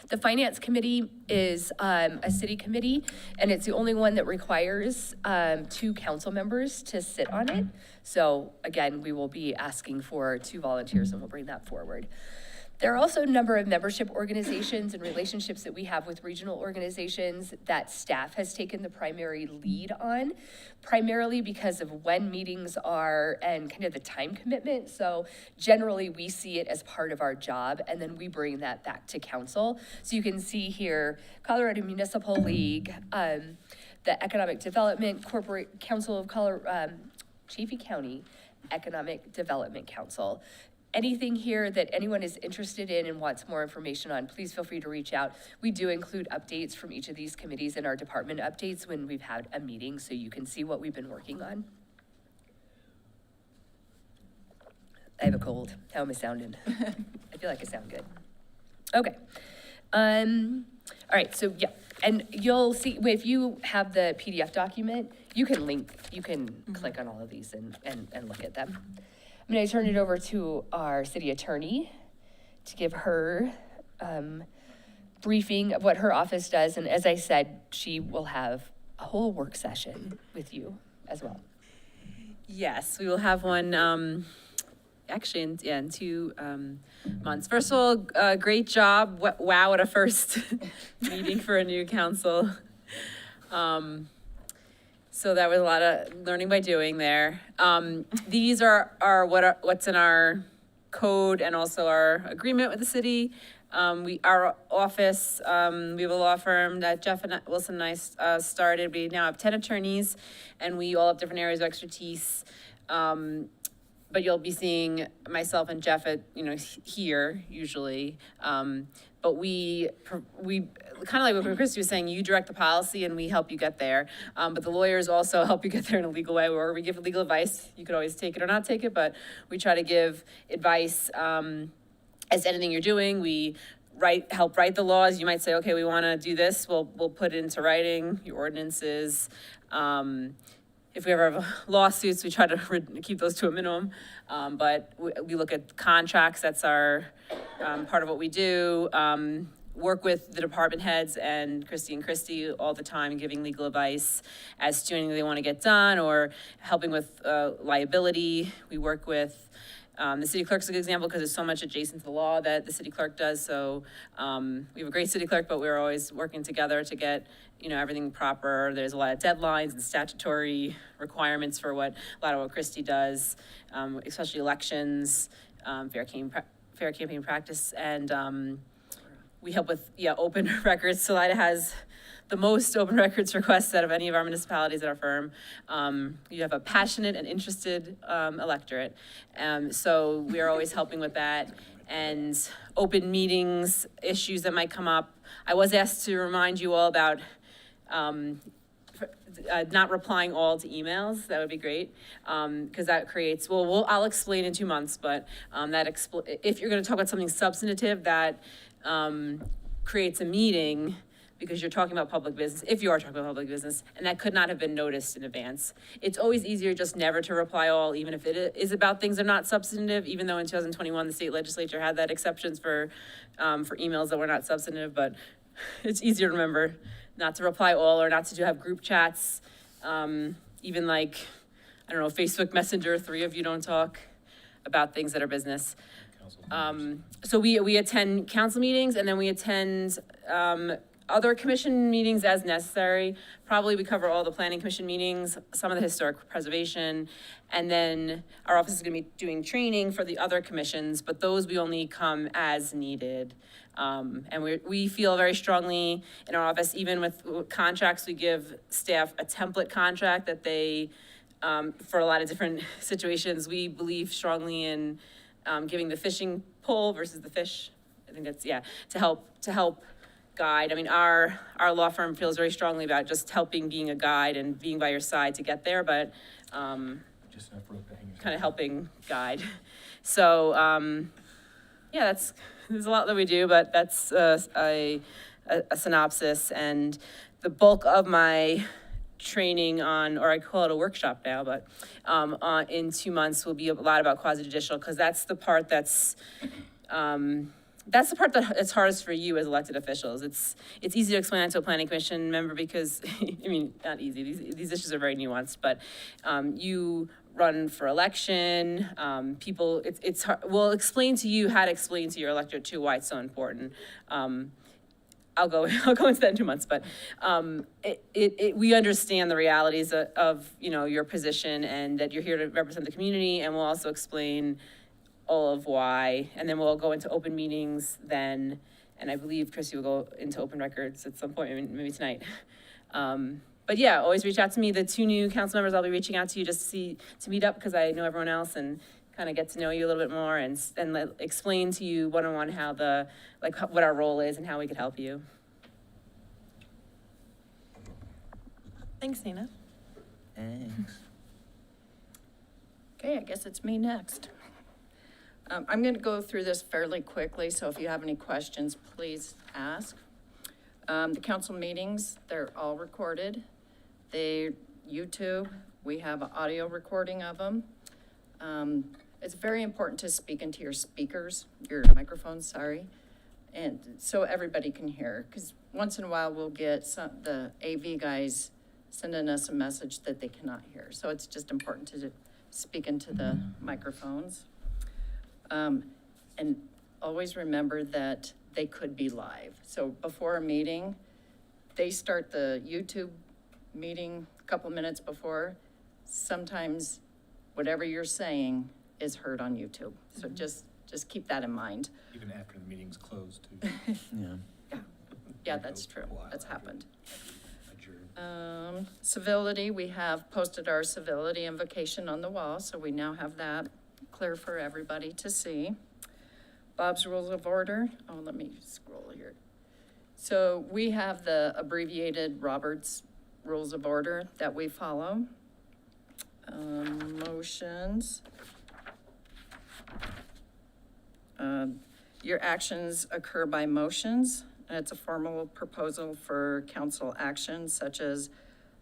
The Finance Committee is a city committee, and it's the only one that requires 2 council members to sit on it. So again, we will be asking for 2 volunteers, and we'll bring that forward. There are also a number of membership organizations and relationships that we have with regional organizations that staff has taken the primary lead on, primarily because of when meetings are and kind of the time commitment. So generally we see it as part of our job, and then we bring that back to council. So you can see here, Colorado Municipal League, the Economic Development Corporate Council of Chaffee County Economic Development Council. Anything here that anyone is interested in and wants more information on, please feel free to reach out. We do include updates from each of these committees in our department updates when we've had a meeting, so you can see what we've been working on. I have a cold. How am I sounding? I feel like I sound good. Okay. All right, so yeah, and you'll see, if you have the PDF document, you can click on all of these and look at them. I'm going to turn it over to our city attorney to give her briefing of what her office does. And as I said, she will have a whole work session with you as well. Yes, we will have one actually in 2 months. First of all, great job. Wow, what a first meeting for a new council. So that was a lot of learning by doing there. These are what's in our code and also our agreement with the city. Our office, we have a law firm that Jeff and Wilson and I started. We now have 10 attorneys, and we all have different areas of expertise. But you'll be seeing myself and Jeff at, here usually. But we kind of like what Christy was saying, you direct the policy and we help you get there. But the lawyers also help you get there in a legal way, or we give legal advice. You could always take it or not take it, but we try to give advice as to anything you're doing. We help write the laws. You might say, okay, we want to do this. We'll put it into writing, your ordinances. If we ever have lawsuits, we try to keep those to a minimum. But we look at contracts. That's our part of what we do. Work with the department heads and Christy all the time, giving legal advice as to anything they want to get done, or helping with liability. We work with the city clerk's a good example because there's so much adjacent to the law that the city clerk does. So we have a great city clerk, but we're always working together to get everything proper. There's a lot of deadlines and statutory requirements for a lot of what Christy does, especially elections, fair campaign practice, and we help with open records. Salida has the most open records requests out of any of our municipalities at our firm. You have a passionate and interested electorate, so we are always helping with that. And open meetings, issues that might come up. I was asked to remind you all about not replying all to emails. That would be great, because that creates, I'll explain in 2 months, but if you're going to talk about something substantive, that creates a meeting, because you're talking about public business, if you are talking about public business, and that could not have been noticed in advance. It's always easier just never to reply all, even if it is about things that are not substantive, even though in 2021, the state legislature had that exceptions for emails that were not substantive, but it's easier to remember not to reply all, or not to have group chats, even like, I don't know, Facebook Messenger, 3 of you don't talk about things that are business. So we attend council meetings, and then we attend other commission meetings as necessary. Probably we cover all the planning commission meetings, some of the historic preservation, and then our office is gonna be doing training for the other commissions, but those we only come as needed. And we feel very strongly in our office, even with contracts, we give staff a template contract that they, for a lot of different situations, we believe strongly in giving the fishing pole versus the fish. I think that's, to help guide. I mean, our law firm feels very strongly about just being a guide and being by your side to get there, but Just enough rope to hang yourself. kind of helping guide. So, there's a lot that we do, but that's a synopsis. And the bulk of my training or I call it a workshop now, but in 2 months will be a lot about quasi-judicial, because that's the part that's it's hardest for you as elected officials. It's easy to explain that to a planning commission member because, I mean, not easy, these issues are very nuanced, but you run for election, people, it's hard, we'll explain to you how to explain to your electorate too why it's so important. I'll go into that in 2 months, but we understand the realities of your position, and that you're here to represent the community, and we'll also explain all of why, and then we'll go into open meetings then, and I believe Christy will go into open records at some point, maybe tonight. But yeah, always reach out to me. The 2 new council members, I'll be reaching out to you just to meet up, because I know everyone else, and kind of get to know you a little bit more, and explain to you one-on-one what our role is and how we could help you. Thanks, Nina. Thanks. Okay, I guess it's me next. I'm going to go through this fairly quickly, so if you have any questions, please ask. The council meetings, they're all recorded. They YouTube, we have an audio recording of them. It's very important to speak into your microphones, sorry, and so everybody can hear, because once in a while we'll get the AV guys sending us a message that they cannot hear. So it's just important to speak into the microphones. And always remember that they could be live. So before a meeting, they start the YouTube meeting a couple minutes before. Sometimes whatever you're saying is heard on YouTube. So just just keep that in mind. Even after the meeting's closed, too. Yeah. Yeah, that's true. That's happened. Adjourned. Civility, we have posted our civility invocation on the wall, so we now have that clear for everybody to see. Bob's Rules of Order, let me scroll here. So we have the abbreviated Robert's Rules of Order that we follow. Motions. Your actions occur by motions, and it's a formal proposal for council action such as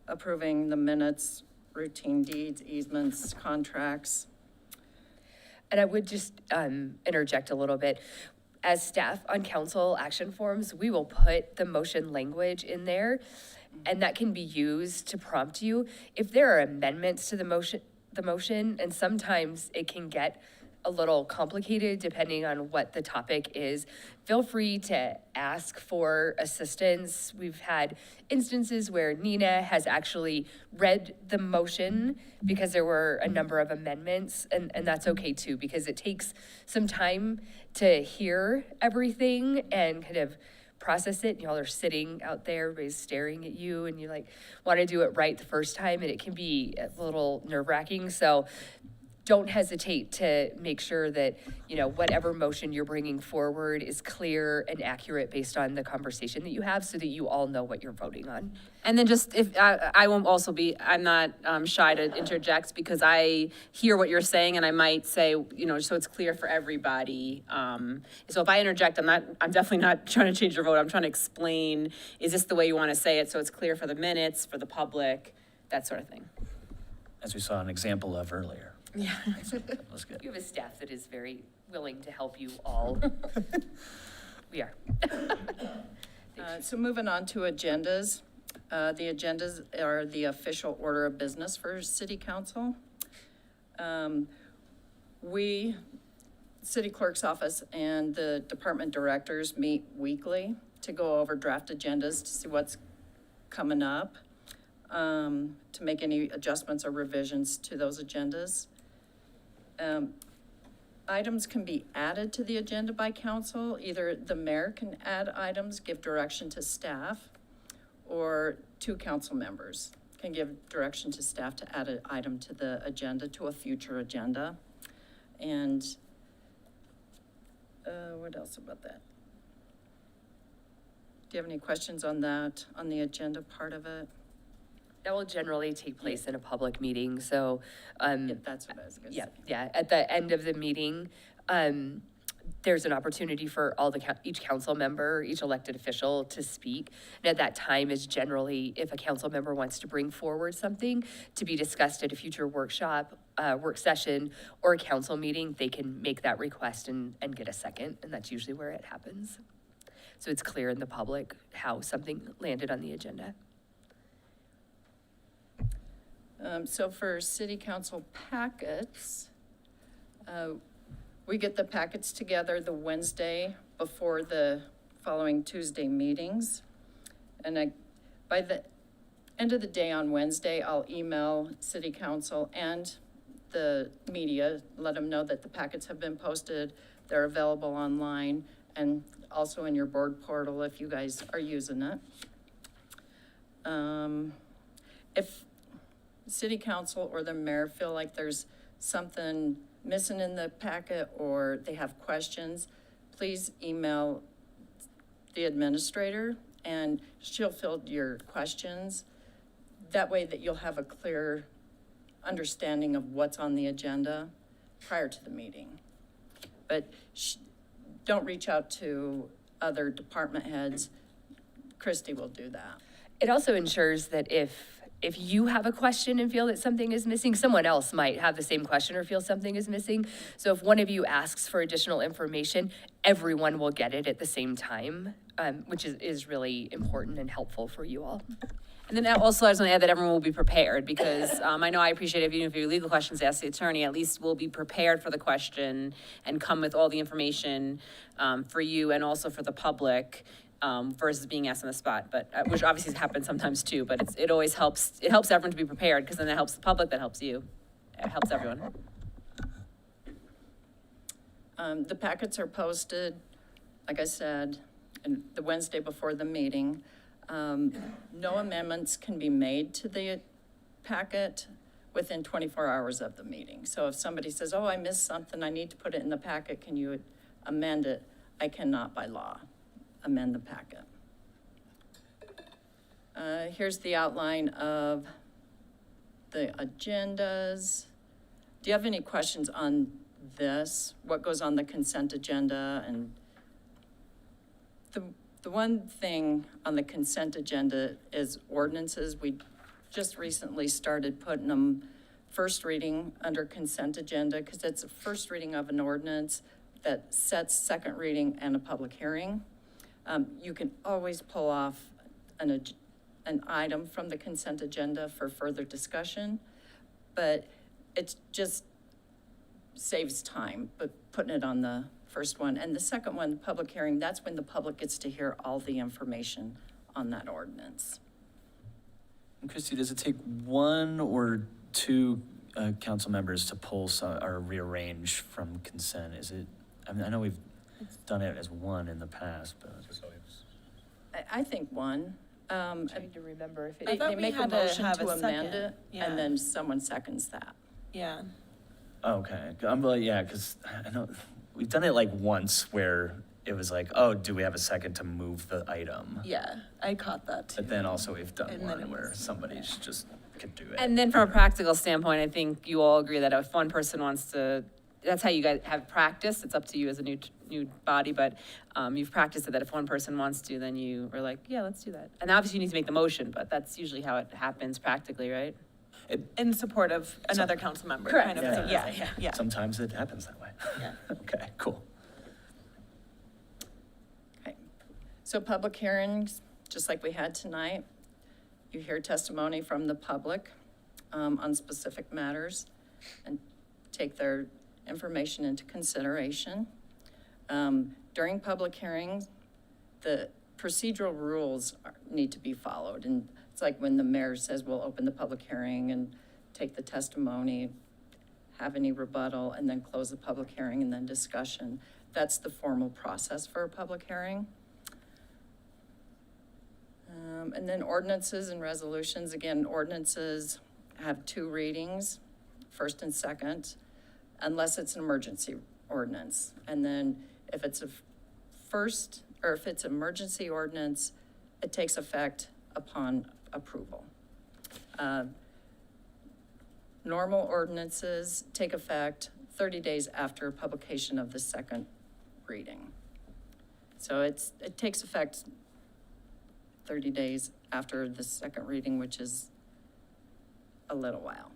approving the minutes, routine deeds, easements, contracts. And I would just interject a little bit. As staff on council action forms, we will put the motion language in there, and that can be used to prompt you. If there are amendments to the motion, and sometimes it can get a little complicated depending on what the topic is, feel free to ask for assistance. We've had instances where Nina has actually read the motion because there were a number of amendments, and that's okay too, because it takes some time to hear everything and kind of process it. Y'all are sitting out there, everybody's staring at you, and you like want to do it right the first time, and it can be a little nerve-wracking. So don't hesitate to make sure that, whatever motion you're bringing forward is clear and accurate based on the conversation that you have so that you all know what you're voting on. And then just if, I won't also be, I'm not shy to interject because I hear what you're saying and I might say, so it's clear for everybody. So if I interject, I'm definitely not trying to change your vote. I'm trying to explain, is this the way you want to say it? So it's clear for the minutes, for the public, that sort of thing. As we saw an example of earlier. Yeah. That was good. You have a staff that is very willing to help you all. We are. So moving on to agendas. The agendas are the official order of business for City Council. We, City Clerk's Office and the department directors meet weekly to go over draft agendas to see what's coming up, to make any adjustments or revisions to those agendas. Items can be added to the agenda by council. Either the mayor can add items, give direction to staff, or two council members can give direction to staff to add an item to the agenda, to a future agenda. And what else about that? Do you have any questions on that, on the agenda part of it? That will generally take place in a public meeting, so. Yeah, that's what I was gonna say. Yeah, at the end of the meeting, there's an opportunity for each council member, each elected official to speak. And at that time is generally if a council member wants to bring forward something to be discussed at a future workshop, work session, or a council meeting, they can make that request and get a second, and that's usually where it happens. So it's clear in the public how something landed on the agenda. So for city council packets, we get the packets together the Wednesday before the following Tuesday meetings. And by the end of the day on Wednesday, I'll email city council and the media, let them know that the packets have been posted, they're available online, and also in your board portal if you guys are using it. If city council or the mayor feel like there's something missing in the packet or they have questions, please email the administrator and she'll field your questions. That way that you'll have a clear understanding of what's on the agenda prior to the meeting. But don't reach out to other department heads. Christy will do that. It also ensures that if you have a question and feel that something is missing, someone else might have the same question or feel something is missing. So if one of you asks for additional information, everyone will get it at the same time, which is really important and helpful for you all. And then also, I just want to add that everyone will be prepared because I know I appreciate if you have legal questions, ask the attorney, at least we'll be prepared for the question and come with all the information for you and also for the public. Versus being asked on the spot, but which obviously happens sometimes too, but it always helps, it helps everyone to be prepared because then that helps the public, that helps you, it helps everyone. The packets are posted, like I said, and the Wednesday before the meeting. No amendments can be made to the packet within 24 hours of the meeting. So if somebody says, oh, I missed something, I need to put it in the packet, can you amend it? I cannot by law amend the packet. Here's the outline of the agendas. Do you have any questions on this? What goes on the consent agenda? And the one thing on the consent agenda is ordinances. We just recently started putting them first reading under consent agenda because it's a first reading of an ordinance that sets second reading and a public hearing. You can always pull off an item from the consent agenda for further discussion, but it just saves time, but putting it on the first one. And the second one, the public hearing, that's when the public gets to hear all the information on that ordinance. And Christy, does it take one or two council members to pull or rearrange from consent? Is it, I mean, I know we've done it as one in the past, but. I think one. I'm trying to remember if it. They make a motion to amend it, and then someone seconds that. Yeah. Okay, I'm like, yeah, because I know we've done it like once where it was like, oh, do we have a second to move the item? Yeah, I caught that too. But then also we've done And then one it where was- somebody just could do it. And then from a practical standpoint, I think you all agree that if one person wants to, that's how you guys have practiced. It's up to you as a new body, but you've practiced it that if one person wants to, then you are like, yeah, let's do that. And obviously you need to make the motion, but that's usually how it happens practically, right? In support of another council member, Correct. kind of Yeah. thing. Yeah, yeah. Sometimes it happens that way. Yeah. Okay, cool. Okay, so public hearings, just like we had tonight, you hear testimony from the public on specific matters and take their information into consideration. During public hearings, the procedural rules need to be followed. And it's like when the mayor says, we'll open the public hearing and take the testimony, have any rebuttal, and then close the public hearing and then discussion. That's the formal process for a public hearing. And then ordinances and resolutions. Again, ordinances have two readings, first and second, unless it's an emergency ordinance. And then if it's a first, or if it's an emergency ordinance, it takes effect upon approval. Normal ordinances take effect 30 days after publication of the second reading. So it takes effect 30 days after the second reading, which is a little while.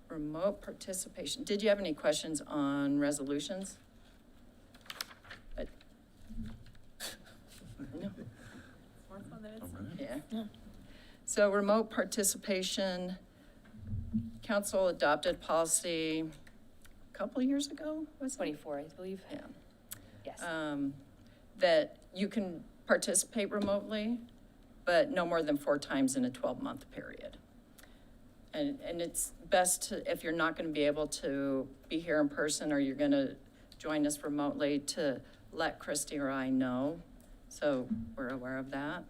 Remote participation. Did you have any questions on resolutions? No. Yeah. So remote participation, council adopted policy a couple of years ago, was it? 24, I believe. Yeah. Yes. That you can participate remotely, but no more than 4 times in a 12-month period. And it's best to, if you're not going to be able to be here in person or you're going to join us remotely, to let Christy or I know, so we're aware of that.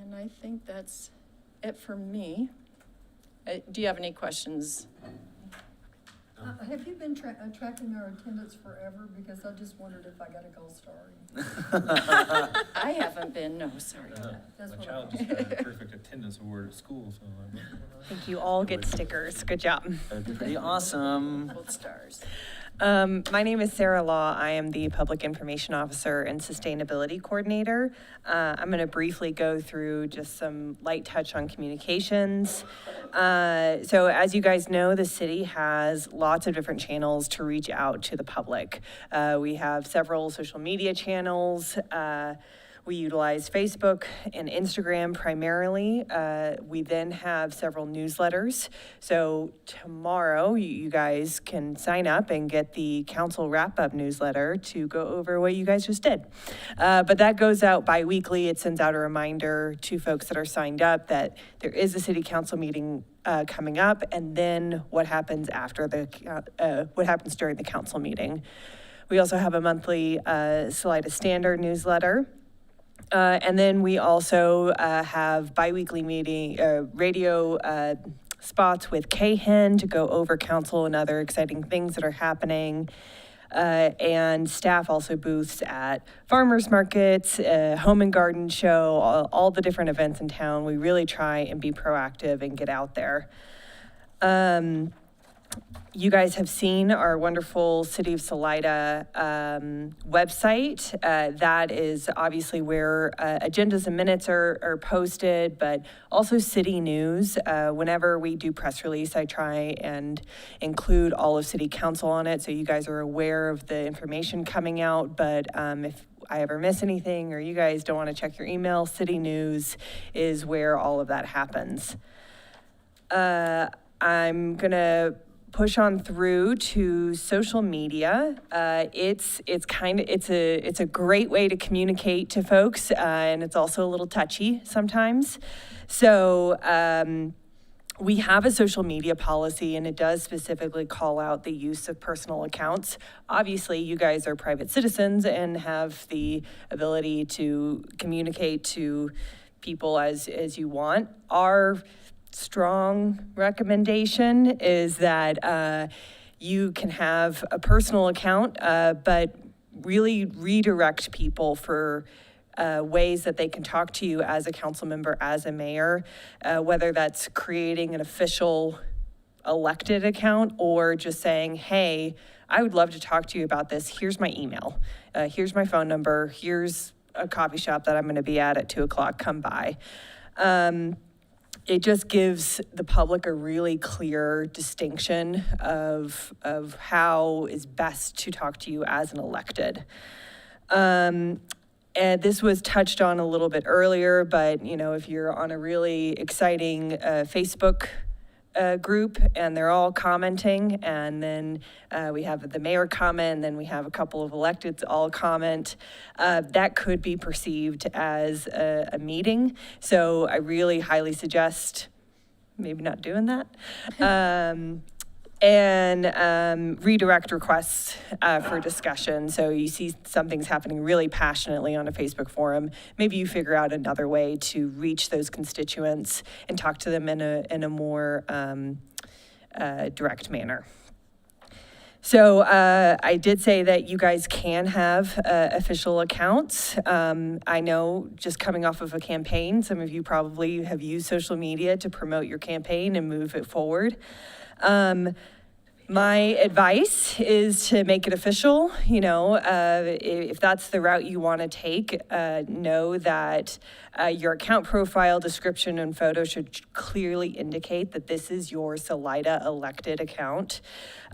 And I think that's it for me. Do you have any questions? Have you been tracking our attendance forever? Because I just wondered if I got a gold star. I haven't been, no, sorry. That's My what child I just got a perfect attendance award at school, so I'm like, I think you all get stickers. Good job. That'd be pretty awesome. Gold stars. My name is Sarah Law. I am the Public Information Officer and Sustainability Coordinator. I'm going to briefly go through just some light touch on communications. So as you guys know, the city has lots of different channels to reach out to the public. We have several social media channels. We utilize Facebook and Instagram primarily. We then have several newsletters. So tomorrow, you guys can sign up and get the council wrap-up newsletter to go over what you guys just did. But that goes out bi-weekly. It sends out a reminder to folks that are signed up that there is a city council meeting coming up, and then what happens after what happens during the council meeting. We also have a monthly Salida Standard newsletter. And then we also have bi-weekly radio spots with Cahan to go over council and other exciting things that are happening. And staff also booths at farmers markets, home and garden show, all the different events in town. We really try and be proactive and get out there. You guys have seen our wonderful City of Salida website. That is obviously where agendas and minutes are posted, but also city news. Whenever we do press release, I try and include all of City Council on it so you guys are aware of the information coming out. But if I ever miss anything or you guys don't want to check your email, City News is where all of that happens. I'm gonna push on through to social media. It's a great way to communicate to folks, and it's also a little touchy sometimes. So we have a social media policy, and it does specifically call out the use of personal accounts. Obviously, you guys are private citizens and have the ability to communicate to people as you want. Our strong recommendation is that you can have a personal account, but really redirect people for ways that they can talk to you as a council member, as a mayor, whether that's creating an official elected account or just saying, hey, I would love to talk to you about this. Here's my email. Here's my phone number. Here's a coffee shop that I'm going to be at 2 o'clock. Come by. It just gives the public a really clear distinction of how is best to talk to you as an elected. And this was touched on a little bit earlier, but if you're on a really exciting Facebook group and they're all commenting, and then we have the mayor comment, and then we have a couple of electeds all comment, that could be perceived as a meeting. So I really highly suggest maybe not doing that. And redirect requests for discussion. So you see something's happening really passionately on a Facebook forum, maybe you figure out another way to reach those constituents and talk to them in a more direct manner. So I did say that you guys can have official accounts. I know just coming off of a campaign, some of you probably have used social media to promote your campaign and move it forward. My advice is to make it official. If that's the route you want to take, know that your account profile, description, and photo should clearly indicate that this is your Salida elected account.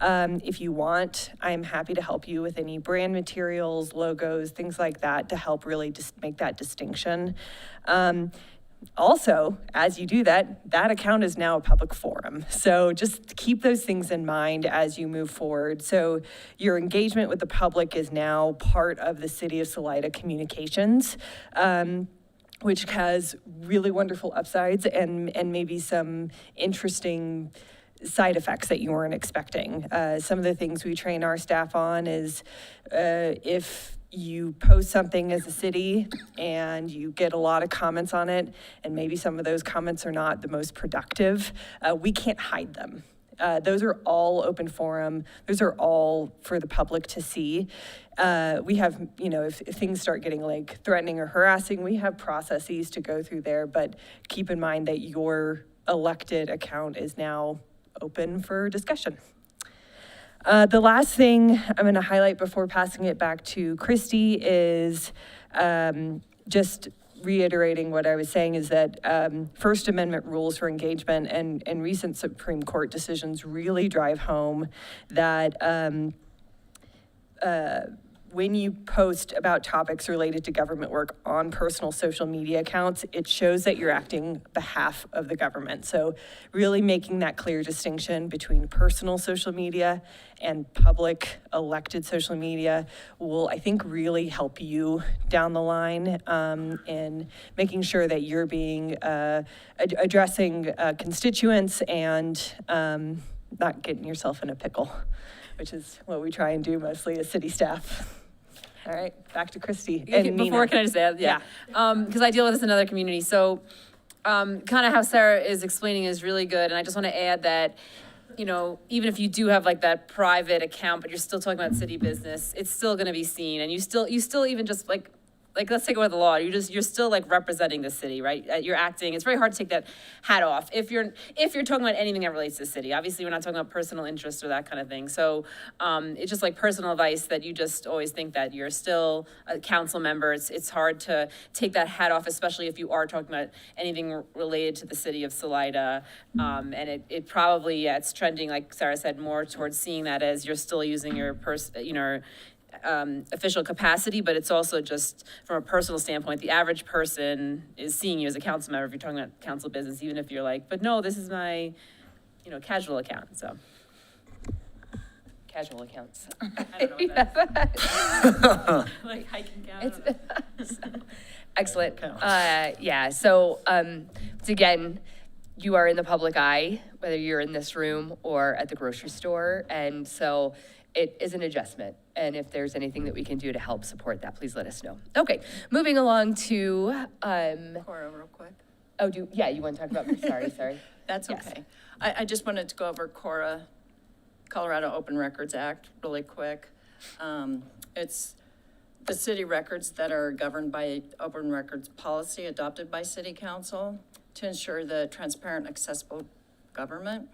If you want, I'm happy to help you with any brand materials, logos, things like that to help really just make that distinction. Also, as you do that account is now a public forum. So just keep those things in mind as you move forward. So your engagement with the public is now part of the City of Salida communications, which has really wonderful upsides and maybe some interesting side effects that you weren't expecting. Some of the things we train our staff on is if you post something as a city and you get a lot of comments on it, and maybe some of those comments are not the most productive, we can't hide them. Those are all open forum. Those are all for the public to see. We have, if things start getting like threatening or harassing, we have processes to go through there, but keep in mind that your elected account is now open for discussion. The last thing I'm going to highlight before passing it back to Christy is just reiterating what I was saying is that First Amendment rules for engagement and recent Supreme Court decisions really drive home that when you post about topics related to government work on personal social media accounts, it shows that you're acting on behalf of the government. So really making that clear distinction between personal social media and public elected social media will, I think, really help you down the line in making sure that you're being addressing constituents and not getting yourself in a pickle, which is what we try and do mostly as city staff. All right, back to Christy and Before, Nina. can I just add? Yeah. Because I deal with this in other communities. So kind of how Sarah is explaining is really good. And I just want to add that, you know, even if you do have like that private account, but you're still talking about city business, it's still going to be seen. And you still even just like let's take away the law. You're still like representing the city, right? You're acting. It's very hard to take that hat off if you're talking about anything that relates to the city. Obviously, we're not talking about personal interest or that kind of thing. So it's just like personal advice that you just always think that you're still a council member. It's hard to take that hat off, especially if you are talking about anything related to the city of Salida. And it probably, it's trending, like Sarah said, more towards seeing that as you're still using your official capacity, but it's also just from a personal standpoint, the average person is seeing you as a council member if you're talking about council business, even if you're like, but no, this is my, casual account, so. Casual accounts. I don't know what that is. Like hiking out. Excellent. Yeah, so again, you are in the public eye, whether you're in this room or at the grocery store, and so it is an adjustment. And if there's anything that we can do to help support that, please let us know. Okay, moving along to Cora, real quick. Oh, you want to talk about? Sorry. That's Yes. okay. I just wanted to go over Cora, Colorado Open Records Act, really quick. It's the city records that are governed by open records policy adopted by City Council to ensure the transparent, accessible government.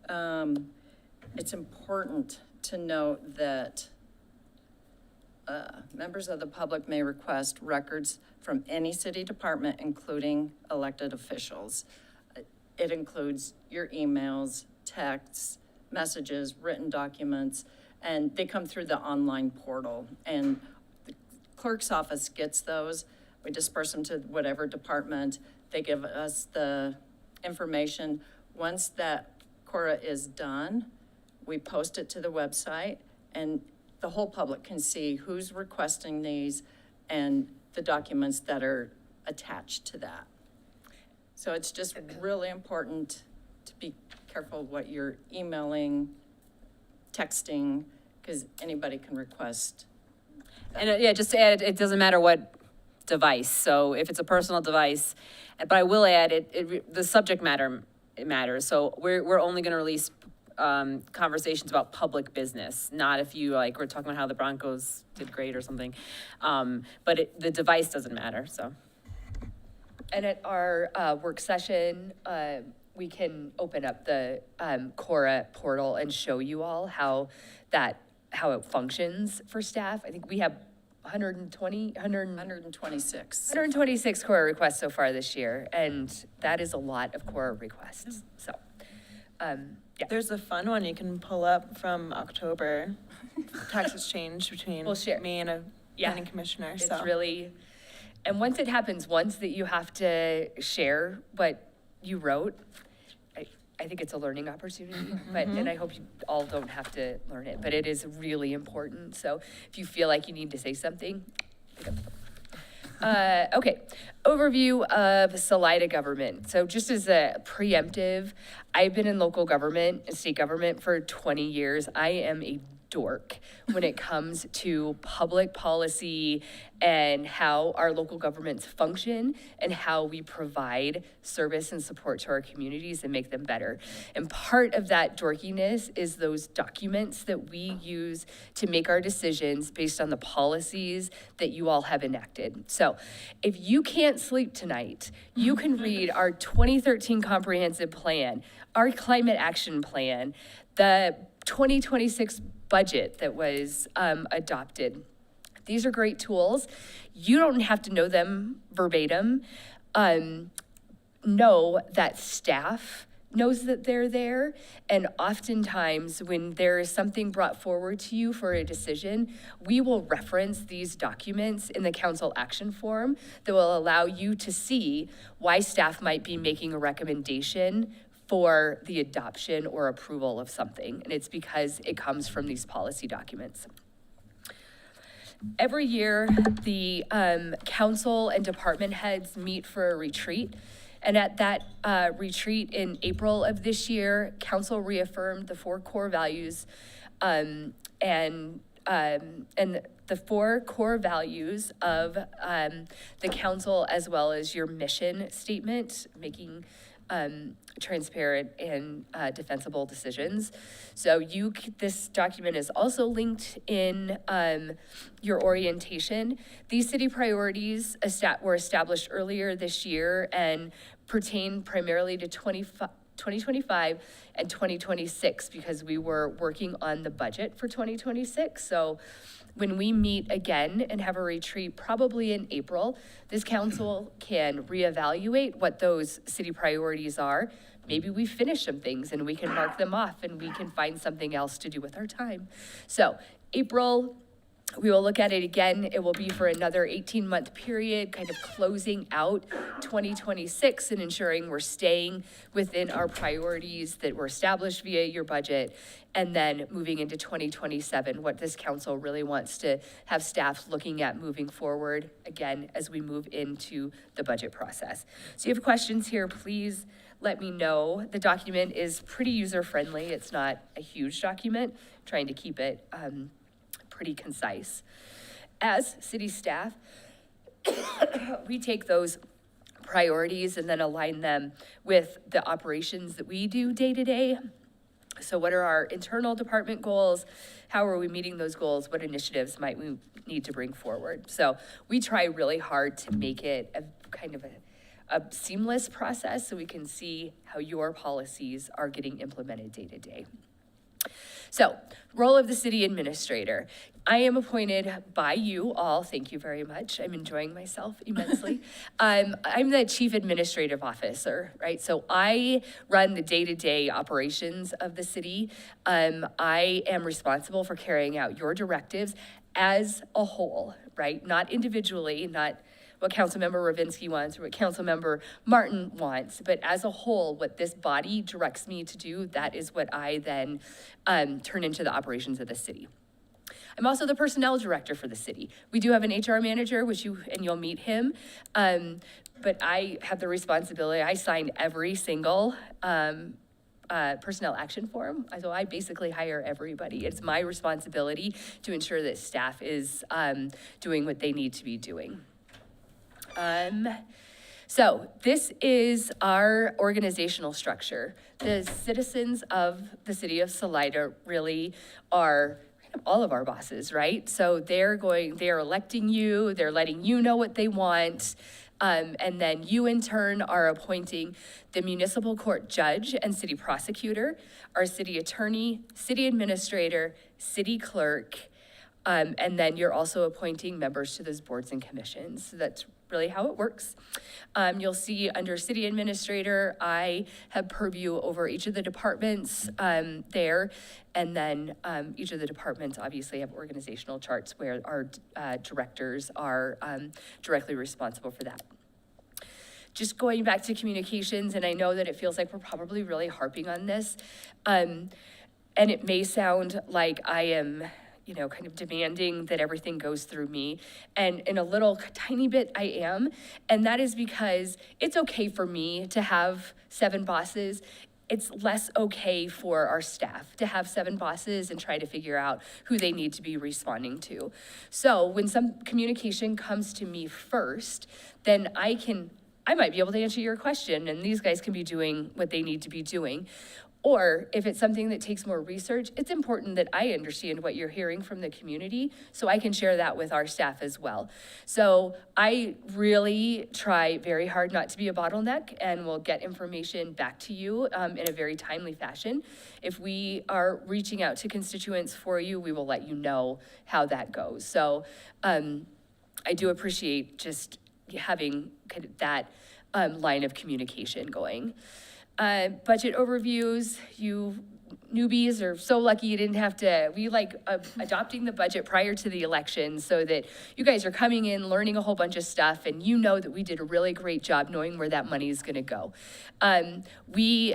It's important to note that members of the public may request records from any city department, including elected officials. It includes your emails, texts, messages, written documents, and they come through the online portal. And the clerk's office gets those. We disperse them to whatever department. They give us the information. Once that Cora is done, we post it to the website, and the whole public can see who's requesting these and the documents that are attached to that. So it's just really important to be careful what you're emailing, texting, because anybody can request. And just to add, it doesn't matter what device. So if it's a personal device, but I will add the subject matter, it matters. So we're only going to release conversations about public business, not if you we're talking about how the Broncos did great or something. But the device doesn't matter, so. And at our work session, we can open up the Cora portal and show you all how it functions for staff. I think we have 126 Cora requests so far this year, and that is a lot of Cora requests. So, yeah. There's a fun one you can pull up from October. Tax exchange between me and a planning commissioner. It's so. really, and once it happens once that you have to share what you wrote, I think it's a learning opportunity, and I hope you all don't have to learn it, but it is really important. So if you feel like you need to say something, pick up the phone. Okay, overview of Salida government. So just as a preemptive, I've been in local government and state government for 20 years. I am a dork when it comes to public policy and how our local governments function and how we provide service and support to our communities and make them better. And part of that dorkiness is those documents that we use to make our decisions based on the policies that you all have enacted. So if you can't sleep tonight, you can read our 2013 comprehensive plan, our climate action plan, the 2026 budget that was adopted. These are great tools. You don't have to know them verbatim. Know that staff knows that they're there. And oftentimes, when there is something brought forward to you for a decision, we will reference these documents in the council action form that will allow you to see why staff might be making a recommendation for the adoption or approval of something. And it's because it comes from these policy documents. Every year, the council and department heads meet for a retreat. And at that retreat in April of this year, council reaffirmed the 4 core values and the 4 core values of the council, as well as your mission statement, making transparent and defensible decisions. So this document is also linked in your orientation. These city priorities were established earlier this year and pertain primarily to 2025 and 2026 because we were working on the budget for 2026. So when we meet again and have a retreat, probably in April, this council can reevaluate what those city priorities are. Maybe we finish some things and we can mark them off and we can find something else to do with our time. So April, we will look at it again. It will be for another 18-month period, kind of closing out 2026 and ensuring we're staying within our priorities that were established via your budget, and then moving into 2027, what this council really wants to have staff looking at moving forward, again, as we move into the budget process. So if you have questions here, please let me know. The document is pretty user-friendly. It's not a huge document, I'm trying to keep it pretty concise. As city staff, we take those priorities and then align them with the operations that we do day to day. So what are our internal department goals? How are we meeting those goals? What initiatives might we need to bring forward? So we try really hard to make it a kind of a seamless process so we can see how your policies are getting implemented day to day. So, role of the city administrator. I am appointed by you all, thank you very much. I'm enjoying myself immensely. I'm the chief administrative officer, right? So I run the day-to-day operations of the city. I am responsible for carrying out your directives as a whole, right? Not individually, not what Councilmember Ravinsky wants or what Councilmember Martin wants, but as a whole, what this body directs me to do, that is what I then turn into the operations of the city. I'm also the personnel director for the city. We do have an HR manager, which you'll meet him, but I have the responsibility, I sign every single personnel action form. So I basically hire everybody. It's my responsibility to ensure that staff is doing what they need to be doing. So this is our organizational structure. The citizens of the city of Salida really are kind of all of our bosses, right? So they're electing you, they're letting you know what they want, and then you in turn are appointing the municipal court judge and city prosecutor, our city attorney, city administrator, city clerk, and then you're also appointing members to those boards and commissions. So that's really how it works. You'll see under city administrator, I have purview over each of the departments there, and then each of the departments obviously have organizational charts where our directors are directly responsible for that. Just going back to communications, and I know that it feels like we're probably really harping on this, and it may sound like I am kind of demanding that everything goes through me. And in a little tiny bit, I am. And that is because it's okay for me to have 7 bosses. It's less okay for our staff to have 7 bosses and try to figure out who they need to be responding to. So when some communication comes to me first, then I might be able to answer your question and these guys can be doing what they need to be doing. Or if it's something that takes more research, it's important that I understand what you're hearing from the community so I can share that with our staff as well. So I really try very hard not to be a bottleneck and will get information back to you in a very timely fashion. If we are reaching out to constituents for you, we will let you know how that goes. So I do appreciate just having kind of that line of communication going. Budget overviews, you newbies are so lucky you didn't have to, we like adopting the budget prior to the election so that you guys are coming in, learning a whole bunch of stuff, and you know that we did a really great job knowing where that money is gonna go. We,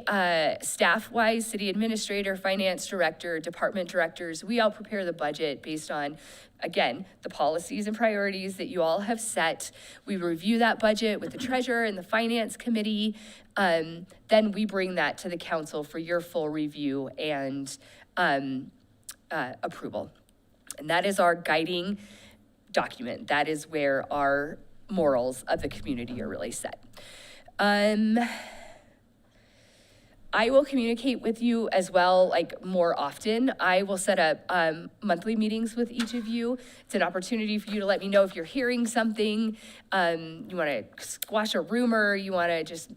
staff-wise, city administrator, finance director, department directors, we all prepare the budget based on, again, the policies and priorities that you all have set. We review that budget with the treasurer and the finance committee. Then we bring that to the council for your full review and approval. And that is our guiding document. That is where our morals of the community are really set. I will communicate with you as well, like more often. I will set up monthly meetings with each of you. It's an opportunity for you to let me know if you're hearing something, you want to squash a rumor, you want to just,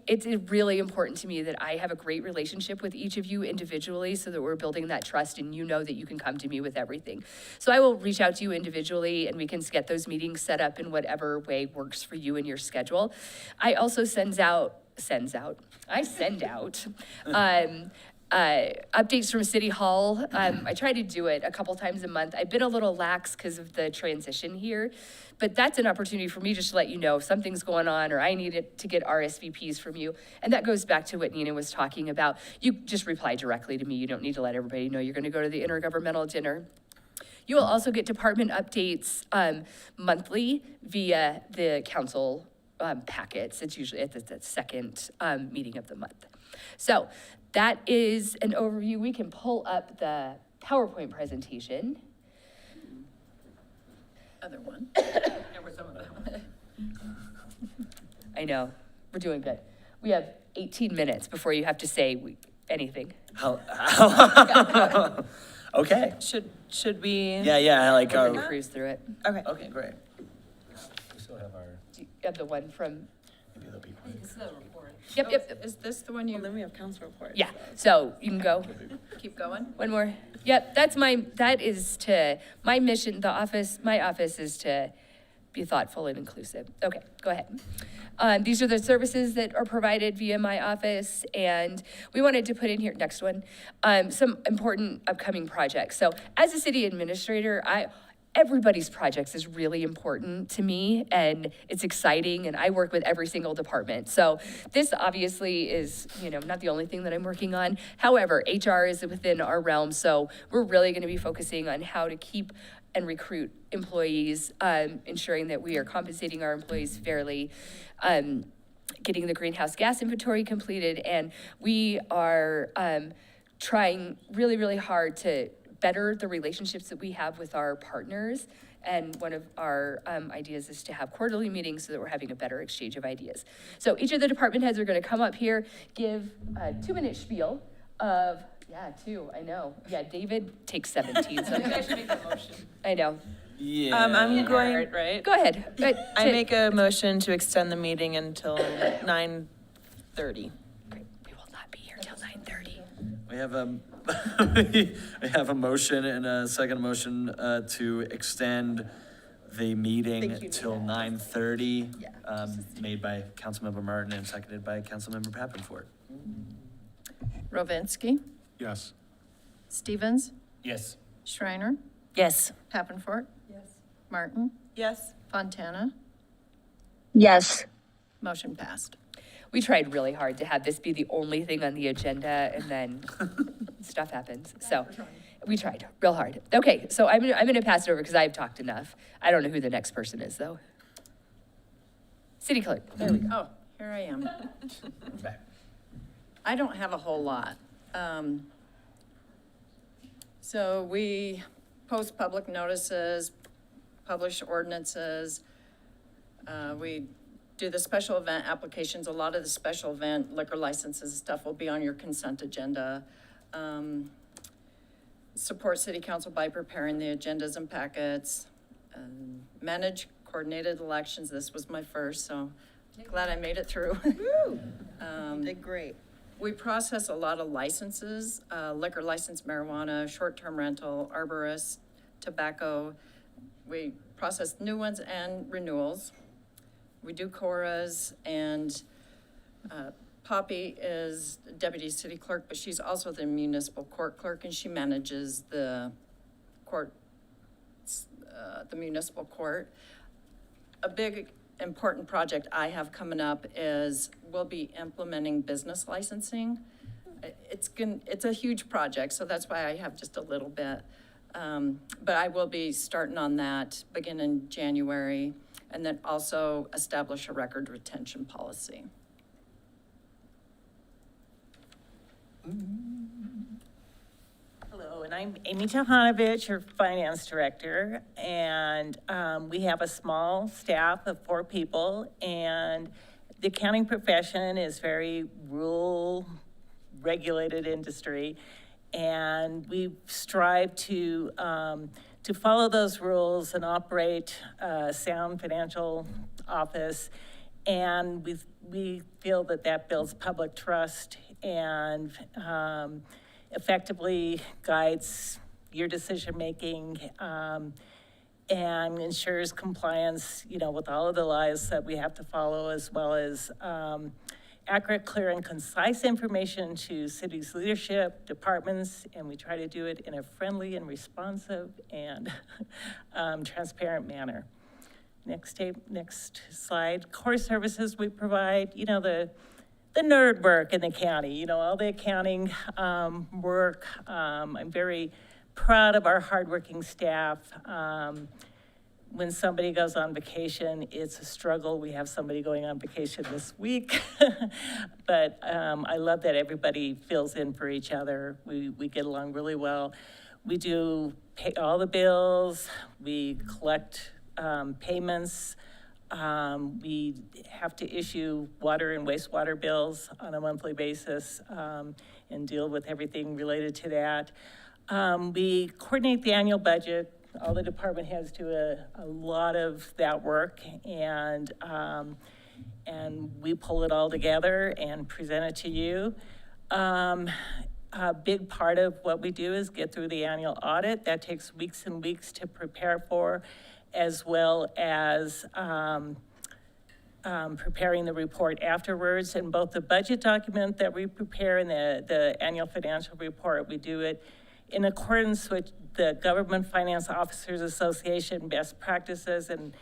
it's really important to me that I have a great relationship with each of you individually so that we're building that trust and you know that you can come to me with everything. So I will reach out to you individually and we can get those meetings set up in whatever way works for you and your schedule. I also send out updates from City Hall. I try to do it a couple times a month. I've been a little lax because of the transition here, but that's an opportunity for me just to let you know if something's going on or I need to get RSVPs from you. And that goes back to what Nina was talking about. You just reply directly to me. You don't need to let everybody know you're going to go to the intergovernmental dinner. You will also get department updates monthly via the council packets. It's usually at the second meeting of the month. So that is an overview. We can pull up the PowerPoint presentation. Other one. I know, we're doing good. We have 18 minutes before you have to say anything. Okay. Should we? Yeah, like, We're gonna cruise through it. Okay. okay, great. We still have our. Do you have the one from? This is the report. Yep. Is this the one you? Well, then we have council report. Yeah, so you can go. Keep going? One more. Yep, that is to, my mission, my office is to be thoughtful and inclusive. Okay, go ahead. These are the services that are provided via my office, and we wanted to put in here, next one, some important upcoming projects. So as a city administrator, everybody's projects is really important to me and it's exciting and I work with every single department. So this obviously is, not the only thing that I'm working on. However, HR is within our realm. So we're really going to be focusing on how to keep and recruit employees, ensuring that we are compensating our employees fairly, getting the greenhouse gas inventory completed. And we are trying really, really hard to better the relationships that we have with our partners. And one of our ideas is to have quarterly meetings so that we're having a better exchange of ideas. So each of the department heads are going to come up here, give a 2-minute spiel of, I know. Yeah, David takes 17. So I should make a motion. I know. Yeah. I'm going, Right? Go ahead. I make a motion to extend the meeting until 9:30. Great. We will not be here till 9:30. We have we have a motion and a second motion to extend the meeting till 9:30, made by Councilmember Martin and seconded by Councilmember Pappenfort. Rovinsky, Yes. Stevens, Yes. Schreiner, Yes. Pappenfort. Yes. Martin, Yes. Fontana, Yes. motion passed. We tried really hard to have this be the only thing on the agenda, and then stuff happens. So we tried real hard. Okay, so I'm gonna pass it over because I've talked enough. I don't know who the next person is, though. City clerk, there we go. Oh, here I am. I don't have a whole lot. So we post public notices, publish ordinances. We do the special event applications. A lot of the special event liquor licenses and stuff will be on your consent agenda. Support city council by preparing the agendas and packets. Manage coordinated elections. This was my first, so glad I made it through. Did great. We process a lot of licenses, liquor license, marijuana, short-term rental, arborist, tobacco. We process new ones and renewals. We do CORAs and Poppy is deputy city clerk, but she's also the municipal court clerk, and she manages the court, the municipal court. A big important project I have coming up is we'll be implementing business licensing. It's a huge project, so that's why I have just a little bit. But I will be starting on that beginning in January, and then also establish a record retention policy. Hello, and I'm Amy Johanovich, your finance director, and we have a small staff of 4 people, and the accounting profession is very rule-regulated industry, and we strive to follow those rules and operate a sound financial office, and we feel that that builds public trust and effectively guides your decision-making and ensures compliance, with all of the laws that we have to follow, as well as accurate, clear, and concise information to city's leadership, departments, and we try to do it in a friendly and responsive and transparent manner. Next slide. Core services we provide, the nerd work in the county, all the accounting work. I'm very proud of our hardworking staff. When somebody goes on vacation, it's a struggle. We have somebody going on vacation this week. But I love that everybody fills in for each other. We get along really well. We do pay all the bills. We collect payments. We have to issue water and wastewater bills on a monthly basis and deal with everything related to that. We coordinate the annual budget. All the department heads do a lot of that work, and we pull it all together and present it to you. A big part of what we do is get through the annual audit. That takes weeks and weeks to prepare for, as well as preparing the report afterwards. And both the budget document that we prepare and the annual financial report, we do it in accordance with the Government Finance Officers Association best practices, and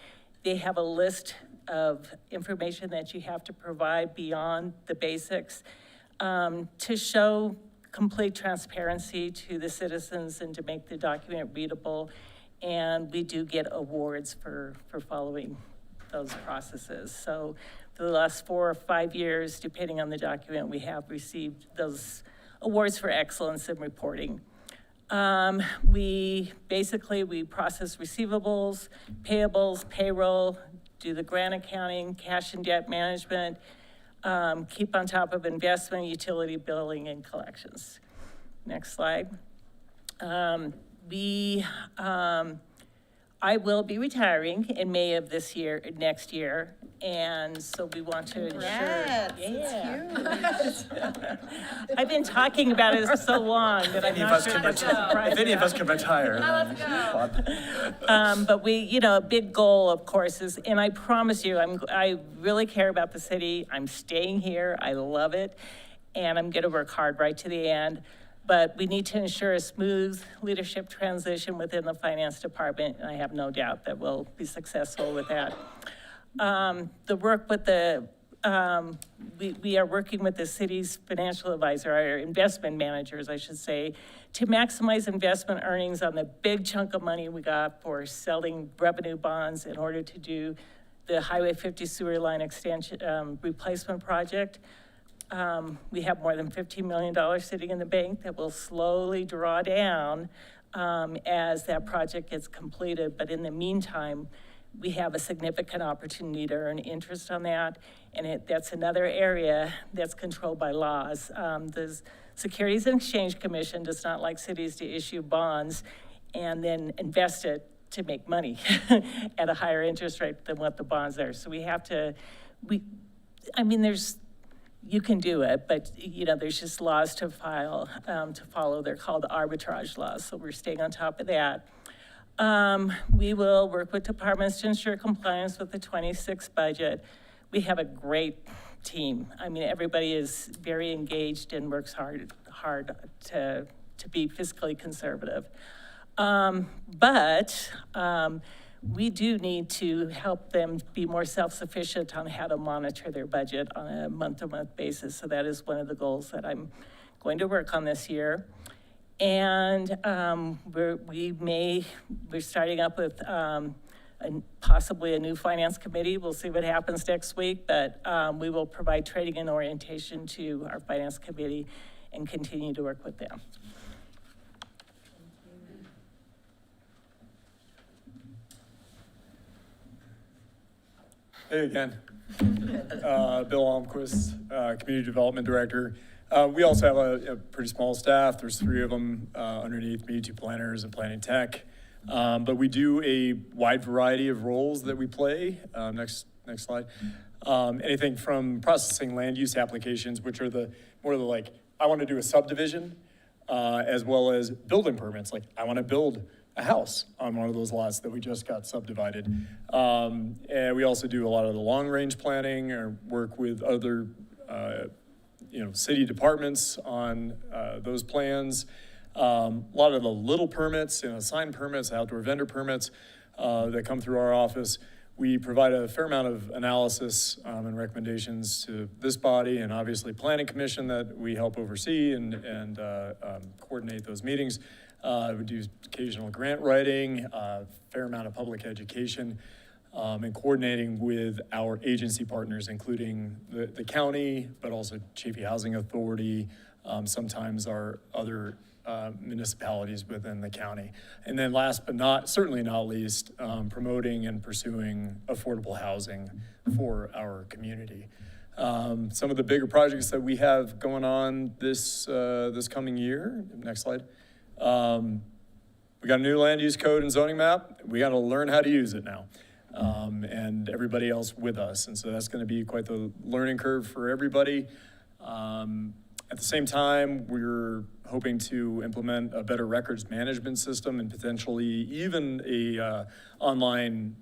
they have a list of information that you have to provide beyond the basics to show complete transparency to the citizens and to make the document readable. And we do get awards for following those processes. So for the last 4 or 5 years, depending on the document, we have received those awards for excellence in reporting. We process receivables, payables, payroll, do the grant accounting, cash and debt management, keep on top of investment, utility billing, and collections. Next slide. I will be retiring in May of next year, and so we want to ensure. Congrats, I've been talking about it so long that I'm not sure that's a surprise. If any of us can retire. Let's go. But a big goal, of course, is, and I promise you, I really care about the city. I'm staying here. I love it, and I'm going to work hard right to the end. But we need to ensure a smooth leadership transition within the finance department, and I have no doubt that we'll be successful with that. The work with we are working with the city's financial advisor, our investment managers, I should say, to maximize investment earnings on the big chunk of money we got for selling revenue bonds in order to do the Highway 50 sewer line extension replacement project. We have more than $15 million sitting in the bank that will slowly draw down as that project gets completed. But in the meantime, we have a significant opportunity to earn interest on that. And that's another area that's controlled by laws. The Securities and Exchange Commission does not like cities to issue bonds and then invest it to make money at a higher interest rate than what the bonds are. So we have to, you can do it, but there's just laws to follow. They're called arbitrage laws, so we're staying on top of that. We will work with departments to ensure compliance with the 26 budget. We have a great team. I mean, everybody is very engaged and works hard to be fiscally conservative. But we do need to help them be more self-sufficient on how to monitor their budget on a month-to-month basis. So that is one of the goals that I'm going to work on this year. And we're starting up with possibly a new finance committee. We'll see what happens next week, but we will provide training and orientation to our finance committee and continue to work with them. Hey again. Bill Almquist, Community Development Director. We also have a pretty small staff. There's 3 of them underneath me, 2 planners and planning tech. But we do a wide variety of roles that we play. Next slide. Anything from processing land use applications, which are more of the like, I want to do a subdivision, as well as building permits. Like, I want to build a house on one of those lots that we just got subdivided. And we also do a lot of the long-range planning or work with other, city departments on those plans. A lot of the little permits, sign permits, outdoor vendor permits that come through our office. We provide a fair amount of analysis and recommendations to this body and obviously Planning Commission that we help oversee and coordinate those meetings. We do occasional grant writing, a fair amount of public education, and coordinating with our agency partners, including the county, but also Chaffey Housing Authority, sometimes our other municipalities within the county. And then last but certainly not least, promoting and pursuing affordable housing for our community. Some of the bigger projects that we have going on this coming year, next slide. We got a new land use code and zoning map. We got to learn how to use it now. And everybody else with us. And so that's going to be quite the learning curve for everybody. At the same time, we're hoping to implement a better records management system and potentially even a online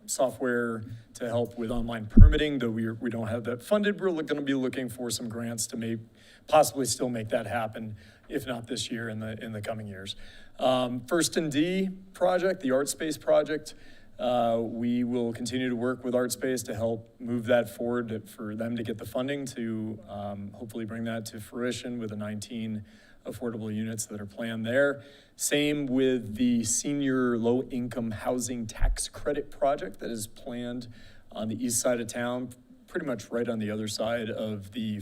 software to help with online permitting, though we don't have that funded. We're going to be looking for some grants to possibly still make that happen, if not this year, in the coming years. First and D project, the Art Space project. We will continue to work with ArtSpace to help move that forward for them to get the funding to hopefully bring that to fruition with the 19 affordable units that are planned there. Same with the senior low-income housing tax credit project that is planned on the east side of town, pretty much right on the other side of the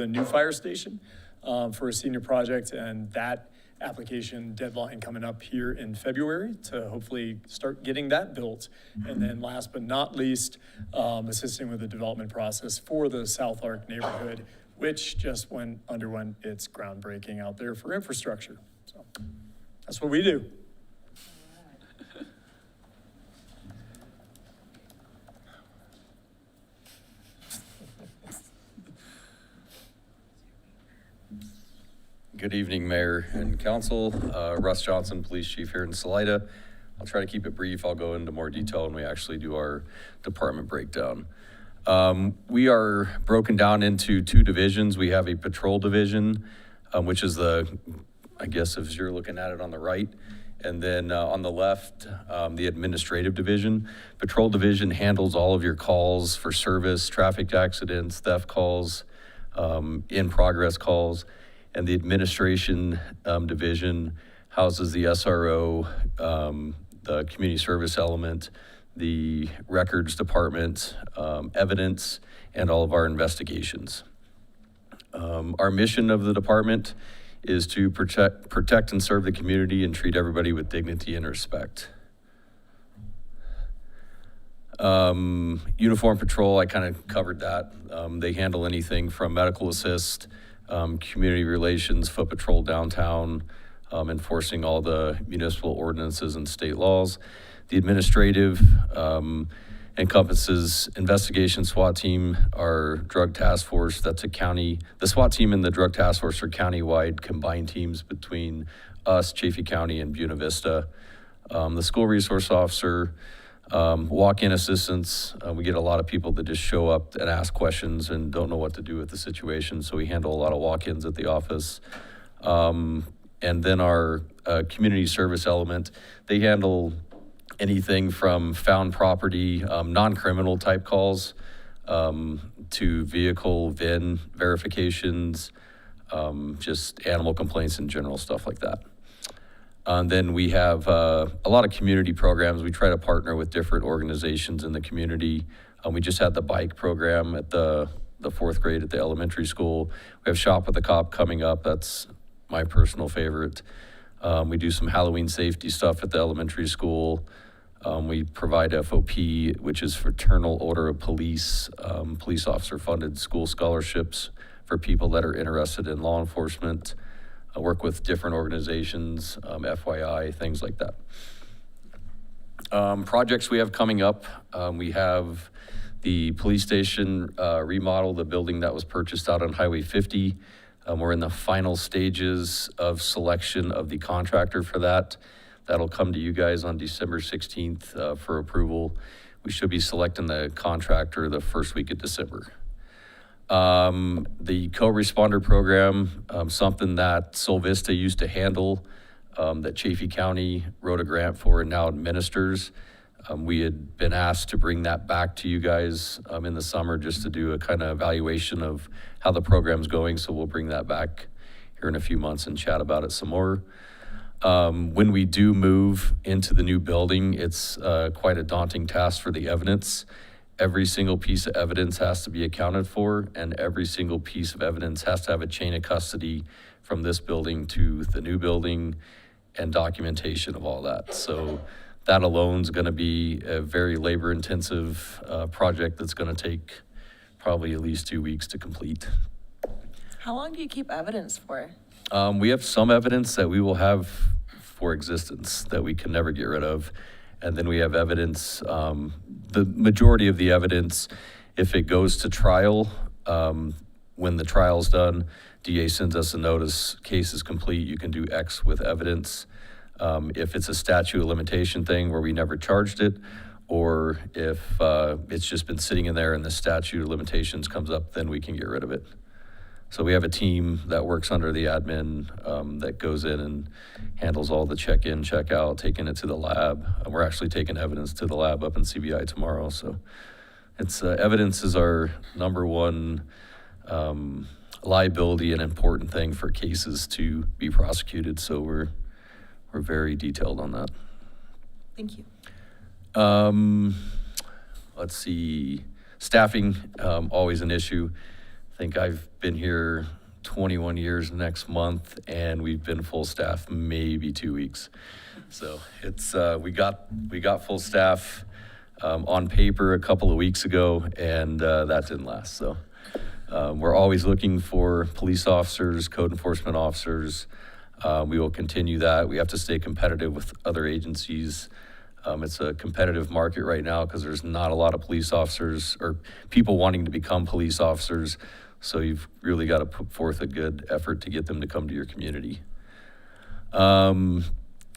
new fire station for a senior project, and that application deadline coming up here in February to hopefully start getting that built. And then last but not least, assisting with the development process for the South Arc neighborhood, which just underwent its groundbreaking out there for infrastructure. So that's what we do. Good evening, Mayor and Council. Russ Johnson, Police Chief here in Salida. I'll try to keep it brief. I'll go into more detail when we actually do our department breakdown. We are broken down into 2 divisions. We have a patrol division, which is I guess if you're looking at it on the right, and then on the left, the administrative division. Patrol division handles all of your calls for service, traffic accidents, theft calls, in-progress calls. And the administration division houses the SRO, the community service element, the records department, evidence, and all of our investigations. Our mission of the department is to protect and serve the community and treat everybody with dignity and respect. Uniform patrol, I kind of covered that. They handle anything from medical assist, community relations, foot patrol downtown, enforcing all the municipal ordinances and state laws. The administrative encompasses investigation SWAT team, our drug task force. That's the SWAT team and the drug task force are countywide combined teams between us, Chaffey County, and Buena Vista. The school resource officer, Walk-in assistance, we get a lot of people that just show up and ask questions and don't know what to do with the situation, so we handle a lot of walk-ins at the office. And then our community service element, they handle anything from found property, non-criminal type calls, to vehicle VIN verifications, just animal complaints and general stuff like that. And then we have a lot of community programs. We try to partner with different organizations in the community. We just had the bike program at the fourth grade at the elementary school. We have Shop with the Cop coming up. That's my personal favorite. We do some Halloween safety stuff at the elementary school. We provide FOP, which is Fraternal Order of Police, police officer funded school scholarships for people that are interested in law enforcement. I work with different organizations, FYI, things like that. Projects we have coming up, we have the police station remodel, the building that was purchased out on Highway 50. We're in the final stages of selection of the contractor for that. That'll come to you guys on December 16th for approval. We should be selecting the contractor the first week of December. The co-responder program, something that Sol Vista used to handle, that Chaffey County wrote a grant for and now administers. We had been asked to bring that back to you guys in the summer just to do a kind of evaluation of how the program's going. So we'll bring that back here in a few months and chat about it some more. When we do move into the new building, it's quite a daunting task for the evidence. Every single piece of evidence has to be accounted for, and every single piece of evidence has to have a chain of custody from this building to the new building and documentation of all that. So that alone is going to be a very labor-intensive project that's going to take probably at least 2 weeks to complete. How long do you keep evidence for? We have some evidence that we will have for existence that we can never get rid of. And then we have evidence, the majority of the evidence, if it goes to trial, when the trial's done, DA sends us a notice, case is complete, you can do X with evidence. If it's a statute of limitation thing where we never charged it, or if it's just been sitting in there and the statute of limitations comes up, then we can get rid of it. So we have a team that works under the admin that goes in and handles all the check-in, check-out, taking it to the lab. We're actually taking evidence to the lab up in CBI tomorrow. So it's evidence is our number one liability and important thing for cases to be prosecuted. So we're very detailed on that. Thank you. Let's see, staffing, always an issue. I think I've been here 21 years next month, and we've been full staff maybe 2 weeks. So it's we got full staff on paper a couple of weeks ago, and that didn't last. So we're always looking for police officers, code enforcement officers. We will continue that. We have to stay competitive with other agencies. It's a competitive market right now because there's not a lot of police officers or people wanting to become police officers. So you've really got to put forth a good effort to get them to come to your community.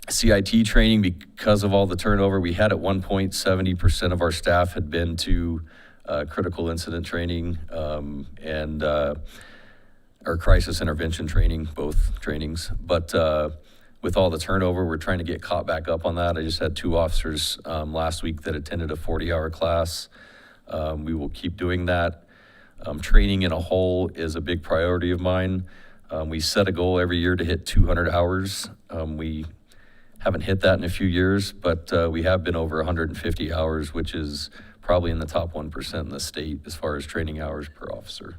CIT training, because of all the turnover, we had at one point 70% of our staff had been to critical incident training and or crisis intervention training, both trainings. But with all the turnover, we're trying to get caught back up on that. I just had 2 officers last week that attended a 40-hour class. We will keep doing that. Training in a whole is a big priority of mine. We set a goal every year to hit 200 hours. We haven't hit that in a few years, but we have been over 150 hours, which is probably in the top 1% in the state as far as training hours per officer.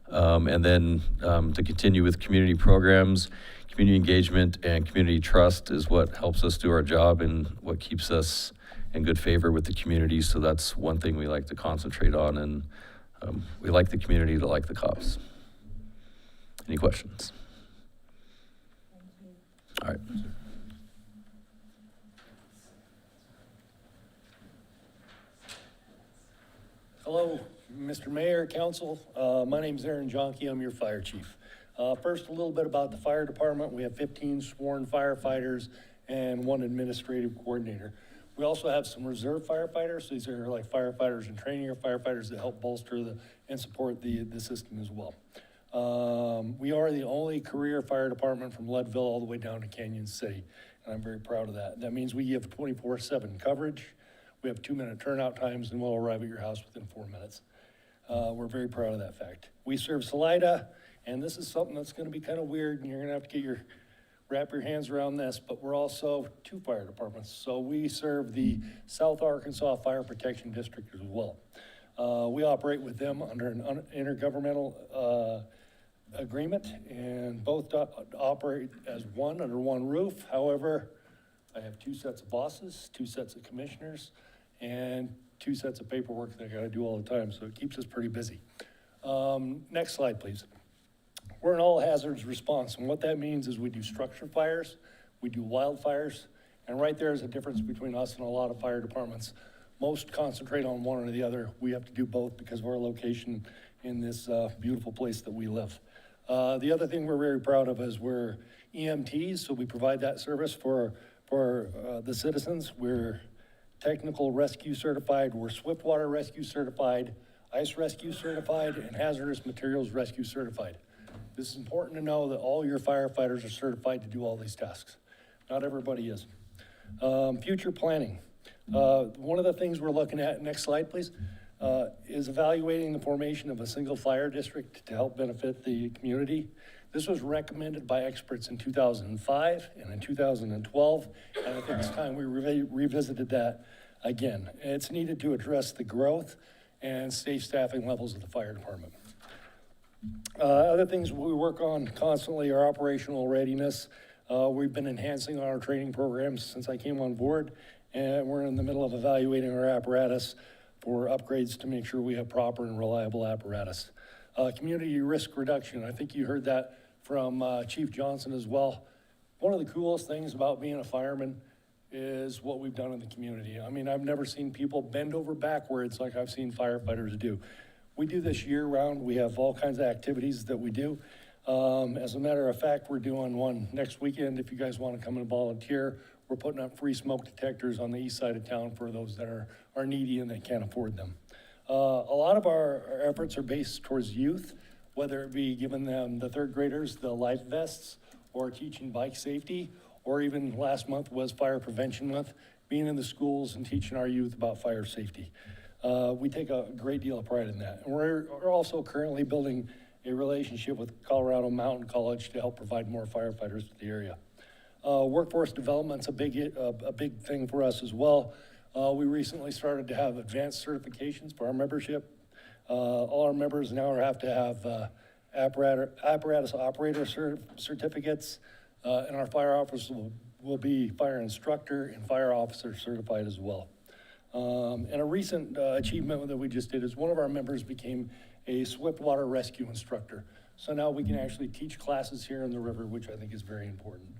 And then to continue with community programs, community engagement and community trust is what helps us do our job and what keeps us in good favor with the community. So that's one thing we like to concentrate on, and we like the community to like the cops. Any questions? All right. Hello, Mr. Mayor, Council. My name's Aaron Jonke. I'm your fire chief. First, a little bit about the fire department. We have 15 sworn firefighters and 1 administrative coordinator. We also have some reserve firefighters. These are like firefighters in training or firefighters that help bolster and support the system as well. We are the only career fire department from Leadville all the way down to Canyon City, and I'm very proud of that. That means we give 24/7 coverage. We have 2-minute turnout times, and we'll arrive at your house within 4 minutes. We're very proud of that fact. We serve Salida, and this is something that's gonna be kind of weird, and you're gonna have to wrap your hands around this, but we're also 2 fire departments. So we serve the South Arkansas Fire Protection District as well. We operate with them under an intergovernmental agreement, and both operate as one under one roof. However, I have 2 sets of bosses, 2 sets of commissioners, and 2 sets of paperwork that I gotta do all the time, so it keeps us pretty busy. Next slide, please. We're an all hazards response, and what that means is we do structure fires, we do wildfires, and right there is a difference between us and a lot of fire departments. Most concentrate on one or the other. We have to do both because of our location in this beautiful place that we live. The other thing we're very proud of is we're EMTs, so we provide that service for the citizens. We're technical rescue certified, we're swiftwater rescue certified, ice rescue certified, and hazardous materials rescue certified. This is important to know that all your firefighters are certified to do all these tasks. Not everybody is. Future planning. One of the things we're looking at, next slide please, is evaluating the formation of a single fire district to help benefit the community. This was recommended by experts in 2005 and in 2012, and I think it's time we revisited that again. It's needed to address the growth and safe staffing levels of the fire department. Other things we work on constantly are operational readiness. We've been enhancing our training programs since I came on board, and we're in the middle of evaluating our apparatus for upgrades to make sure we have proper and reliable apparatus. Community risk reduction, I think you heard that from Chief Johnson as well. One of the coolest things about being a fireman is what we've done in the community. I mean, I've never seen people bend over backwards like I've seen firefighters do. We do this year round. We have all kinds of activities that we do. As a matter of fact, we're doing one next weekend. If you guys want to come and volunteer, we're putting up free smoke detectors on the east side of town for those that are needy and that can't afford them. A lot of our efforts are based towards youth, whether it be giving them, the 3rd graders, the life vests, or teaching bike safety, or even last month was Fire Prevention Month, being in the schools and teaching our youth about fire safety. We take a great deal of pride in that. And we're also currently building a relationship with Colorado Mountain College to help provide more firefighters to the area. Workforce development's a big thing for us as well. We recently started to have advanced certifications for our membership. All our members now have to have apparatus operator certificates, and our fire officers will be fire instructor and fire officer certified as well. And a recent achievement that we just did is one of our members became a swiftwater rescue instructor. So now we can actually teach classes here in the river, which I think is very important.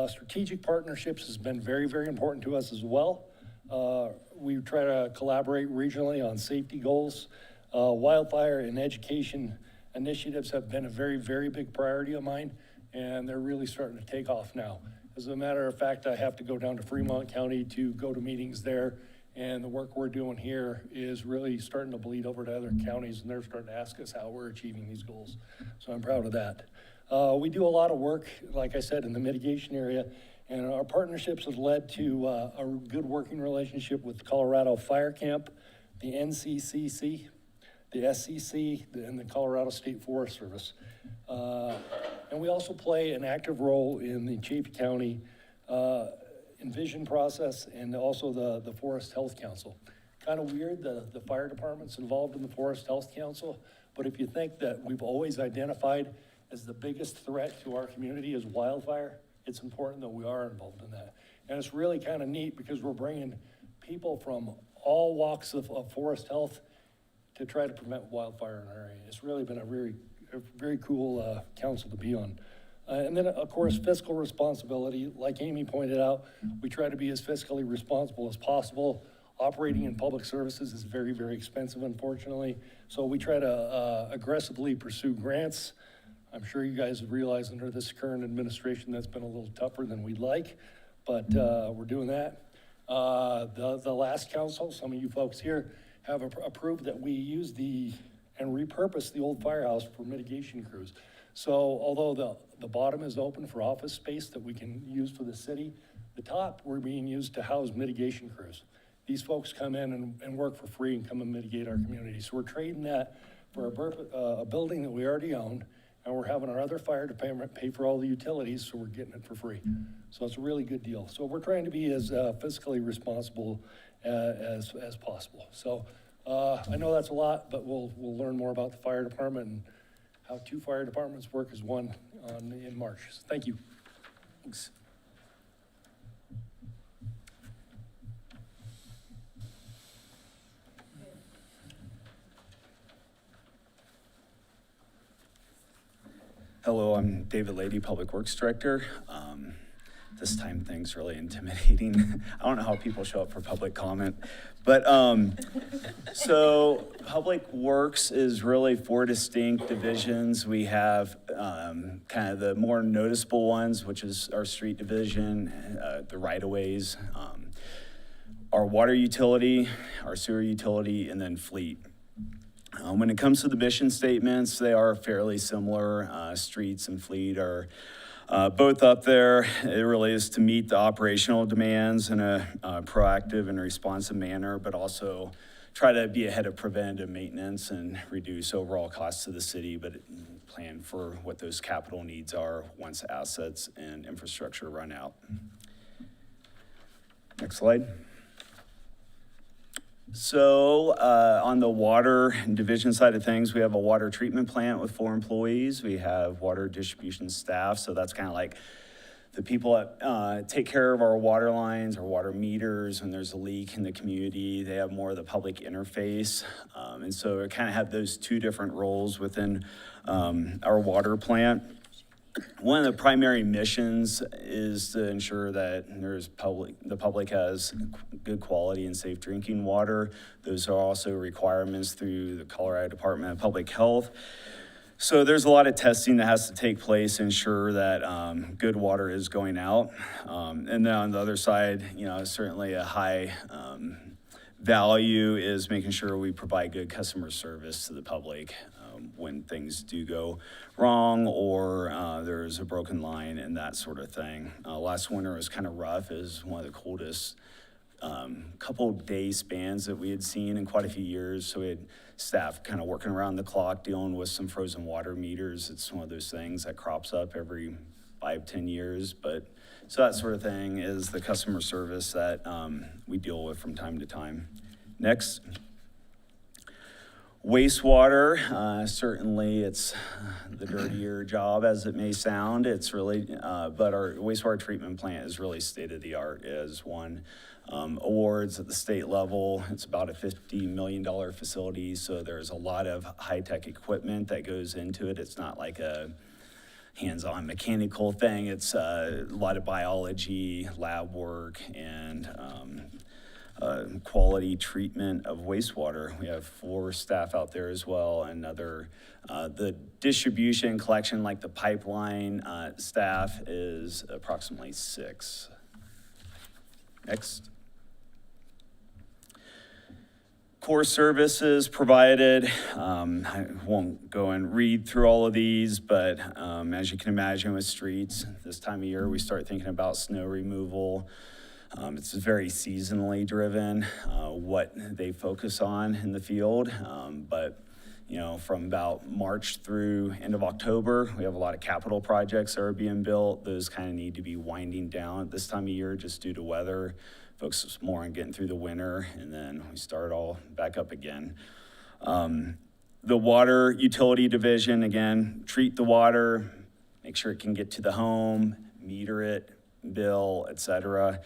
Strategic partnerships has been very, very important to us as well. We try to collaborate regionally on safety goals. Wildfire and education initiatives have been a very, very big priority of mine, and they're really starting to take off now. As a matter of fact, I have to go down to Fremont County to go to meetings there, and the work we're doing here is really starting to bleed over to other counties, and they're starting to ask us how we're achieving these goals. So I'm proud of that. We do a lot of work, like I said, in the mitigation area, and our partnerships have led to a good working relationship with Colorado Fire Camp, the NCCC, the SCC, and the Colorado State Forest Service. And we also play an active role in the Chaffee County Envision process and also the Forest Health Council. Kind of weird, the fire department's involved in the Forest Health Council, but if you think that we've always identified as the biggest threat to our community is wildfire, it's important that we are involved in that. And it's really kind of neat because we're bringing people from all walks of forest health to try to prevent wildfire in our area. It's really been a very cool council to be on. And then, of course, fiscal responsibility. Like Amy pointed out, we try to be as fiscally responsible as possible. Operating in public services is very, very expensive, unfortunately. So we try to aggressively pursue grants. I'm sure you guys have realized under this current administration that's been a little tougher than we'd like, but we're doing that. The last council, some of you folks here have approved that we use and repurpose the old firehouse for mitigation crews. So although the bottom is open for office space that we can use for the city, the top we're being used to house mitigation crews. These folks come in and work for free and come and mitigate our community. So we're trading that for a building that we already own, and we're having our other fire department pay for all the utilities, so we're getting it for free. So it's a really good deal. So we're trying to be as fiscally responsible as possible. So I know that's a lot, but we'll learn more about the fire department and how 2 fire departments work as one in March. So thank you. Thanks. Hello, I'm David Lady, Public Works Director. This time thing's really intimidating. I don't know how people show up for public comment, but so Public Works is really 4 distinct divisions. We have kind of the more noticeable ones, which is our street division, the right-of-ways, our water utility, our sewer utility, and then fleet. When it comes to the mission statements, they are fairly similar. Streets and fleet are both up there. It really is to meet the operational demands in a proactive and responsive manner, but also try to be ahead of preventative maintenance and reduce overall costs to the city, but plan for what those capital needs are once assets and infrastructure run out. Next slide. So on the water division side of things, we have a water treatment plant with 4 employees. We have water distribution staff. So that's kind of like the people that take care of our water lines, our water meters. When there's a leak in the community, they have more of the public interface. And so we kind of have those 2 different roles within our water plant. One of the primary missions is to ensure that the public has good quality and safe drinking water. Those are also requirements through the Colorado Department of Public Health. So there's a lot of testing that has to take place to ensure that good water is going out. And then on the other side, certainly a high value is making sure we provide good customer service to the public when things do go wrong or there's a broken line and that sort of thing. Last winter was kind of rough. It was one of the coldest couple day spans that we had seen in quite a few years. So we had staff kind of working around the clock dealing with some frozen water meters. It's one of those things that crops up every 5-10 years. But so that sort of thing is the customer service that we deal with from time to time. Next. Wastewater, certainly it's the dirtier job as it may sound. It's really, but our wastewater treatment plant is really state of the art. It has won awards at the state level. It's about a $50 million facility, so there's a lot of high-tech equipment that goes into it. It's not like a hands-on mechanical thing. It's a lot of biology, lab work, and quality treatment of wastewater. We have 4 staff out there as well, and the distribution collection, like the pipeline staff, is approximately 6. Next. Core services provided. I won't go and read through all of these, but as you can imagine with streets, this time of year we start thinking about snow removal. It's very seasonally driven, what they focus on in the field. But, from about March through end of October, we have a lot of capital projects that are being built. Those kind of need to be winding down at this time of year just due to weather. Focus more on getting through the winter, and then we start all back up again. The water utility division, again, treat the water, make sure it can get to the home, meter it, bill, et cetera.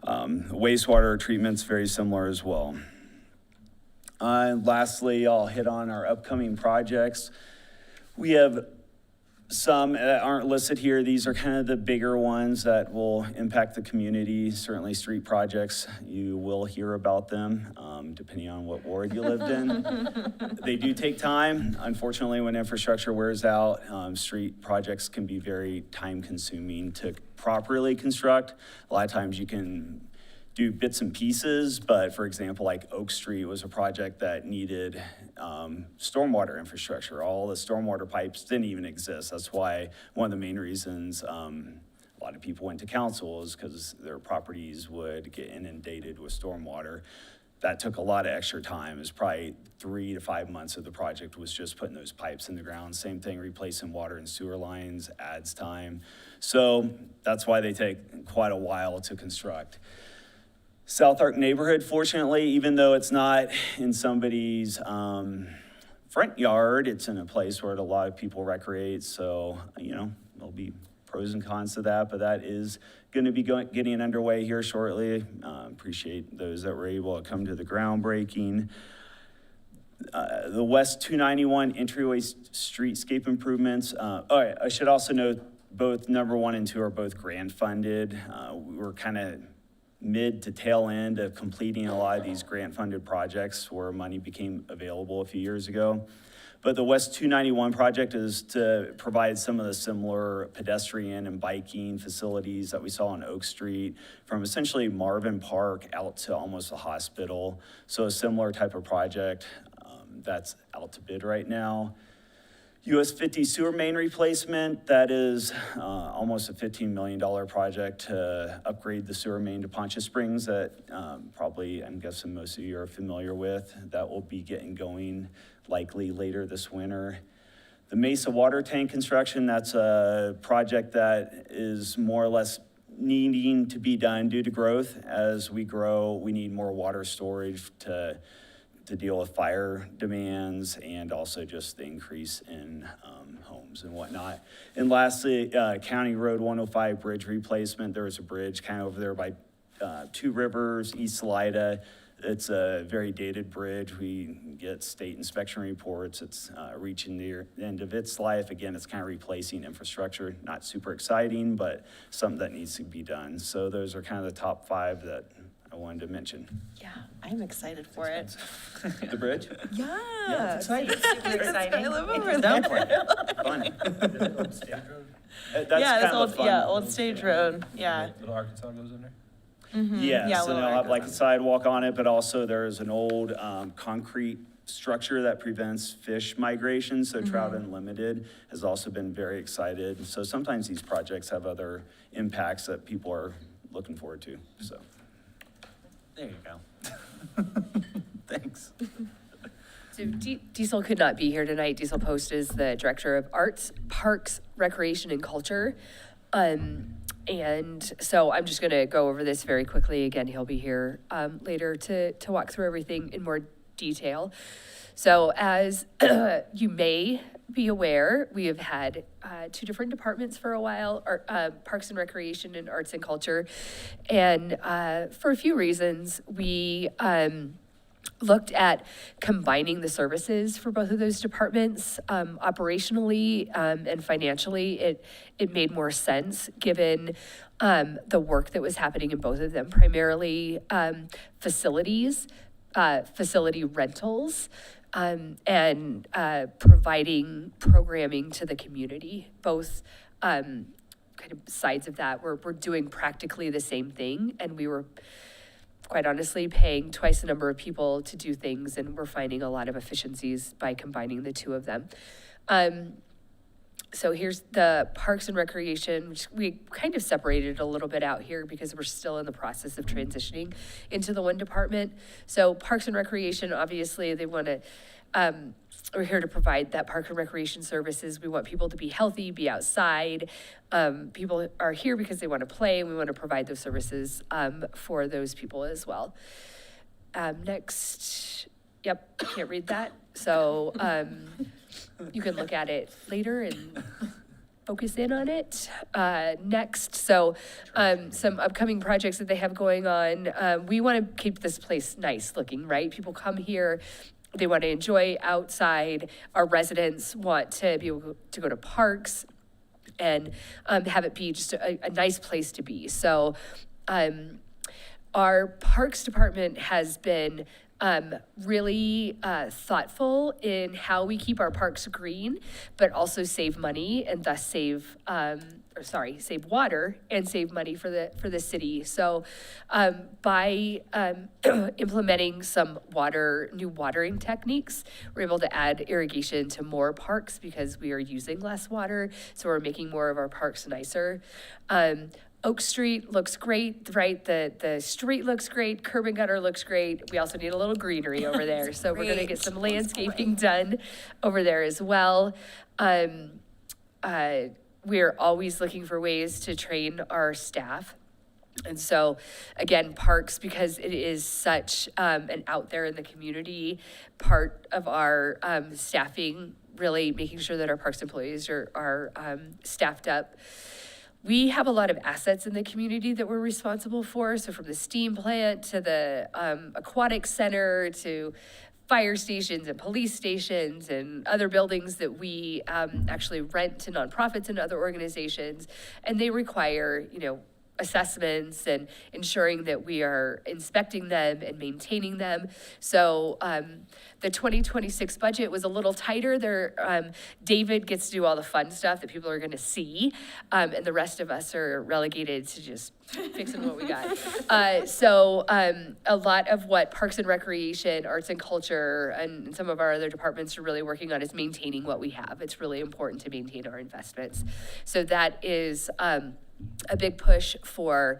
Wastewater treatment's very similar as well. And lastly, I'll hit on our upcoming projects. We have some that aren't listed here. These are kind of the bigger ones that will impact the community. Certainly street projects, you will hear about them, depending on what ward you lived in. They do take time. Unfortunately, when infrastructure wears out, street projects can be very time consuming to properly construct. A lot of times you can do bits and pieces, but for example, like Oak Street was a project that needed stormwater infrastructure. All the stormwater pipes didn't even exist. That's why one of the main reasons a lot of people went to council is because their properties would get inundated with stormwater. That took a lot of extra time. It was probably 3 to 5 months of the project was just putting those pipes in the ground. Same thing, replacing water and sewer lines adds time. So that's why they take quite a while to construct. South Arc neighborhood, fortunately, even though it's not in somebody's front yard, it's in a place where a lot of people recreate. So, there'll be pros and cons to that, but that is going to be getting underway here shortly. Appreciate those that were able to come to the groundbreaking. The West 291 entryway streetscape improvements. I should also note both number 1 and 2 are both grant funded. We were kind of mid to tail end of completing a lot of these grant funded projects where money became available a few years ago. But the West 291 project is to provide some of the similar pedestrian and biking facilities that we saw on Oak Street, from essentially Marvin Park out to almost the hospital. So a similar type of project that's out to bid right now. US 50 sewer main replacement, that is almost a $15 million project to upgrade the sewer main to Poncha Springs that probably, I'm guessing most of you are familiar with. That will be getting going likely later this winter. The Mesa water tank construction, that's a project that is more or less needing to be done due to growth. As we grow, we need more water storage to deal with fire demands and also just the increase in homes and whatnot. And lastly, County Road 105 bridge replacement. There was a bridge kind of over there by Two Rivers, East Salida. It's a very dated bridge. We get state inspection reports. It's reaching the end of its life. Again, it's kind of replacing infrastructure. Not super exciting, but something that needs to be done. So those are kind of the top 5 that I wanted to mention. Yeah, I'm excited for it. The bridge? Yeah. Yeah, it's exciting. Super exciting. I live over Down there. for it. Fun. That's Yeah, kind this of old, a fun. yeah, Old Stage Road, yeah. Little Arkansas goes in there? Mhm. Yes, Yeah, and Little they'll have like a Arkansas. sidewalk on it, but also there's an old concrete structure that prevents fish migration, so Trout Unlimited has also been very excited. So sometimes these projects have other impacts that people are looking forward to, so. There you go. Thanks. So Diesel could not be here tonight. Diesel Post is the Director of Arts, Parks, Recreation, and Culture. And so I'm just going to go over this very quickly. Again, he'll be here later to walk through everything in more detail. So as you may be aware, we have had 2 different departments for a while, Parks and Recreation and Arts and Culture. And for a few reasons, we looked at combining the services for both of those departments. Operationally and financially, it made more sense given the work that was happening in both of them, primarily facilities, facility rentals, and providing programming to the community. Both kind of sides of that, we're doing practically the same thing, and we were quite honestly paying twice the number of people to do things, and we're finding a lot of efficiencies by combining the 2 of them. So here's the Parks and Recreation, which we kind of separated a little bit out here because we're still in the process of transitioning into the one department. So Parks and Recreation, obviously, they want to, we're here to provide that park and recreation services. We want people to be healthy, be outside. People are here because they want to play, and we want to provide those services for those people as well. Next, yep, can't read that. So you can look at it later and focus in on it. Next, so some upcoming projects that they have going on. We want to keep this place nice looking, right? People come here, they want to enjoy outside. Our residents want to be able to go to parks and have it be just a nice place to be. So our Parks Department has been really thoughtful in how we keep our parks green, but also save money and thus save water and save money for the city. So by implementing some new watering techniques, we're able to add irrigation to more parks because we are using less water. So we're making more of our parks nicer. Oak Street looks great, right? The street looks great, curb and gutter looks great. We also need a little greenery over there. So we're gonna get some landscaping done over there as well. We're always looking for ways to train our staff. And so, again, parks, because it is such an out there in the community part of our staffing, really making sure that our parks employees are staffed up. We have a lot of assets in the community that we're responsible for. So from the steam plant to the aquatic center to fire stations and police stations and other buildings that we actually rent to nonprofits and other organizations. And they require, assessments and ensuring that we are inspecting them and maintaining them. So the 2026 budget was a little tighter. David gets to do all the fun stuff that people are gonna see, and the rest of us are relegated to just fixing what we got. So a lot of what Parks and Recreation, Arts and Culture, and some of our other departments are really working on is maintaining what we have. It's really important to maintain our investments. So that is a big push for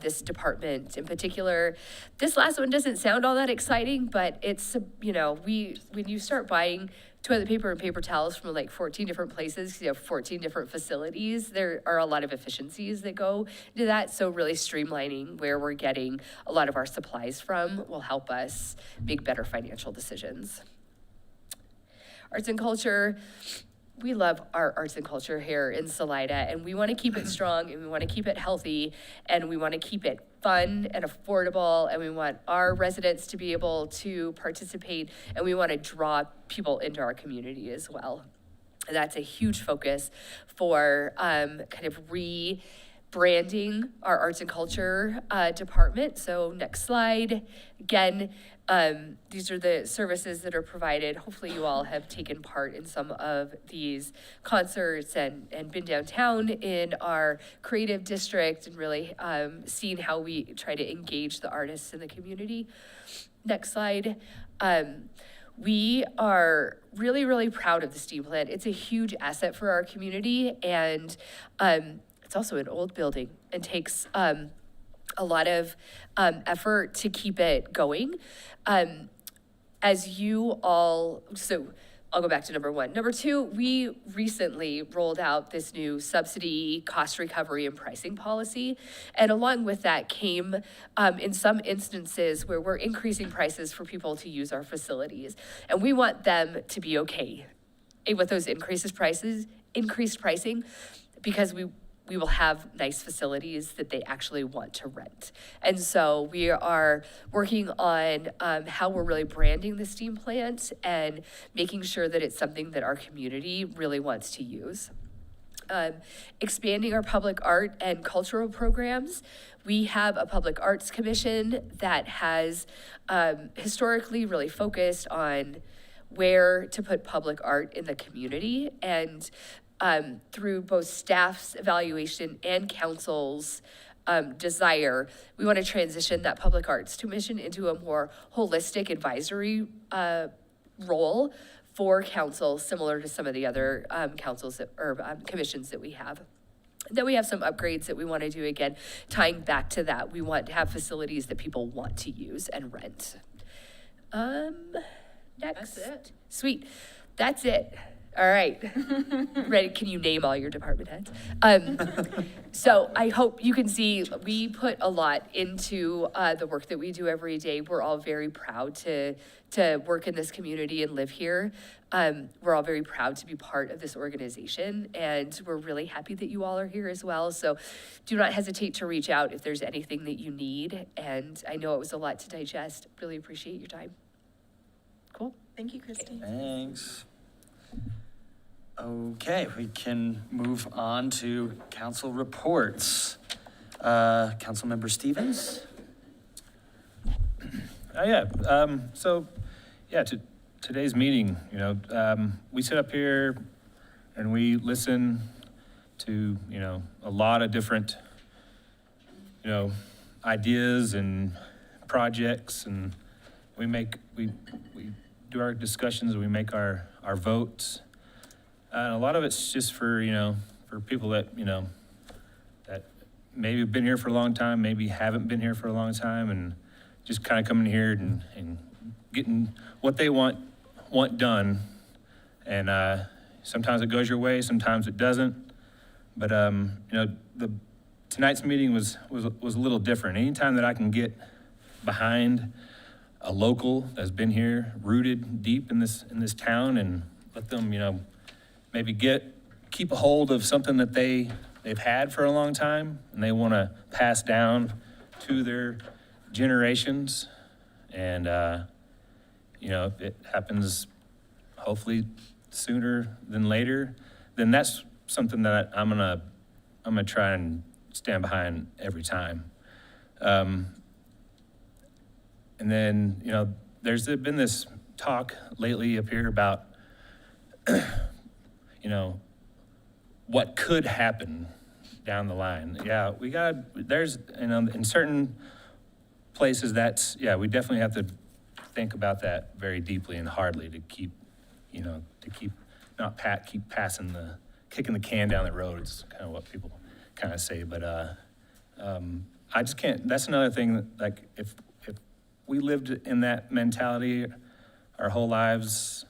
this department in particular. This last one doesn't sound all that exciting, but it's, when you start buying toilet paper and paper towels from like 14 different places, 14 different facilities, there are a lot of efficiencies that go into that. So really streamlining where we're getting a lot of our supplies from will help us make better financial decisions. Arts and culture. We love our arts and culture here in Salida, and we want to keep it strong, and we want to keep it healthy, and we want to keep it fun and affordable, and we want our residents to be able to participate, and we want to draw people into our community as well. And that's a huge focus for kind of rebranding our arts and culture department. So next slide. Again, these are the services that are provided. Hopefully you all have taken part in some of these concerts and been downtown in our creative district and really seen how we try to engage the artists in the community. Next slide. We are really, really proud of the steam plant. It's a huge asset for our community, and it's also an old building and takes a lot of effort to keep it going. As you all, so I'll go back to number one. Number two, we recently rolled out this new subsidy, cost recovery, and pricing policy. And along with that came, in some instances, where we're increasing prices for people to use our facilities. And we want them to be okay with those increased pricing, because we will have nice facilities that they actually want to rent. And so we are working on how we're really branding the steam plant and making sure that it's something that our community really wants to use. Expanding our public art and cultural programs. We have a public arts commission that has historically really focused on where to put public art in the community, and through both staff's evaluation and council's desire, we want to transition that public arts commission into a more holistic advisory role for council, similar to some of the other councils or commissions that we have. Then we have some upgrades that we want to do, again, tying back to that. We want to have facilities that people want to use and rent. Next. That's it. Sweet. That's it. All right. Ready? Can you name all your department heads? So I hope you can see we put a lot into the work that we do every day. We're all very proud to work in this community and live here. We're all very proud to be part of this organization, and we're really happy that you all are here as well. So do not hesitate to reach out if there's anything that you need. And I know it was a lot to digest. Really appreciate your time. Cool. Thank you, Christy. Thanks. Okay, we can move on to council reports. Councilmember Stevens? Today's meeting, we sit up here and we listen to, a lot of different, ideas and projects, and we do our discussions, we make our votes. And a lot of it's just for people that, that maybe have been here for a long time, maybe haven't been here for a long time, and just kind of coming here and getting what they want done. And sometimes it goes your way, sometimes it doesn't. But tonight's meeting was a little different. Anytime that I can get behind a local that's been here, rooted deep in this town, and let them, maybe keep a hold of something that they've had for a long time and they want to pass down to their generations. And if it happens hopefully sooner than later, then that's something that I'm gonna try and stand behind every time. And then, there's been this talk lately up here about, what could happen down the line. Yeah, there's, in certain places we definitely have to think about that very deeply and hardly to keep kicking the can down the road is kind of what people kind of say. But I just can't, that's another thing that, like, if we lived in that mentality our whole lives,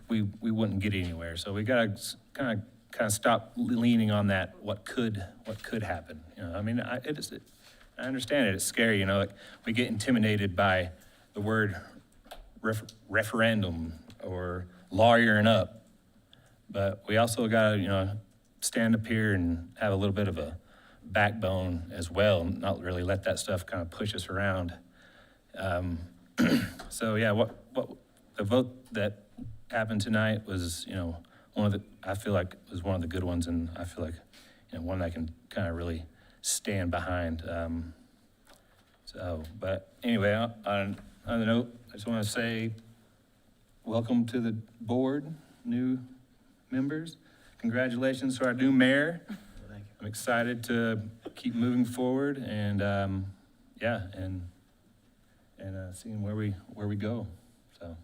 we wouldn't get anywhere. So we gotta kind of stop leaning on that what could happen. I understand it. It's scary. Like we get intimidated by the word referendum or lawyering up, but we also gotta stand up here and have a little bit of a backbone as well, and not really let that stuff kind of push us around. So yeah, what the vote that happened tonight was, I feel like was one of the good ones, and I feel like, one that I can kind of really stand behind. But anyway, on the note, I just want to say welcome to the board, new members. Congratulations to our new mayor. I'm excited to keep moving forward and seeing where we go. So,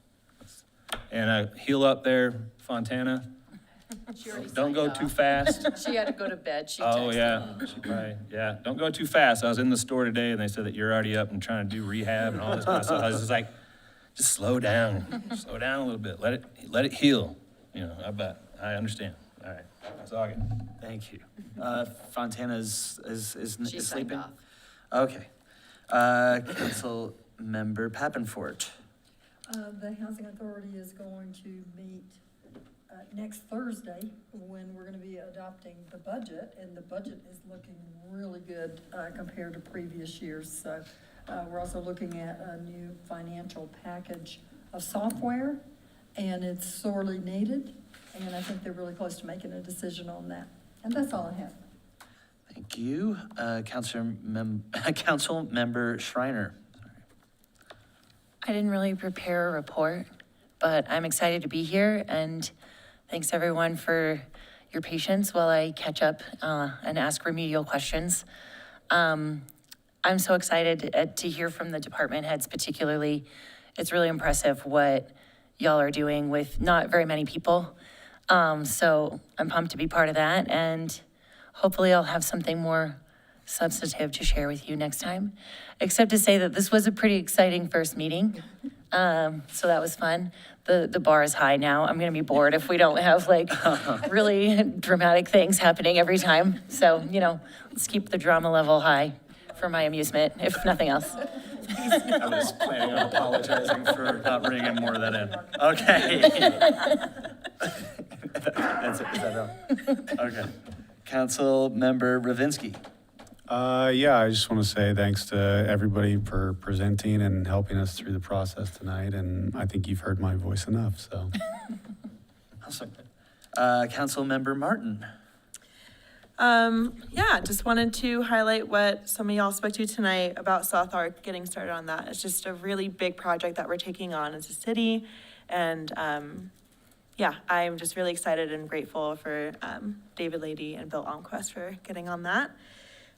and heal up there, Fontana. Don't go too fast. She had to go to bed. She Oh texted yeah, me. she probably, yeah. Don't go too fast. I was in the store today and they said that you're already up and trying to do rehab and all this kind of stuff. I was just like, just slow down, slow down a little bit. Let it heal. I understand. All right, that's all I got. Thank you. Fontana is She signed sleeping? off. Okay. Council Member Pappenfort. The Housing Authority is going to meet next Thursday when we're going to be adopting the budget, and the budget is looking really good compared to previous years. So we're also looking at a new financial package of software, and it's sorely needed, and I think they're really close to making a decision on that. And that's all I have. Thank you. Council Member Schreiner. I didn't really prepare a report, but I'm excited to be here, and thanks everyone for your patience while I catch up and ask remedial questions. I'm so excited to hear from the department heads particularly. It's really impressive what y'all are doing with not very many people. So I'm pumped to be part of that, and hopefully I'll have something more substantive to share with you next time, except to say that this was a pretty exciting first meeting. So that was fun. The bar is high now. I'm gonna be bored if we don't have like really dramatic things happening every time. So, let's keep the drama level high for my amusement, if nothing else. I was planning on apologizing for not bringing more of that in. Okay. That's it. Is that all? Okay. Council Member Ravinsky. I just want to say thanks to everybody for presenting and helping us through the process tonight. And I think you've heard my voice enough, so. Awesome. Council Member Martin. Yeah, just wanted to highlight what some of y'all spoke to tonight about South Arc, getting started on that. It's just a really big project that we're taking on as a city. And, yeah, I'm just really excited and grateful for, David Lady and Bill Almquist for getting on that.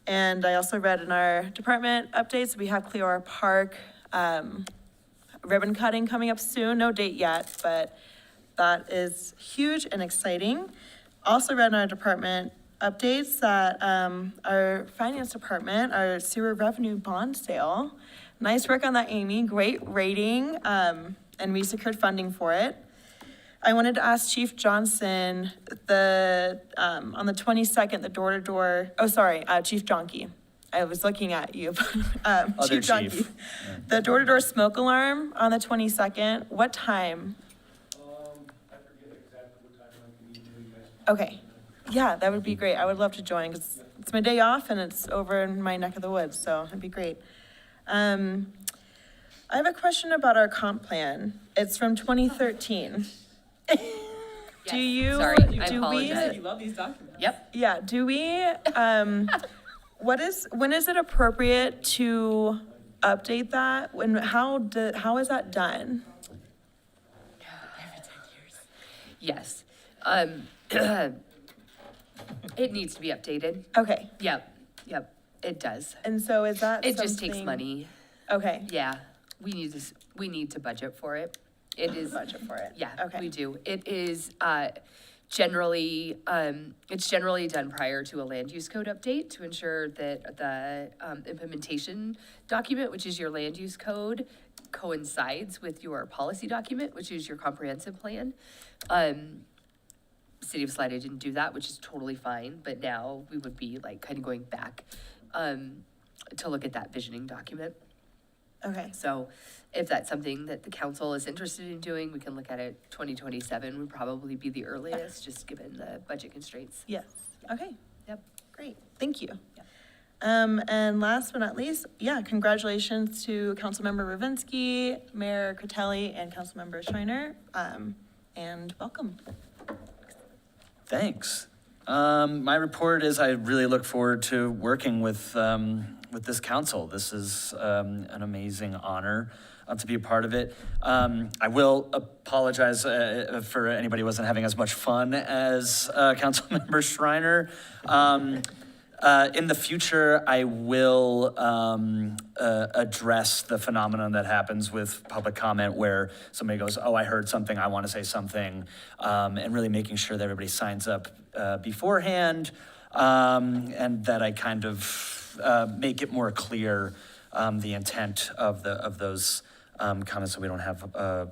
And I also read in our department updates, we have Clearwater Park, ribbon cutting coming up soon, no date yet, but that is huge and exciting. Also read in our department updates that our finance department, our sewer revenue bond sale, nice work on that, Amy, great rating, and we secured funding for it. I wanted to ask Chief Johnson, on the 22nd, the door-to-door, Chief Jonke. I was looking at you. Other Chief Jonke. chief. The door-to-door smoke alarm on the 22nd, what time? I forget exactly what time I can email you guys. Okay, yeah, that would be great. I would love to join, because it's my day off and it's over in my neck of the woods, so it'd be great. I have a question about our comp plan. It's from 2013. Do you, Sorry, I do apologize. You love these documents. Yep. yeah, do we, when is it appropriate to update that? How is that done? Yes. It needs to be updated. Okay, Yep, it does. and so is that It just takes something- money. Okay, Yeah, we need to budget for it. It is. budget for it. Yeah, Okay. we do. It is generally, it's generally done prior to a land use code update to ensure that the implementation document, which is your land use code, coincides with your policy document, which is your comprehensive plan. City of Salida didn't do that, which is totally fine, but now we would be like kind of going back to look at that visioning document. Okay, So if that's something that the council is interested in doing, we can look at it 2027 would probably be the earliest, just given the budget constraints. yes, okay. Yep. Great, thank you. And last but not least, yeah, congratulations to Councilmember Ravinsky, Mayor Critelli, and Councilmember Schreiner, and welcome. Thanks. My report is I really look forward to working with this council. This is an amazing honor to be a part of it. I will apologize for anybody who wasn't having as much fun as Councilmember Schreiner. In the future, I will address the phenomenon that happens with public comment where somebody goes, oh, I heard something, I want to say something, and really making sure that everybody signs up beforehand, and that I kind of make it more clear the intent of those comments, so we don't have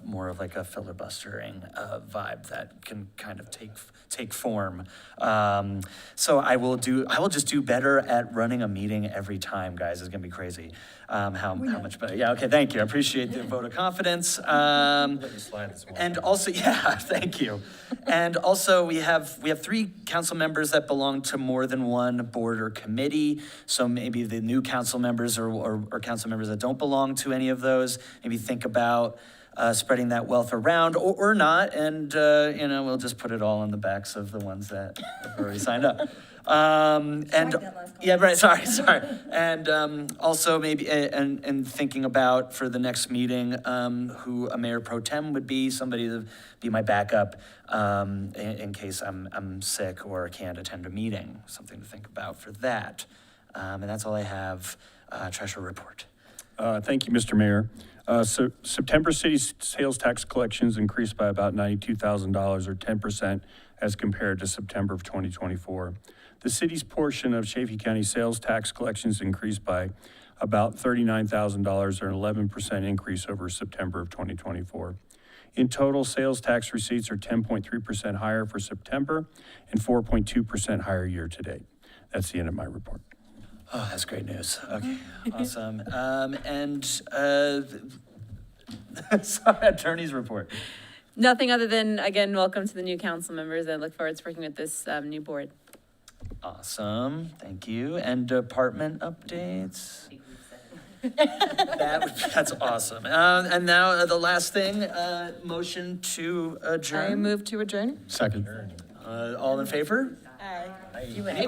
more of like a filibustering vibe that can kind of take form. So I will just do better at running a meeting every time, guys. It's gonna be crazy. How much better? Yeah, okay, thank you. I appreciate the vote of confidence. And also, yeah, thank you. And also, we have 3 council members that belong to more than one board or committee. So maybe the new council members or council members that don't belong to any of those, maybe think about spreading that wealth around or not. And, we'll just put it all on the backs of the ones that have already signed up. Yeah, right, sorry. And also maybe, and thinking about for the next meeting, who a mayor pro tem would be, somebody to be my backup in case I'm sick or can't attend a meeting, something to think about for that. And that's all I have. Treasurer report. Thank you, Mr. Mayor. So September city sales tax collections increased by about $92,000 or 10% as compared to September of 2024. The city's portion of Chaffey County sales tax collections increased by about $39,000 or an 11% increase over September of 2024. In total, sales tax receipts are 10.3% higher for September and 4.2% higher year to date. That's the end of my report. Oh, that's great news. Okay, awesome. Sorry, attorney's report. Nothing other than, again, welcome to the new council members. I look forward to working with this new board. Awesome, thank you. And department updates? That's awesome. And now the last thing, motion to adjourn. I move to adjourn. Second. All in favor? Aye. Aye.